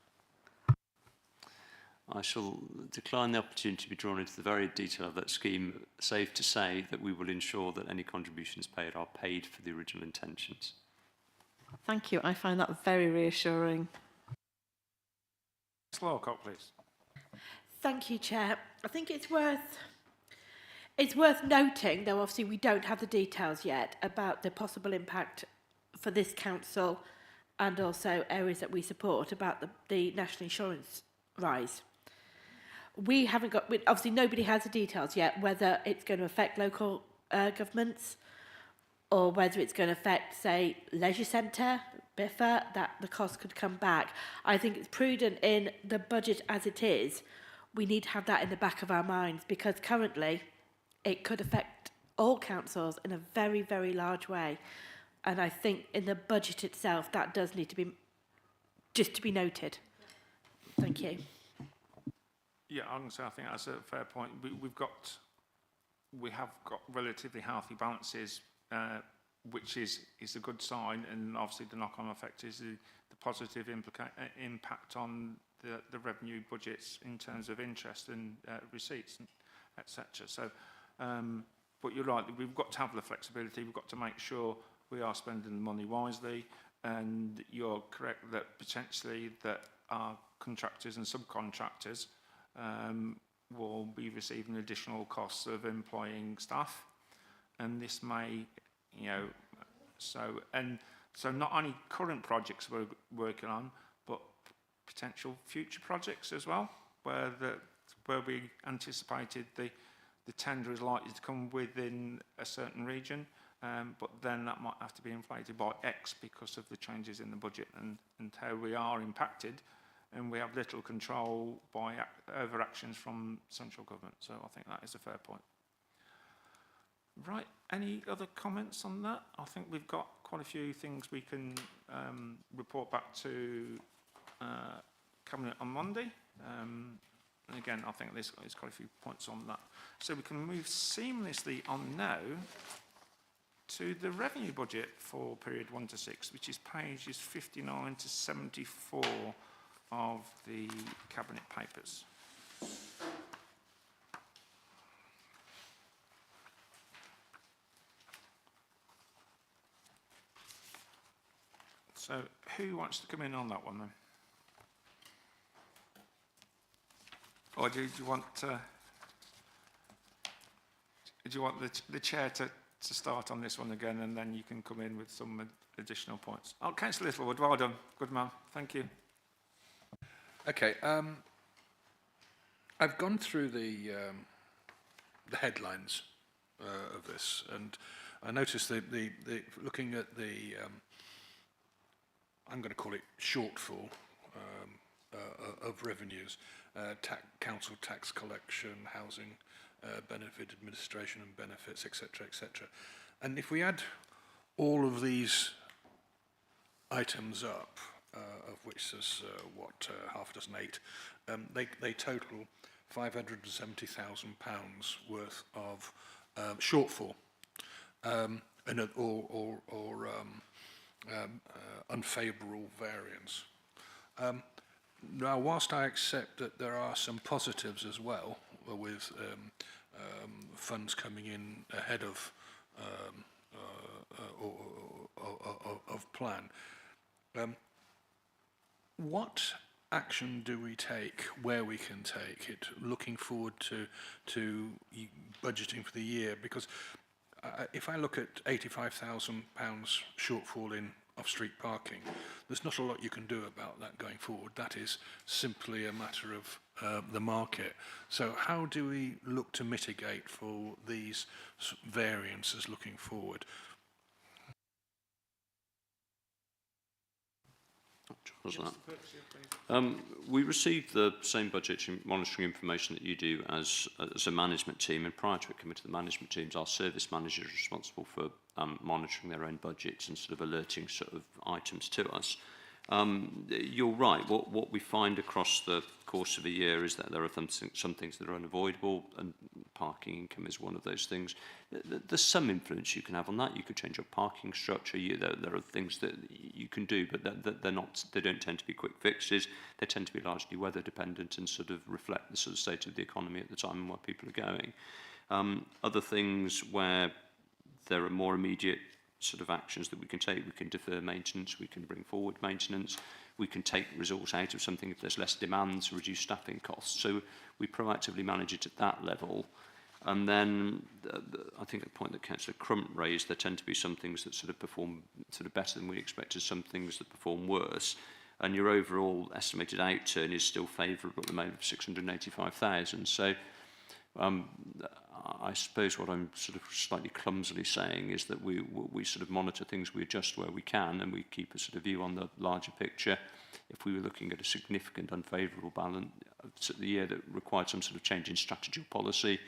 I shall decline the opportunity to be drawn into the very detail of that scheme, save to say that we will ensure that any contributions paid are paid for the original intentions. Thank you. I find that very reassuring. Ms. Lawcock, please. Thank you, Chair. I think it's worth noting, though obviously we don't have the details yet, about the possible impact for this council and also areas that we support about the national insurance rise. We haven't got, obviously nobody has the details yet, whether it's going to affect local governments or whether it's going to affect, say, leisure centre, BIFA, that the cost could come back. I think it's prudent in the budget as it is. We need to have that in the back of our minds, because currently it could affect all councils in a very, very large way. And I think in the budget itself, that does need to be just to be noted. Thank you. Yeah, I'm going to say I think that's a fair point. We have got relatively healthy balances, which is a good sign, and obviously the knock-on effect is the positive impact on the revenue budgets in terms of interest and receipts, etc. So, but you're right, we've got to have the flexibility. We've got to make sure we are spending the money wisely, and you're correct that potentially that our contractors and subcontractors will be receiving additional costs of employing staff, and this may, so not only current projects we're working on, but potential future projects as well, where we anticipated the tender is likely to come within a certain region, but then that might have to be inflated by X because of the changes in the budget and how we are impacted, and we have little control by overactions from central government. So I think that is a fair point. Right, any other comments on that? I think we've got quite a few things we can report back to Cabinet on Monday. And again, I think there's quite a few points on that. So we can move seamlessly on now to the revenue budget for period 1 to 6, which is pages 59 to 74 of the Cabinet papers. So who wants to come in on that one then? Or do you want the chair to start on this one again, and then you can come in with some additional points? Oh, Councillor Littlewood, well done. Good man. Thank you. Okay. I've gone through the the headlines of this. And I noticed looking at the, I'm going to call it shortfall of revenues, council tax collection, housing benefit administration and benefits, etc., etc. And if we add all of these items up, of which there's half a dozen, 8, they total £570,000 worth of shortfall unfavourable variance. Now, whilst I accept that there are some positives as well, with funds coming in ahead of plan, what action do we take where we can take it, looking forward to budgeting for the year? Because if I look at £85,000 shortfall in off-street parking, there's not a lot you can do about that going forward. That is simply a matter of the market. So how do we look to mitigate for these variances looking forward? We received the same budget monitoring information that you do as a management team, and prior to it coming to the management teams, our service managers are responsible for monitoring their own budgets and sort of alerting sort of items to us. You're right. What we find across the course of a year is that there are some things that are unavoidable, and parking income is one of those things. There's some influence you can have on that. You could change your parking structure. There are things that you can do, but they don't tend to be quick fixes. They tend to be largely weather dependent and sort of reflect the sort of state of the economy at the time and where people are going. Other things where there are more immediate sort of actions that we can take. We can defer maintenance, we can bring forward maintenance, we can take resource out of something if there's less demand to reduce staffing costs. So we proactively manage it at that level. And then I think the point that Councillor Crump raised, there tend to be some things that sort of perform sort of better than we expected, some things that perform worse. And your overall estimated outturn is still favourable at the moment of 685,000. So I suppose what I'm sort of slightly clumsily saying is that we sort of monitor things, we adjust where we can, and we keep a sort of view on the larger picture. If we were looking at a significant unfavourable balance at the year that required some sort of change in strategy or policy,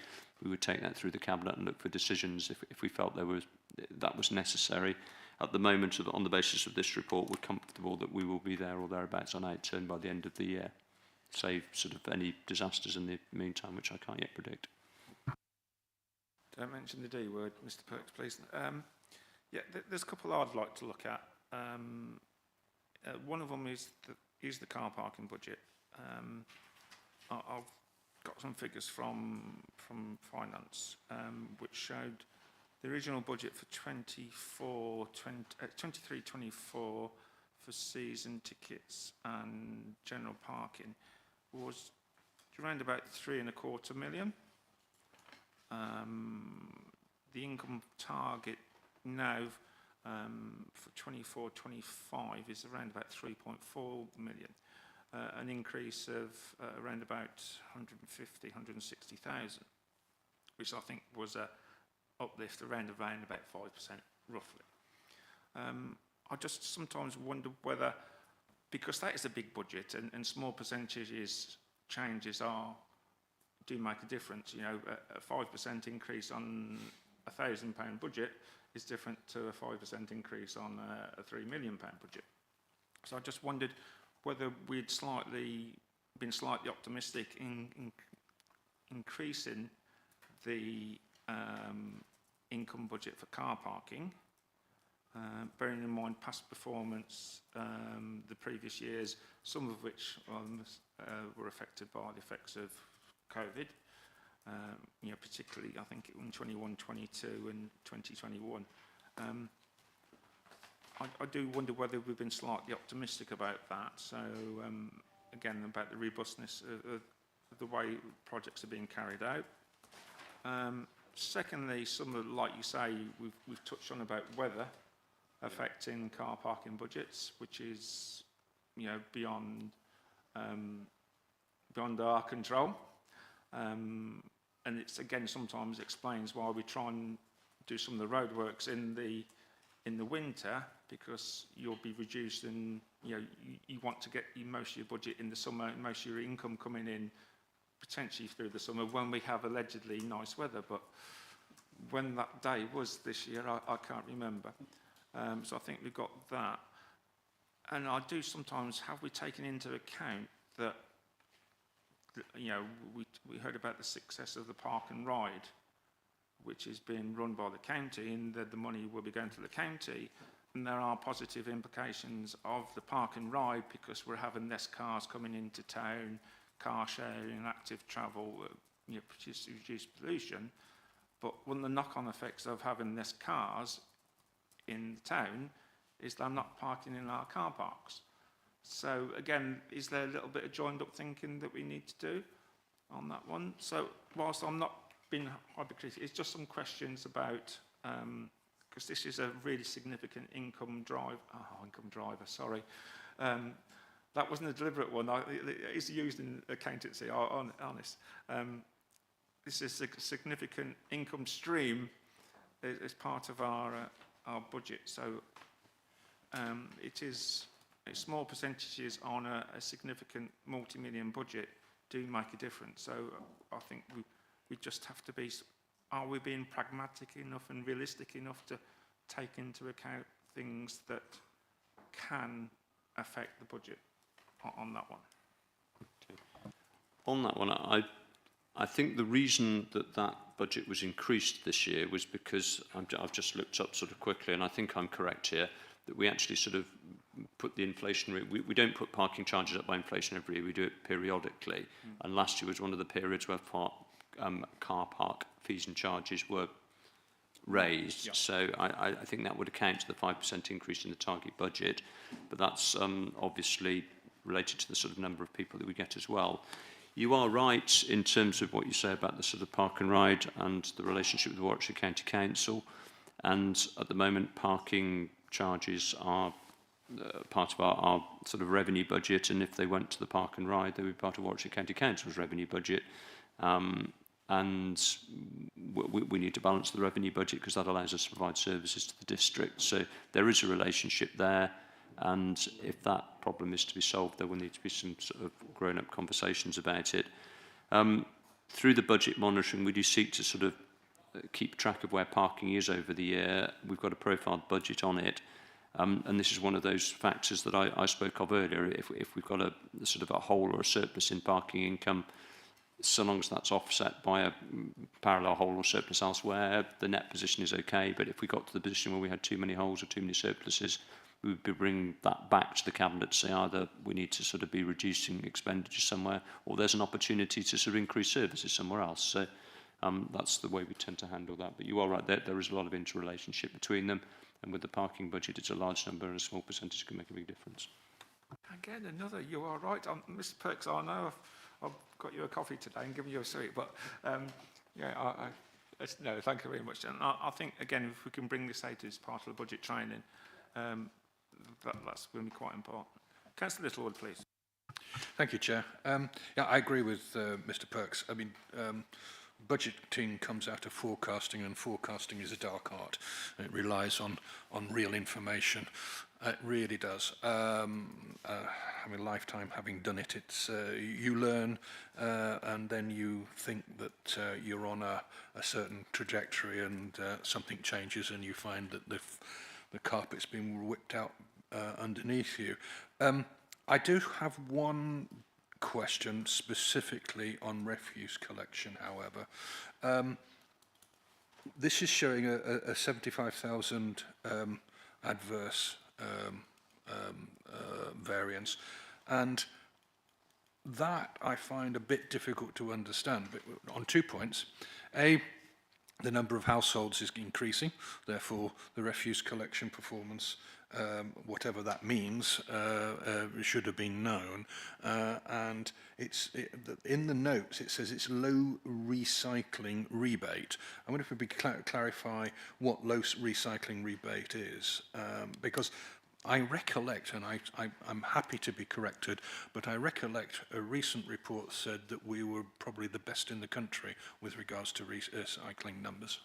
we would take that through the Cabinet and look for decisions if we felt that was necessary. At the moment, on the basis of this report, we're comfortable that we will be there or thereabouts on outturn by the end of the year, save sort of any disasters in the meantime, which I can't yet predict. Don't mention the D word, Mr. Perks, please. Yeah, there's a couple I'd like to look at. One of them is the car parking budget. I've got some figures from finance, which showed the original budget for 23-24 for season tickets and general parking was around about 3.25 million. The income target now for 24-25 is around about 3.4 million, an increase of around about 160,000, which I think was a uplift around about 5% roughly. I just sometimes wonder whether, because that is a big budget and small percentages changes do make a difference. You know, a 5% increase on a £1,000 budget is different to a 5% increase on a £3 million budget. So I just wondered whether we'd been slightly optimistic in increasing the income budget for car parking, bearing in mind past performance, the previous years, some of which were affected by the effects of COVID, you know, particularly I think in 21, 22 and 2021. I do wonder whether we've been slightly optimistic about that. So again, about the robustness of the way projects are being carried out. Secondly, some of, like you say, we've touched on about weather affecting car parking budgets, which is, you know, beyond our control. and it's again sometimes explains why we try and do some of the roadworks in the winter, because you'll be reduced, and you want to get most of your budget in the summer, most of your income coming in potentially through the summer when we have allegedly nice weather. But when that day was this year, I can't remember. So I think we've got that. And I do sometimes, have we taken into account that, we heard about the success of the Park and Ride, which is being run by the county, and that the money will be going to the county. And there are positive implications of the Park and Ride, because we're having less cars coming into town, car sharing, active travel, reduce pollution. But one of the knock-on effects of having less cars in town is they're not parking in our car parks. So again, is there a little bit of joined-up thinking that we need to do on that one? So whilst I'm not being hypercritical, it's just some questions about, because this is a really significant income driver, sorry. That wasn't a deliberate one. It's used in accountancy, honest. This is a significant income stream as part of our budget. So it is small percentages on a significant multi-million budget do make a difference. So I think we just have to be, are we being pragmatic enough and realistic enough to take into account things that can affect the budget on that one? Okay. On that one, I think the reason that budget was increased this year was because I've just looked up sort of quickly, and I think I'm correct here, that we actually sort of put the inflationary, we don't put parking charges up by inflation every year, we do it periodically. And last year was one of the periods where car park fees and charges were raised. Yep. So I think that would account to the 5% increase in the target budget, but that's obviously related to the sort of number of people that we get as well. You are right in terms of what you say about the sort of Park and Ride and the relationship with the Warwickshire County Council. And at the moment, parking charges are part of our sort of revenue budget, and if they went to the Park and Ride, they would be part of Warwickshire County Council's revenue budget. And we need to balance the revenue budget because that allows us to provide services to the district. So there is a relationship there, and if that problem is to be solved, there will need to be some sort of grown-up conversations about it. Through the budget monitoring, we do seek to sort of keep track of where parking is over the year. We've got a profiled budget on it. And this is one of those factors that I spoke of earlier. If we've got a sort of a hole or a surplus in parking income, so long as that's offset by a parallel hole or surplus elsewhere, the net position is okay. But if we got to the position where we had too many holes or too many surpluses, we would be bringing that back to the Cabinet to say either we need to sort of be reducing expenditure somewhere, or there's an opportunity to sort of increase services somewhere else. So that's the way we tend to handle that. But you are right, there is a lot of interrelationship between them. And with the parking budget, it's a large number, and a small percentage can make a big difference. Again, you are right. Mr. Perks, I know I've got you a coffee today and given you a sweet, but no, thank you very much. And I think, again, if we can bring this out as part of the budget training, that's going to be quite important. Councillor Littlewood, please. Thank you, Chair. Yeah, I agree with Mr. Perks. I mean, budgeting comes out of forecasting, and forecasting is a dark art. It relies on real information. It really does. I mean, lifetime having done it, it's you learn, and then you think that you're on a certain trajectory, and something changes, and you find that the carpet's been whipped out underneath you. I do have one question specifically on refuse collection, however. This is showing a 75,000 adverse variance, and that I find a bit difficult to understand, but on 2 points. A, the number of households is increasing, therefore the refuse collection performance, whatever that means, should have been known. And in the notes it says it's low recycling rebate. I wonder if we could clarify what low recycling rebate is, because I recollect, and I'm happy to be corrected, but I recollect a recent report said that we were probably the best in the country with regards to recycling numbers.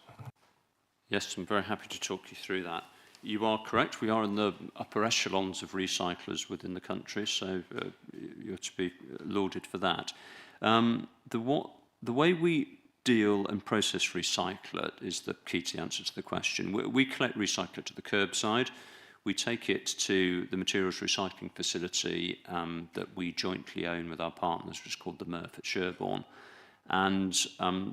Yes, I'm very happy to talk you through that. You are correct. We are in the upper echelons of recyclers within the country, so you're to be lauded for that. The way we deal and process recyclate is the key to the answer to the question. We collect recyclate to the curbside. We take it to the materials recycling facility that we jointly own with our partners, which is called the MRF at Sherborne. And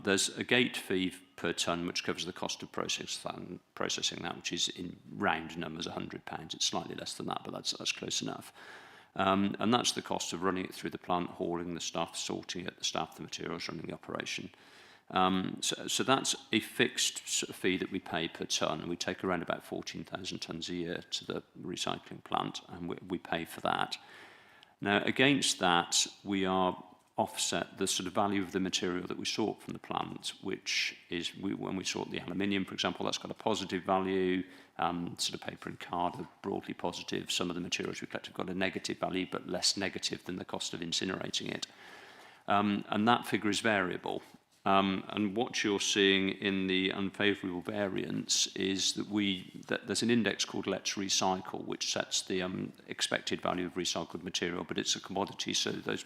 there's a gate fee per tonne which covers the cost of processing that, which is in round numbers £100. It's slightly less than that, but that's close enough. And that's the cost of running it through the plant, hauling the stuff, sorting it, the staff, the materials, running the operation. So that's a fixed sort of fee that we pay per tonne, and we take around about 14,000 tonnes a year to the recycling plant, and we pay for that. Now, against that, we are offset the sort of value of the material that we sort from the plant, which is when we sort the aluminium, for example, that's got a positive value. Sort of paper and card are broadly positive. Some of the materials we collect have got a negative value, but less negative than the cost of incinerating it. And that figure is variable. And what you're seeing in the unfavourable variance is that there's an index called Let's Recycle, which sets the expected value of recycled material, but it's a commodity, so those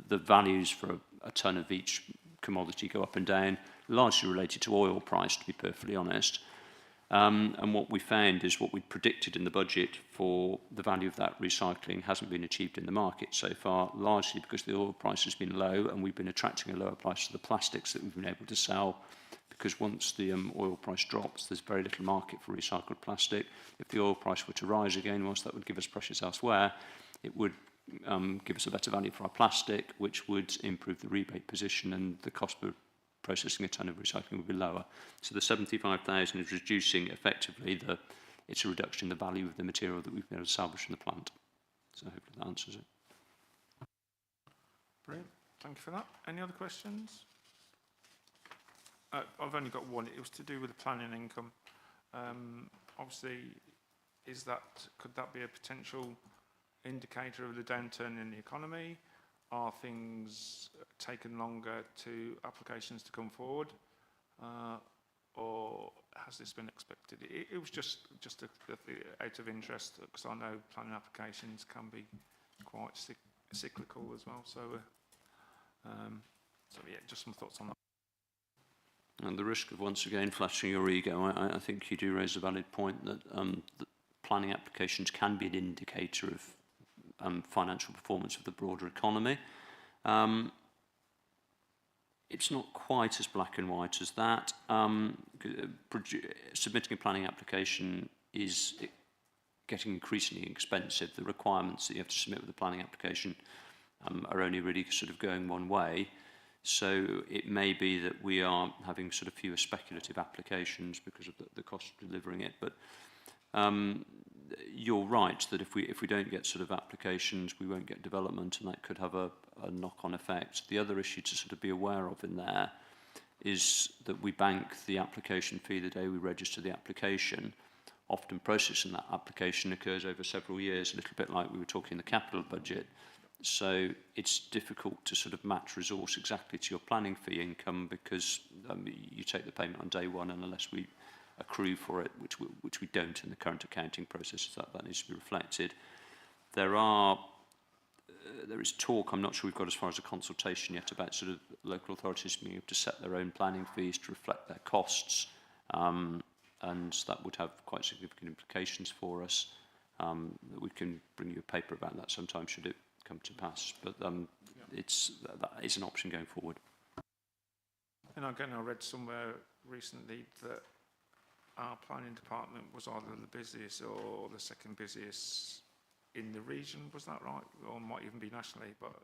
the values for a tonne of each commodity go up and down, largely related to oil price, to be perfectly honest. And what we found is what we predicted in the budget for the value of that recycling hasn't been achieved in the market so far, largely because the oil price has been low and we've been attracting a lower price to the plastics that we've been able to sell, because once the oil price drops, there's very little market for recycled plastic. If the oil price were to rise again, whilst that would give us pressures elsewhere, it would give us a better value for our plastic, which would improve the rebate position, and the cost of processing a tonne of recycling would be lower. So the 75,000 is reducing effectively it's a reduction in the value of the material that we've been able to salvage from the plant. So hopefully that answers it. Brilliant. Thank you for that. Any other questions? I've only got one. It was to do with the planning income. Obviously, could that be a potential indicator of the downturn in the economy? Are things taken longer to applications to come forward, or has this been expected? It was just out of interest, because I know planning applications can be quite cyclical as well. So yeah, just some thoughts on that. And the risk of once again flattering your ego, I think you do raise a valid point that planning applications can be an indicator of financial performance of the broader economy. It's not quite as black and white as that. Submitting a planning application is getting increasingly expensive. The requirements that you have to submit with a planning application are only really sort of going one way. So it may be that we are having sort of fewer speculative applications because of the cost of delivering it. But you're right that if we don't get sort of applications, we won't get development, and that could have a knock-on effect. The other issue to sort of be aware of in there is that we bank the application fee the day we register the application. Often processing that application occurs over several years, a little bit like we were talking in the capital budget. So it's difficult to sort of match resource exactly to your planning fee income, because you take the payment on day one, and unless we accrue for it, which we don't in the current accounting process, that needs to be reflected. There is talk, I'm not sure we've got as far as a consultation yet, about sort of local authorities being able to set their own planning fees to reflect their costs, and that would have quite significant implications for us. We can bring you a paper about that sometime should it come to pass, but that is an option going forward. And again, I read somewhere recently that our planning department was either the busiest or the second busiest in the region. Was that right? Or might even be nationally, but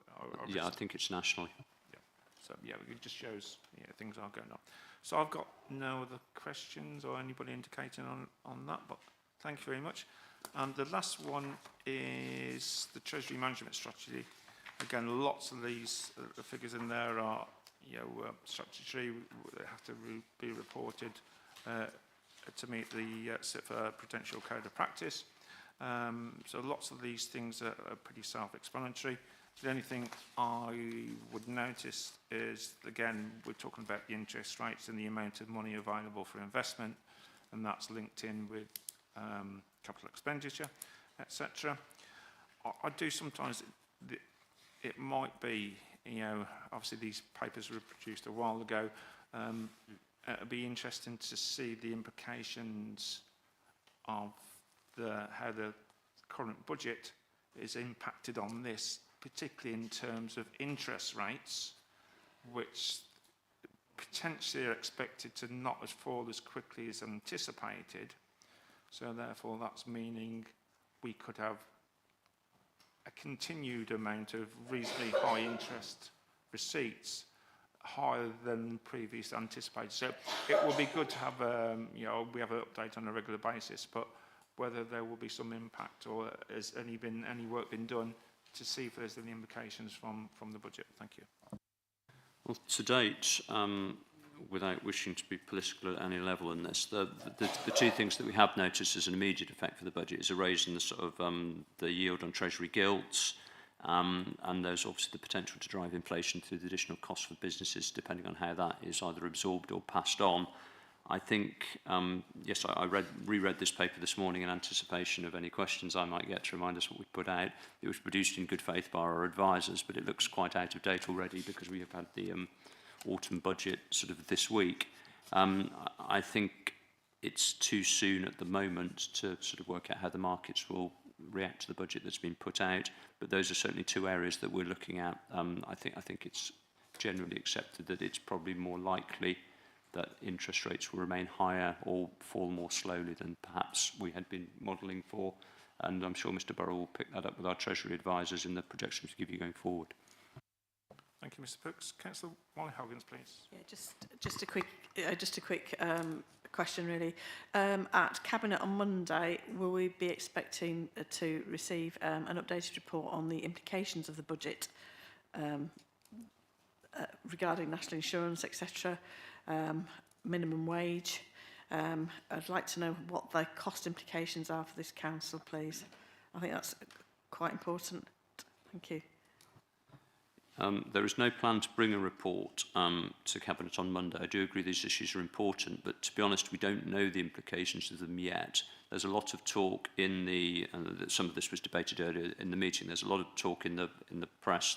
I think it's nationally. Yeah. So yeah, it just shows things are going on. So I've got no other questions or anybody indicating on that, but thank you very much. And the last one is the Treasury Management Strategy. Again, lots of these figures in there are statutory. They have to be reported to meet the SIFA Prudential Code of Practice. So lots of these things are pretty self-explanatory. The only thing I would notice is, again, we're talking about the interest rates and the amount of money available for investment, and that's linked in with capital expenditure, etc. I do sometimes, it might be, you know, obviously these papers were produced a while ago. It'd be interesting to see the implications of how the current budget is impacted on this, particularly in terms of interest rates, which potentially are expected to not fall as quickly as anticipated. So therefore, that's meaning we could have a continued amount of reasonably high interest receipts, higher than previously anticipated. So it will be good to have, you know, we have an update on a regular basis, but whether there will be some impact or has any work been done to see if there's any implications from the budget. Thank you. Well, to date, without wishing to be political at any level in this, the two things that we have noticed as an immediate effect for the budget is a raise in the sort of the yield on Treasury gilts, and there's obviously the potential to drive inflation through the additional costs for businesses, depending on how that is either absorbed or passed on. I think, yes, I reread this paper this morning in anticipation of any questions I might get to remind us what we put out. It was produced in good faith by our advisors, but it looks quite out of date already because we have had the autumn budget sort of this week. I think it's too soon at the moment to sort of work out how the markets will react to the budget that's been put out, but those are certainly two areas that we're looking at. I think it's generally accepted that it's probably more likely that interest rates will remain higher or fall more slowly than perhaps we had been modelling for. And I'm sure Mr Burrell will pick that up with our Treasury advisors in the projections we give you going forward. Thank you, Mr Brooks. Councillor Wally-Hoggins, please. Yeah, just a quick question, really. At Cabinet on Monday, will we be expecting to receive an updated report on the implications of the budget regarding national insurance, etc., minimum wage? I'd like to know what the cost implications are for this council, please. I think that's quite important. Thank you. There is no plan to bring a report to Cabinet on Monday. I do agree these issues are important, but to be honest, we don't know the implications of them yet. There's a lot of talk in the, some of this was debated earlier in the meeting, there's a lot of talk in the press,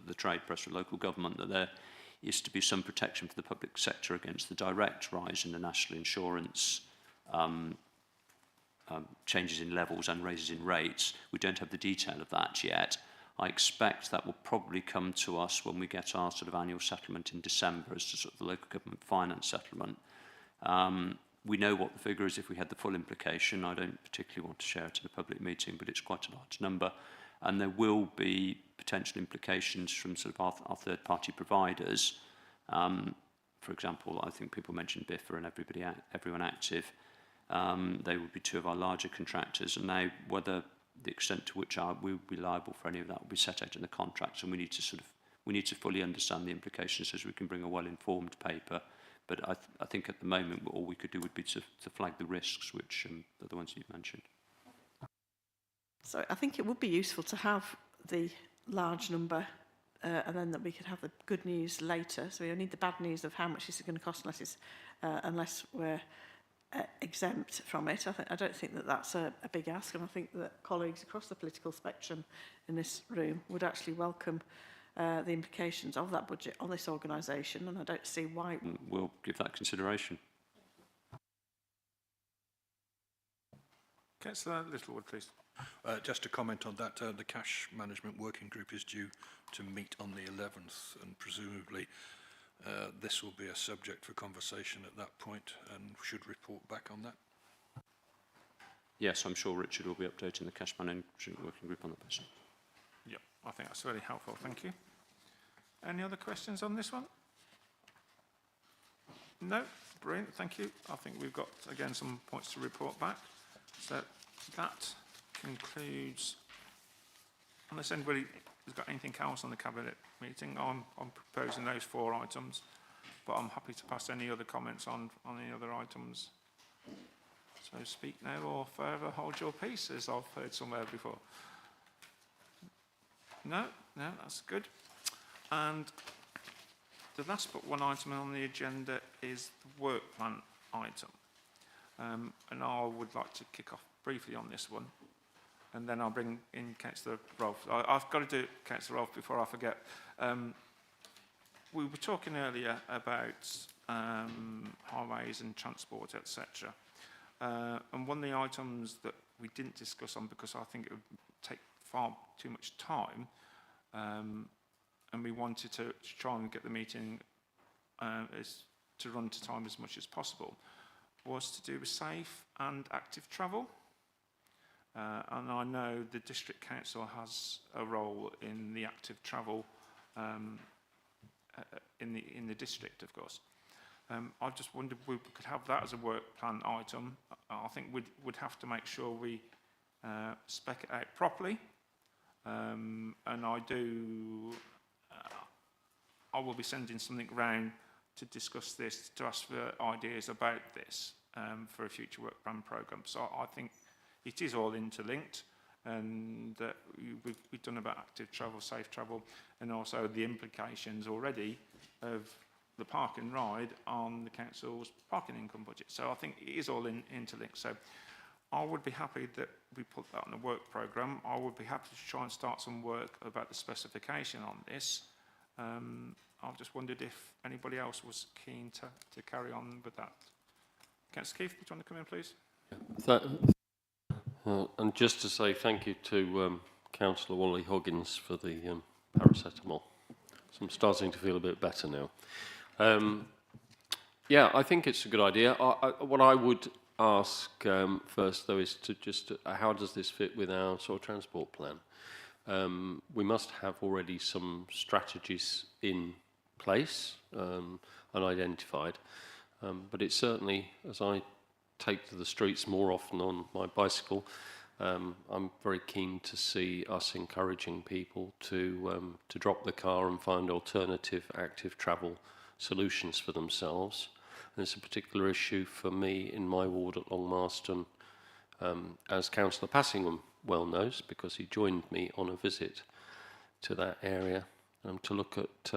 the trade press for local government, that there is to be some protection for the public sector against the direct rise in the national insurance changes in levels and raises in rates. We don't have the detail of that yet. I expect that will probably come to us when we get our sort of annual settlement in December as to sort of the local government finance settlement. We know what the figure is if we had the full implication. I don't particularly want to share it in a public meeting, but it's quite a large number. And there will be potential implications from sort of our third-party providers. For example, I think people mentioned Biffa and Everyone Active. They would be two of our larger contractors. And now, whether the extent to which we will be liable for any of that will be set out in the contracts, and we need to fully understand the implications so we can bring a well-informed paper. But I think at the moment all we could do would be to flag the risks, which are the ones you've mentioned. So I think it would be useful to have the large number, and then that we could have the good news later. So we need the bad news of how much this is going to cost, unless we're exempt from it. I don't think that that's a big ask, and I think that colleagues across the political spectrum in this room would actually welcome the implications of that budget on this organisation, and I don't see why. We'll give that consideration. Councillor Littlewood, please. Just to comment on that, the cash management working group is due to meet on the 11th, and presumably this will be a subject for conversation at that point, and should report back on that. Yes, I'm sure Richard will be updating the cash management working group on that basis. Yeah, I think that's really helpful. Thank you. Any other questions on this one? No? Brilliant. Thank you. I think we've got, again, some points to report back. So that concludes, unless anybody has got anything else on the Cabinet meeting, I'm proposing those 4 items, but I'm happy to pass any other comments on any other items. So So speak now or forever hold your peace, as I've heard somewhere before. No, that's good. And the last but one item on the agenda is the work plan item. And I would like to kick off briefly on this one, and then I'll bring in Councillor Rolfe. I've got to do Councillor Rolfe before I forget. We were talking earlier about highways and transport, etc. And one of the items that we didn't discuss on, because I think it would take far too much time, and we wanted to try and get the meeting to run to time as much as possible, was to do with safe and active travel. And I know the District Council has a role in the active travel in the district, of course. I just wondered if we could have that as a work plan item. I think we'd have to make sure we spec it out properly. And I will be sending something round to discuss this, to ask for ideas about this for a future work plan programme. So I think it is all interlinked, and we've done about active travel, safe travel, and also the implications already of the park and ride on the council's parking income budget. So I think it is all interlinked. So I would be happy that we put that on a work programme. I would be happy to try and start some work about the specification on this. I just wondered if anybody else was keen to carry on with that. Councillor Keith, do you want to come in, please? And just to say thank you to Councillor Wally Huggins for the paracetamol. So I'm starting to feel a bit better now. Yeah, I think it's a good idea. What I would ask first, though, is to just how does this fit with our sort of transport plan? We must have already some strategies in place and identified, but it's certainly, as I take to the streets more often on my bicycle, I'm very keen to see us encouraging people to drop the car and find alternative active travel solutions for themselves. And it's a particular issue for me in my ward at Long Marston, as Councillor Passingham well knows, because he joined me on a visit to that area, to look at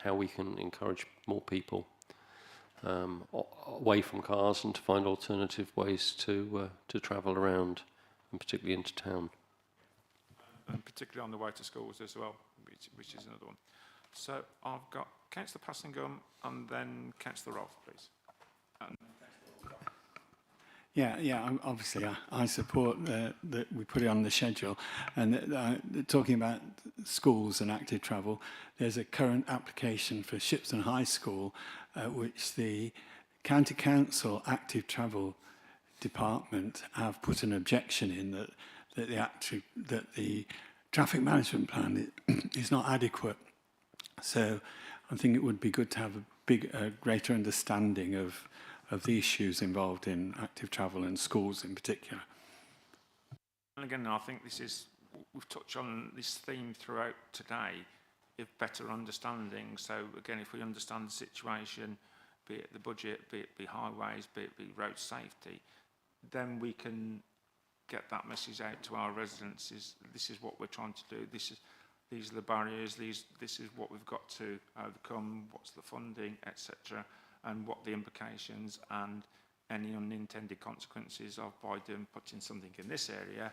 how we can encourage more people away from cars and to find alternative ways to travel around, and particularly into town. And particularly on the way to schools as well, which is another one. So I've got Councillor Passingham and then Councillor Rolfe, please. Obviously I support that we put it on the schedule. And talking about schools and active travel, there's a current application for Shipston High School, which the County Council Active Travel Department have put an objection in that the traffic management plan is not adequate. So I think it would be good to have a greater understanding of the issues involved in active travel and schools in particular. And again, I think we've touched on this theme throughout today, of better understanding. So again, if we understand the situation, be it the budget, be it highways, be it road safety, then we can get that message out to our residents. This is what we're trying to do. These are the barriers. This is what we've got to overcome. What's the funding, etc., and what the implications and any unintended consequences of by putting something in this area.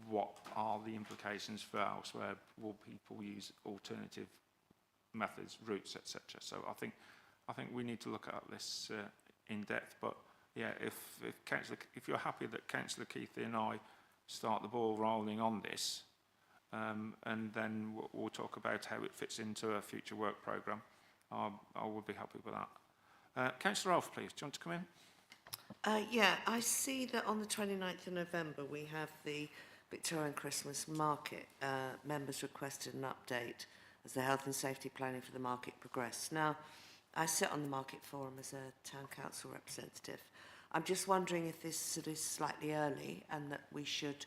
What are the implications for elsewhere? Will people use alternative methods, routes, etc.? So I think we need to look at this in depth. But yeah, if you're happy that Councillor Keith and I start the ball rolling on this, and then we'll talk about how it fits into a future work programme, I would be happy with that. Councillor Rolfe, please. Do you want to come in? I see that on the 29th of November we have the Victorian Christmas Market. Members requested an update as the health and safety planning for the market progressed. Now, I sit on the Market Forum as a Town Council representative. I'm just wondering if this is slightly early, and that we should,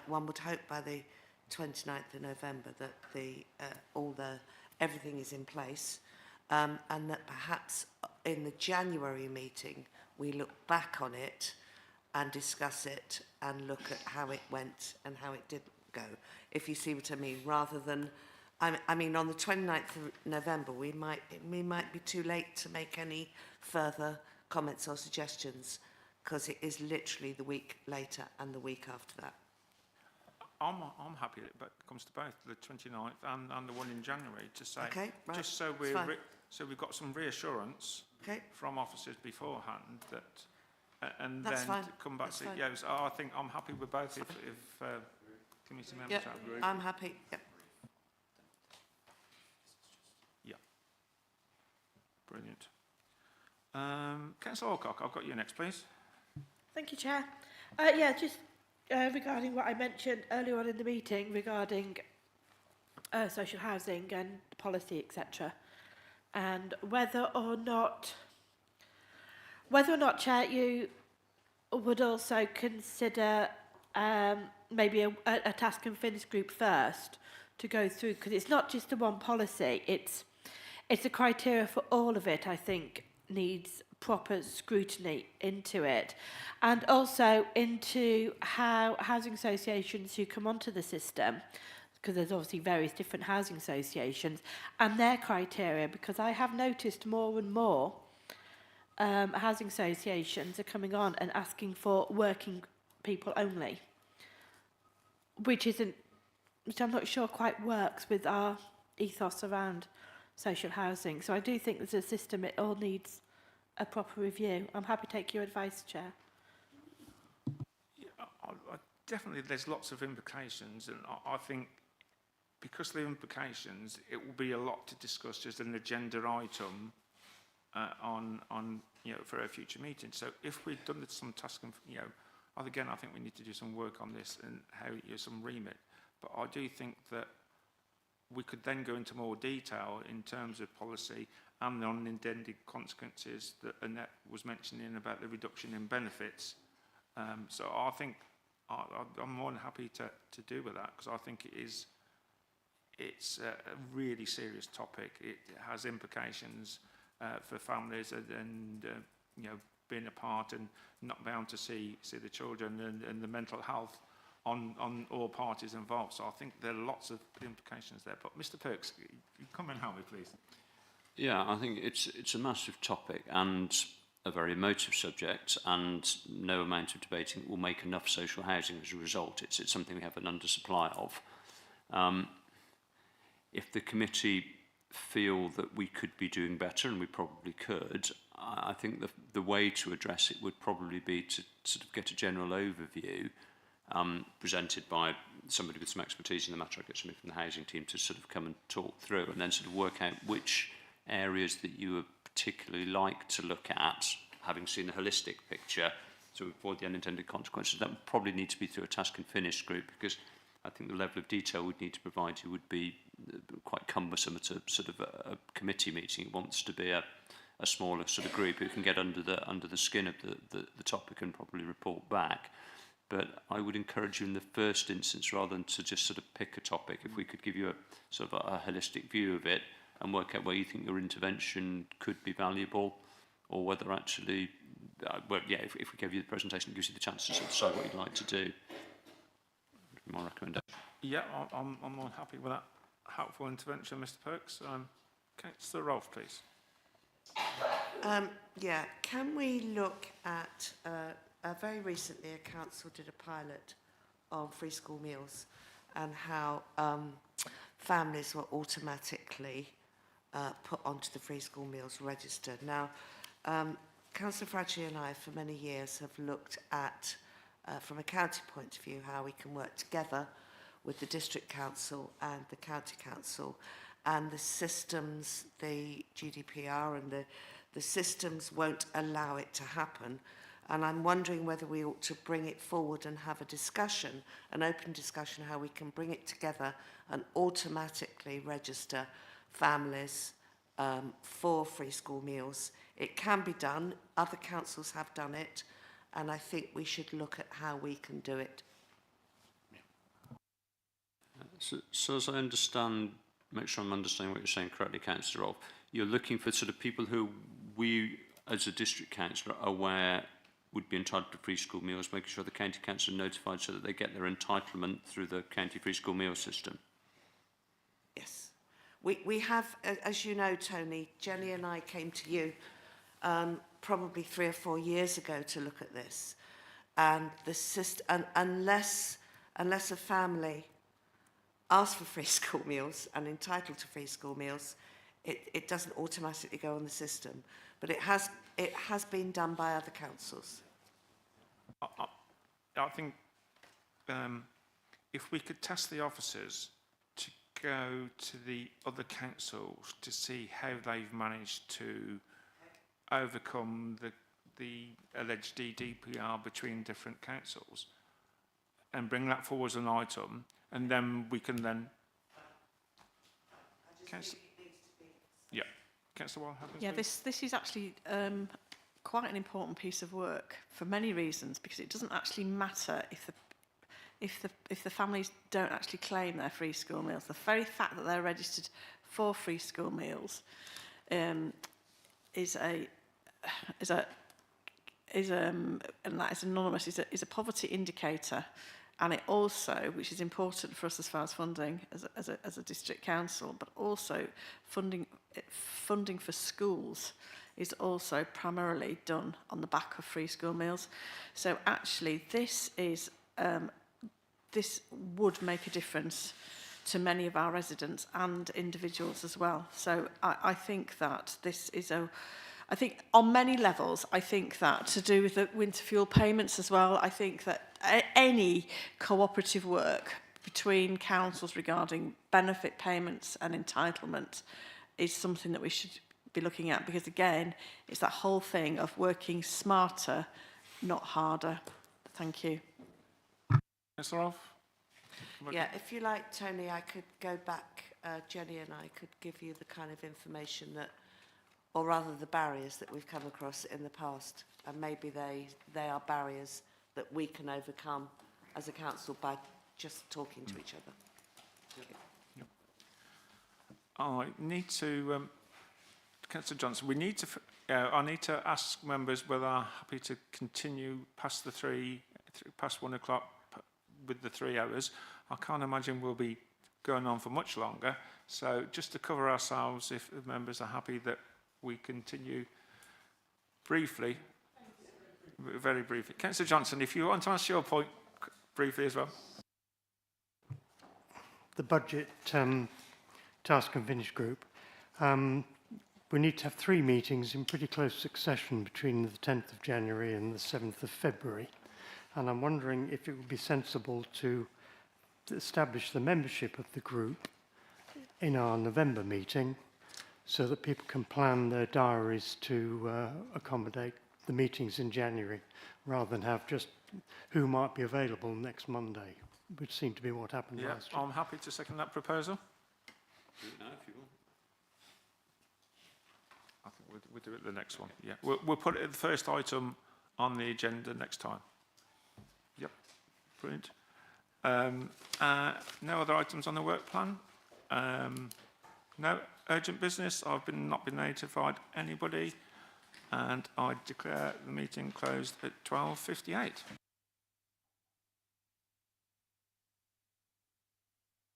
one would hope by the 29th of November that everything is in place, and that perhaps in the January meeting we look back on it and discuss it and look at how it went and how it didn't go, if you see what I mean, rather than, I mean, on the 29th of November, we might be too late to make any further comments or suggestions, because it is literally the week later and the week after that. I'm happy that it comes to both the 29th and the one in January to say, Okay, right. just so we've got some reassurance from officers beforehand that, and That's then fine. to come back That's to fine. yeah. So I think I'm happy with both. If committee members Yep, agree. I'm happy. Yep. Yeah. Brilliant. Councillor Alcock, I've got you next, please. Thank you, Chair. Yeah, just regarding what I mentioned earlier on in the meeting regarding social housing and policy, etc., and whether or not, Chair, you would also consider maybe a task and finish group first to go through, because it's not just the one policy, it's the criteria for all of it, I think, needs proper scrutiny into it, and also into how housing associations who come onto the system, because there's obviously various different housing associations, and their criteria, because I have noticed more and more housing associations are coming on and asking for working people only, which I'm not sure quite works with our ethos around social housing. So I do think there's a system, it all needs a proper review. I'm happy to take your advice, Chair. Yeah, definitely, there's lots of implications, and I think because of the implications, it will be a lot to discuss as an agenda item on for a future meeting. So if we've done some task, again, I think we need to do some work on this and how some remit. But I do think that we could then go into more detail in terms of policy and the unintended consequences that Annette was mentioning about the reduction in benefits. So I think I'm more than happy to do with that, because I think it's a really serious topic. It has implications for families and being apart and not being able to see the children and the mental health on all parties involved. So I think there are lots of implications there. But Mr. Perks, you come and help me, please. Yeah, I think it's a massive topic and a very emotive subject, and no amount of debating will make enough social housing as a result. It's something we have an undersupply of. If the committee feel that we could be doing better, and we probably could, I think the way to address it would probably be to sort of get a general overview presented by somebody with some expertise in the matter. I get somebody from the housing team to sort of come and talk through, and then sort of work out which areas that you would particularly like to look at, having seen a holistic picture, to avoid the unintended consequences. That would probably need to be through a task and finish group, because I think the level of detail we'd need to provide you would be quite cumbersome at a sort of a committee meeting. It wants to be a smaller sort of group who can get under the skin of the topic and probably report back. But I would encourage you in the first instance, rather than to just sort of pick a topic, if we could give you a sort of a holistic view of it and work out where you think your intervention could be valuable, or whether actually, if we gave you the presentation, it gives you the chance to sort of decide what you'd like to do. My recommendation. Yeah, I'm more happy with that helpful intervention, Mr. Perks. Councillor Rolfe, please. Yeah, can we look at, very recently a council did a pilot on free school meals and how families were automatically put onto the free school meals register. Now, Councillor Fradley and I for many years have looked at, from a county point of view, how we can work together with the district council and the county council, and the systems, the GDPR and the systems won't allow it to happen. And I'm wondering whether we ought to bring it forward and have a discussion, an open discussion, how we can bring it together and automatically register families for free school meals. It can be done. Other councils have done it. And I think we should look at how we can do it. So as I understand, make sure I'm understanding what you're saying correctly, Councillor Rolfe, you're looking for sort of people who we, as a district councillor, are aware would be entitled to free school meals, making sure the county council are notified so that they get their entitlement through the county free school meal system. Yes. We have, as you know, Tony, Jenny and I came to you probably 3 or 4 years ago to look at this. And the system, unless a family asks for free school meals and entitled to free school meals, it doesn't automatically go on the system. But it has been done by other councils. I think if we could task the officers to go to the other councils to see how they've managed to overcome the alleged DDPR between different councils and bring that forward as an item, and then we can then... Yeah. Councillor Wildhaven. Yeah, this is actually quite an important piece of work for many reasons, because it doesn't actually matter if the families don't actually claim their free school meals. The very fact that they're registered for free school meals is anonymous, is a poverty indicator, and it also, which is important for us as far as funding as a district council, but also funding for schools is also primarily done on the back of free school meals. So actually this would make a difference to many of our residents and individuals as well. So I think that this is I think on many levels, I think that to do with the winter fuel payments as well, I think that any cooperative work between councils regarding benefit payments and entitlement is something that we should be looking at, because again, it's that whole thing of working smarter, not harder. Thank you. Councillor Rolfe? Yeah, if you like, Tony, I could go back, Jenny and I could give you the kind of information that, or rather the barriers that we've come across in the past, and maybe they are barriers that we can overcome as a council by just talking to each other. Yep. I need to, Councillor Johnson, we need to, I need to ask members whether they're happy to continue past past 1 o'clock with the 3 hours. I can't imagine we'll be going on for much longer. So just to cover ourselves, if the members are happy that we continue briefly, very briefly. Councillor Johnson, if you want to ask your point briefly as well. The budget task and finish group. We need to have 3 meetings in pretty close succession between the 10th of January and the 7th of February. And I'm wondering if it would be sensible to establish the membership of the group in our November meeting so that people can plan their diaries to accommodate the meetings in January, rather than have just who might be available next Monday, which seemed to be what happened last year. I'm happy to second that proposal. Do it now if you want. I think we'll do it the next one. Yeah, we'll put it the first item on the agenda next time. Yep, brilliant. No other items on the work plan. No urgent business. I've not been notified anybody, and I declare the meeting closed at 12:58.